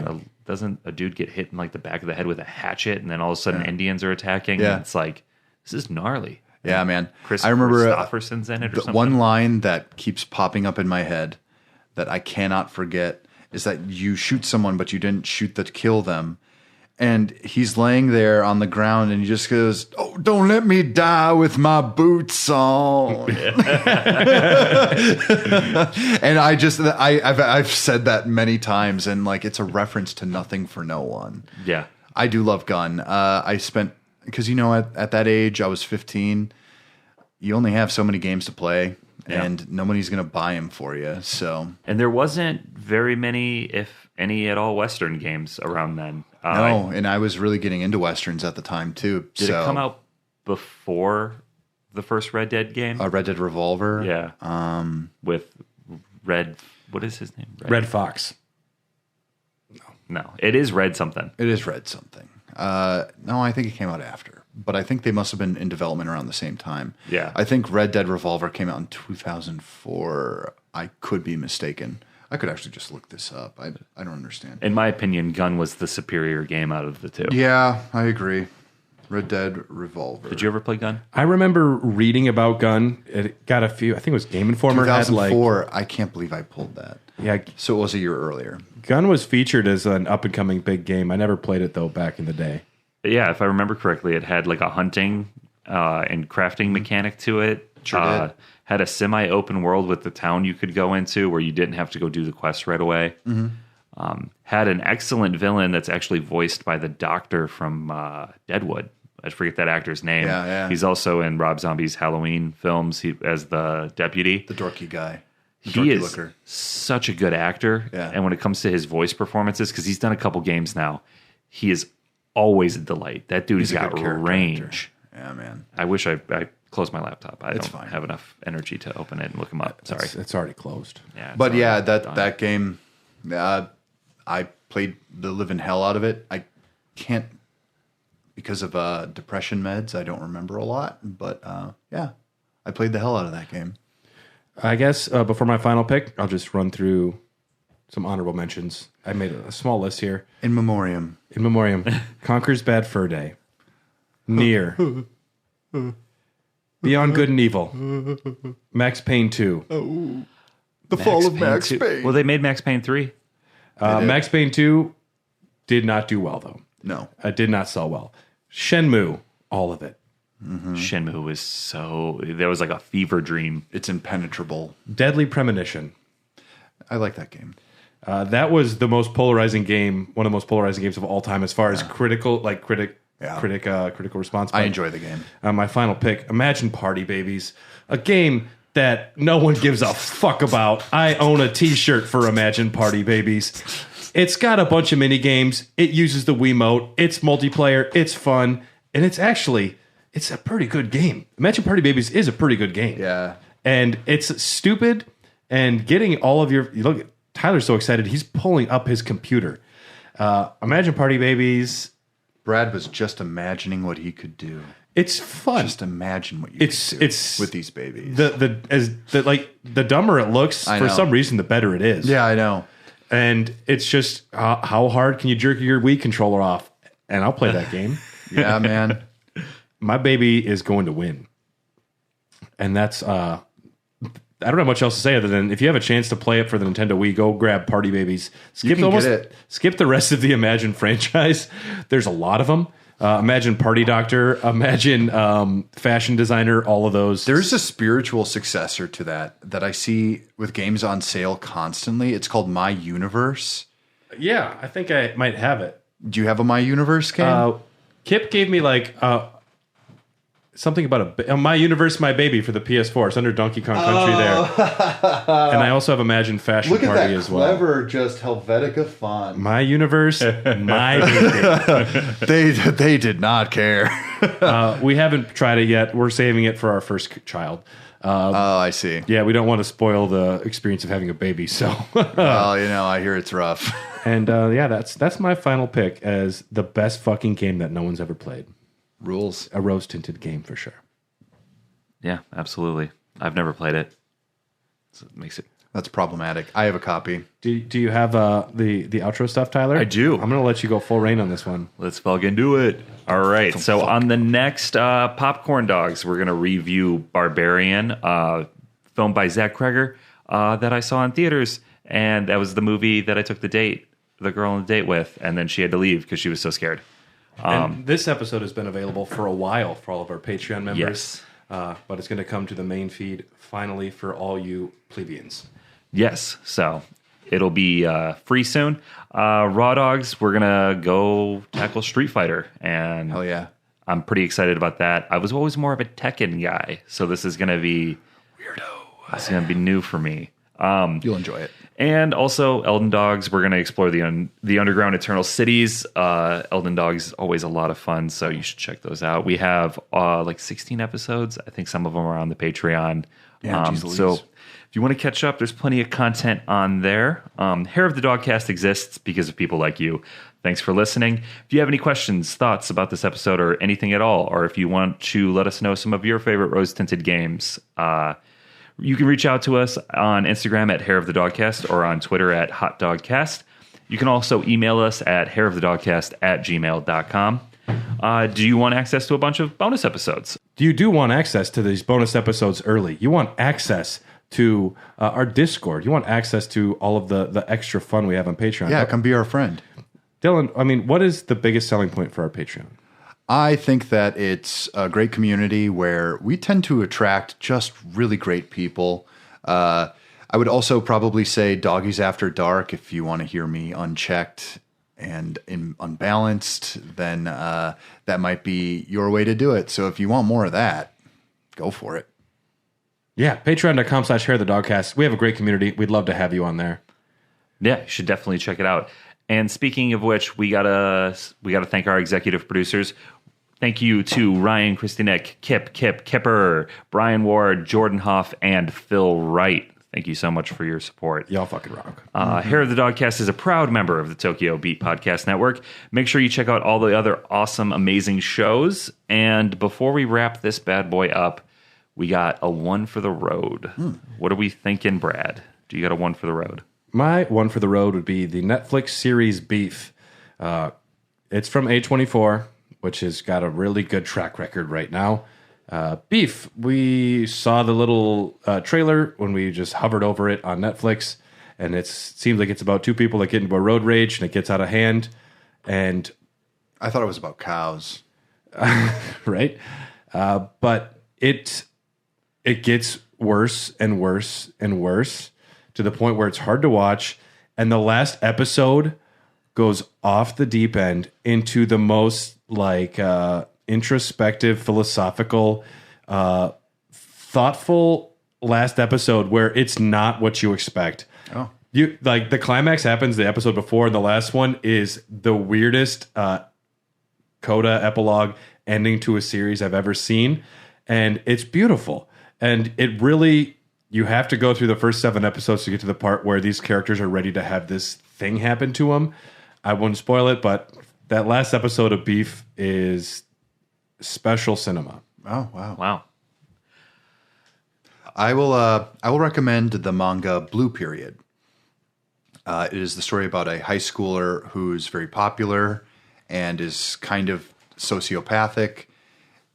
doesn't a dude get hit in like the back of the head with a hatchet, and then all of a sudden Indians are attacking? Yeah. And it's like, this is gnarly. Yeah, man. Chris I remember Christopherson's in it or something. one line that keeps popping up in my head that I cannot forget is that you shoot someone, but you didn't shoot to kill them. And he's laying there on the ground, and he just goes, "Oh, don't let me die with my boots on." And I've said that many times, and like it's a reference to Nothing for No One. Yeah. I do love Gun. I spent, because at that age I was 15. You only have so many games to play, and nobody's going to buy them for you. So And there wasn't very many, if any at all, Western games around then. no, and I was really getting into Westerns at the time too. Did it come out before the first Red Dead game? Red Dead Revolver. Yeah. With Red, what is his name? Red Fox. No, it is Red something. It is Red something. No, I think it came out after, but I think they must have been in development around the same time. Yeah. I think Red Dead Revolver came out in 2004. I could be mistaken. I could actually just look this up. I don't understand. In my opinion, Gun was the superior game out of the two. Yeah, I agree. Red Dead Revolver. Did you ever play Gun? I remember reading about Gun. It got a few. I think it was Game Informer had like 2004. I can't believe I pulled that. yeah. So it was a year earlier. Gun was featured as an up and coming big game. I never played it though back in the day. Yeah, if I remember correctly, it had like a hunting and crafting mechanic to it. Sure did. Had a semi-open world with the town you could go into where you didn't have to go do the quest right away. Had an excellent villain that's actually voiced by the Doctor from Deadwood. I forget that actor's name. Yeah. He's also in Rob Zombie's Halloween films as the deputy. The dorky guy. The He dorky is looker. such a good actor. Yeah. And when it comes to his voice performances, because he's done a couple games now, he is always a delight. That dude's He's a got good character range. actor. Yeah, man. I wish I closed my laptop. I It's don't fine. have enough energy to open it and look him up. Sorry. It's already closed. Yeah, it's But already yeah, done. that game, I played the living hell out of it. I can't, because of depression meds, I don't remember a lot. But yeah, I played the hell out of that game. I guess before my final pick, I'll just run through some honorable mentions. I made a small list here. In memoriam. In memoriam, Conker's Bad Fur Day, Near, Beyond Good and Evil, Max Payne 2. The Fall of Max 2. Payne. Well, they made Max Payne 3. Max Payne 2 did not do well, though. No. Did not sell well. Shenmue, all of it. Shenmue was so... There was like a fever dream. It's impenetrable. Deadly Premonition. I like that game. That was the most polarizing game, one of the most polarizing games of all time as far as critical response. I enjoy the game. My final pick, Imagine Party Babies, a game that no one gives a fuck about. I own a t-shirt for Imagine Party Babies. It's got a bunch of mini games. It uses the Wiimote. It's multiplayer. It's fun. And it's a pretty good game. Imagine Party Babies is a pretty good game. Yeah. And it's stupid. And getting all of your... You look, Tyler's so excited. He's pulling up his computer. Imagine Party Babies. Brad was just imagining what he could do. It's fun. Just imagine what you could do with these babies. The dumber it looks, for some reason, the better it is. Yeah, I know. And it's just, how hard can you jerk your Wii controller off? And I'll play that game. Yeah, man. My baby is going to win. And that's... I don't have much else to say other than if you have a chance to play it for the Nintendo Wii, go grab Party Babies. Skip the rest of the Imagine franchise. There's a lot of them. Imagine Party Doctor, Imagine Fashion Designer, all of those. There's a spiritual successor to that I see with games on sale constantly. It's called My Universe. Yeah, I think I might have it. Do you have a My Universe game? Kip gave me something about a My Universe, My Baby for the PS4. It's under Donkey Kong Country there. And I also have Imagine Fashion Party as well. Clever, just Helvetica fun. My Universe, My Baby. They did not care. We haven't tried it yet. We're saving it for our first child. I see. Yeah, we don't want to spoil the experience of having a baby. So, well, I hear it's rough. And that's my final pick as the best fucking game that no one's ever played. Rules. A rose tinted game for sure. Yeah, absolutely. I've never played it. So it makes it... That's problematic. I have a copy. Do you have the outro stuff, Tyler? I do. I'm going to let you go full reign on this one. Let's fucking do it. All right. So on the next Popcorn Dogs, we're going to review Barbarian, film by Zach Kreger, that I saw in theaters. And that was the movie that I took the girl on the date with. And then she had to leave because she was so scared. And this episode has been available for a while for all of our Patreon members. Yes. But it's going to come to the main feed finally for all you plebeians. Yes. So it'll be free soon. Raw Dogs, we're going to go tackle Street Fighter. And hell yeah. I'm pretty excited about that. I was always more of a Tekken guy. So this is going to be... Weirdo. It's going to be new for me. You'll enjoy it. And also, Elden Dogs, we're going to explore the underground Eternal Cities. Elden Dogs, always a lot of fun, so you should check those out. We have 16 episodes. I think some of them are on the Patreon. Yeah, so if you want to catch up, there's plenty of content on there. Hair of the Dogcast exists because of people like you. Thanks for listening. If you have any questions, thoughts about this episode or anything at all, or if you want to let us know some of your favorite rose-tinted games, you can reach out to us on Instagram at Hair of the Dogcast or on Twitter at HotDogcast. You can also email us at hairofthedogcast@gmail.com. Do you want access to a bunch of bonus episodes? You do want access to these bonus episodes early. You want access to our Discord. You want access to all of the extra fun we have on Patreon. Yeah, come be our friend. Dylan, what is the biggest selling point for our Patreon? I think that it's a great community where we tend to attract just really great people. I would also probably say Doggies After Dark. If you want to hear me unchecked and unbalanced, then that might be your way to do it. So if you want more of that, go for it. Yeah, patreon.com/hairofthedogcast. We have a great community. We'd love to have you on there. Yeah, you should definitely check it out. And speaking of which, we gotta thank our executive producers. Thank you to Ryan Christinek, Kipper, Brian Ward, Jordan Hoff, and Phil Wright. Thank you so much for your support. Y'all fucking rock. Hair of the Dogcast is a proud member of the Tokyo Beat Podcast Network. Make sure you check out all the other awesome, amazing shows. And before we wrap this bad boy up, we got a one for the road. What are we thinking, Brad? Do you got a one for the road? My one for the road would be the Netflix series Beef. It's from A24, which has got a really good track record right now. Beef, we saw the little trailer when we just hovered over it on Netflix, and it seems like it's about two people that get into a road rage, and it gets out of hand. And I thought it was about cows. Right? But it gets worse and worse and worse to the point where it's hard to watch. And the last episode goes off the deep end into the most like introspective, philosophical, thoughtful last episode where it's not what you expect. Oh. You like the climax happens the episode before, and the last one is the weirdest coda epilogue ending to a series I've ever seen, and it's beautiful. And it really, you have to go through the first 7 episodes to get to the part where these characters are ready to have this thing happen to them. I won't spoil it, but that last episode of Beef is special cinema. Oh, wow. Wow. I will recommend the manga Blue Period. It is the story about a high schooler who's very popular and is kind of sociopathic.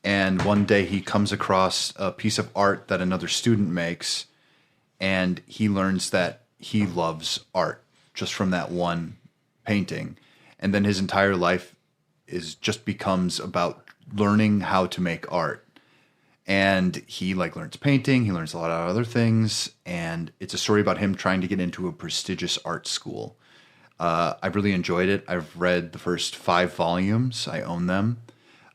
And one day he comes across a piece of art that another student makes, and he learns that he loves art just from that one painting. And then his entire life becomes about learning how to make art. And he learns painting, he learns a lot of other things, and it's a story about him trying to get into a prestigious art school. I've really enjoyed it. I've read the first 5 volumes. I own them.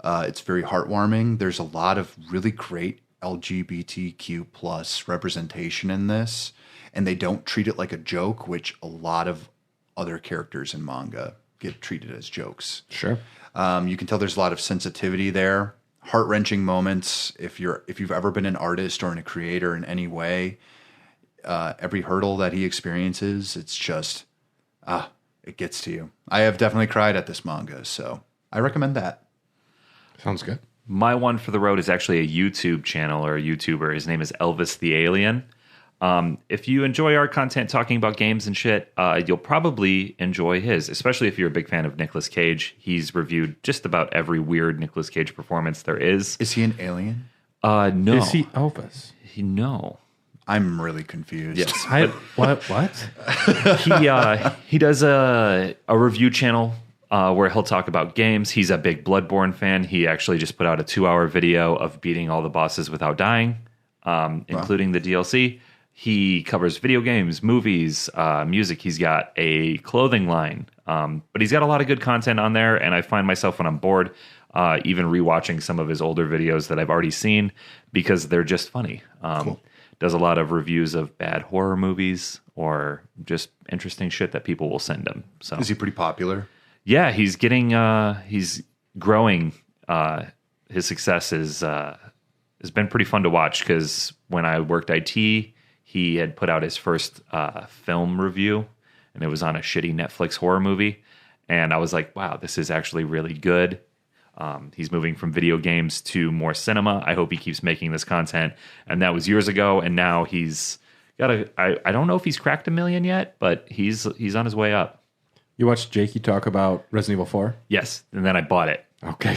It's very heartwarming. There's a lot of really great LGBTQ plus representation in this, and they don't treat it like a joke, which a lot of other characters in manga get treated as jokes. Sure. You can tell there's a lot of sensitivity there. Heart-wrenching moments. If you've ever been an artist or a creator in any way, every hurdle that he experiences, it's just it gets to you. I have definitely cried at this manga, so I recommend that. Sounds good. My one for the road is actually a YouTube channel or a YouTuber. His name is Elvis the Alien. If you enjoy our content talking about games and shit, you'll probably enjoy his, especially if you're a big fan of Nicolas Cage. He's reviewed just about every weird Nicolas Cage performance there is. Is he an alien? No. Is he Elvis? No. I'm really confused. Yes. What? He does a review channel where he'll talk about games. He's a big Bloodborne fan. He actually just put out a 2-hour video of beating all the bosses without dying, including the DLC. He covers video games, movies, music. He's got a clothing line, but he's got a lot of good content on there. And I find myself when I'm bored, even rewatching some of his older videos that I've already seen because they're just funny. Cool. Does a lot of reviews of bad horror movies or just interesting shit that people will send him. So Is he pretty popular? yeah, he's growing. His success has been pretty fun to watch because when I worked IT, he had put out his first film review, and it was on a shitty Netflix horror movie. And I was like, wow, this is actually really good. He's moving from video games to more cinema. I hope he keeps making this content. And that was years ago, and now he's got I don't know if he's cracked 1 million yet, but he's on his way up. You watched Jakey talk about Resident Evil 4? Yes, and then I bought it. Okay.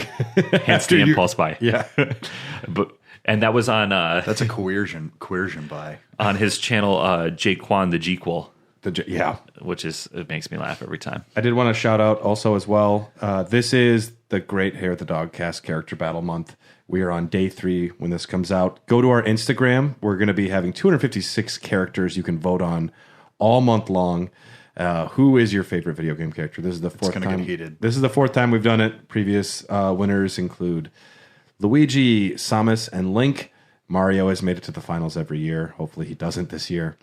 Hence the impulse buy. Yeah. And that was on That's a coercion buy. on his channel, Jaquan the Jequel, Yeah. it makes me laugh every time. I did want to shout out also as well. This is the Great Hair the Dogcast Character Battle Month. We are on day 3 when this comes out. Go to our Instagram. We're going to be having 256 characters you can vote on all month long. Who is your favorite video game character? This is the 4th time. Get heated. This is the 4th time we've done it. Previous winners include Luigi, Samus, and Link. Mario has made it to the finals every year. Hopefully he doesn't this year.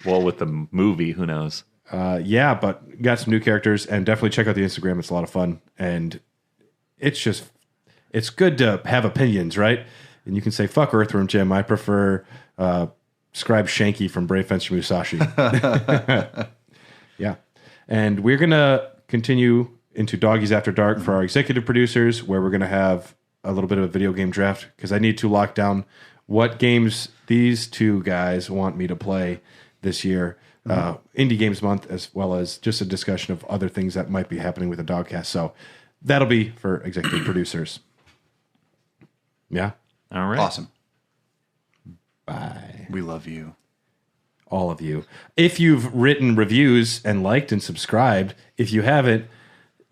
Well, with the movie, who knows? Yeah, but got some new characters, and definitely check out the Instagram. It's a lot of fun, and it's good to have opinions, right? And you can say, fuck Earthworm Jim. I prefer Scribe Shanky from Brave Fencer Musashi. Yeah. And we're going to continue into Doggies After Dark for our executive producers, where we're going to have a little bit of a video game draft, because I need to lock down what games these two guys want me to play this year. Indie Games Month, as well as just a discussion of other things that might be happening with the Dogcast. So that'll be for executive producers. Yeah. All right. Awesome. Bye. We love you. All of you. If you've written reviews and liked and subscribed, if you haven't,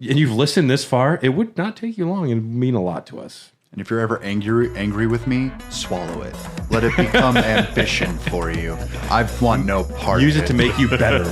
and you've listened this far, it would not take you long and mean a lot to us. And if you're ever angry with me, swallow it. Let it become ambition for you. I want no part Use of it to make you better.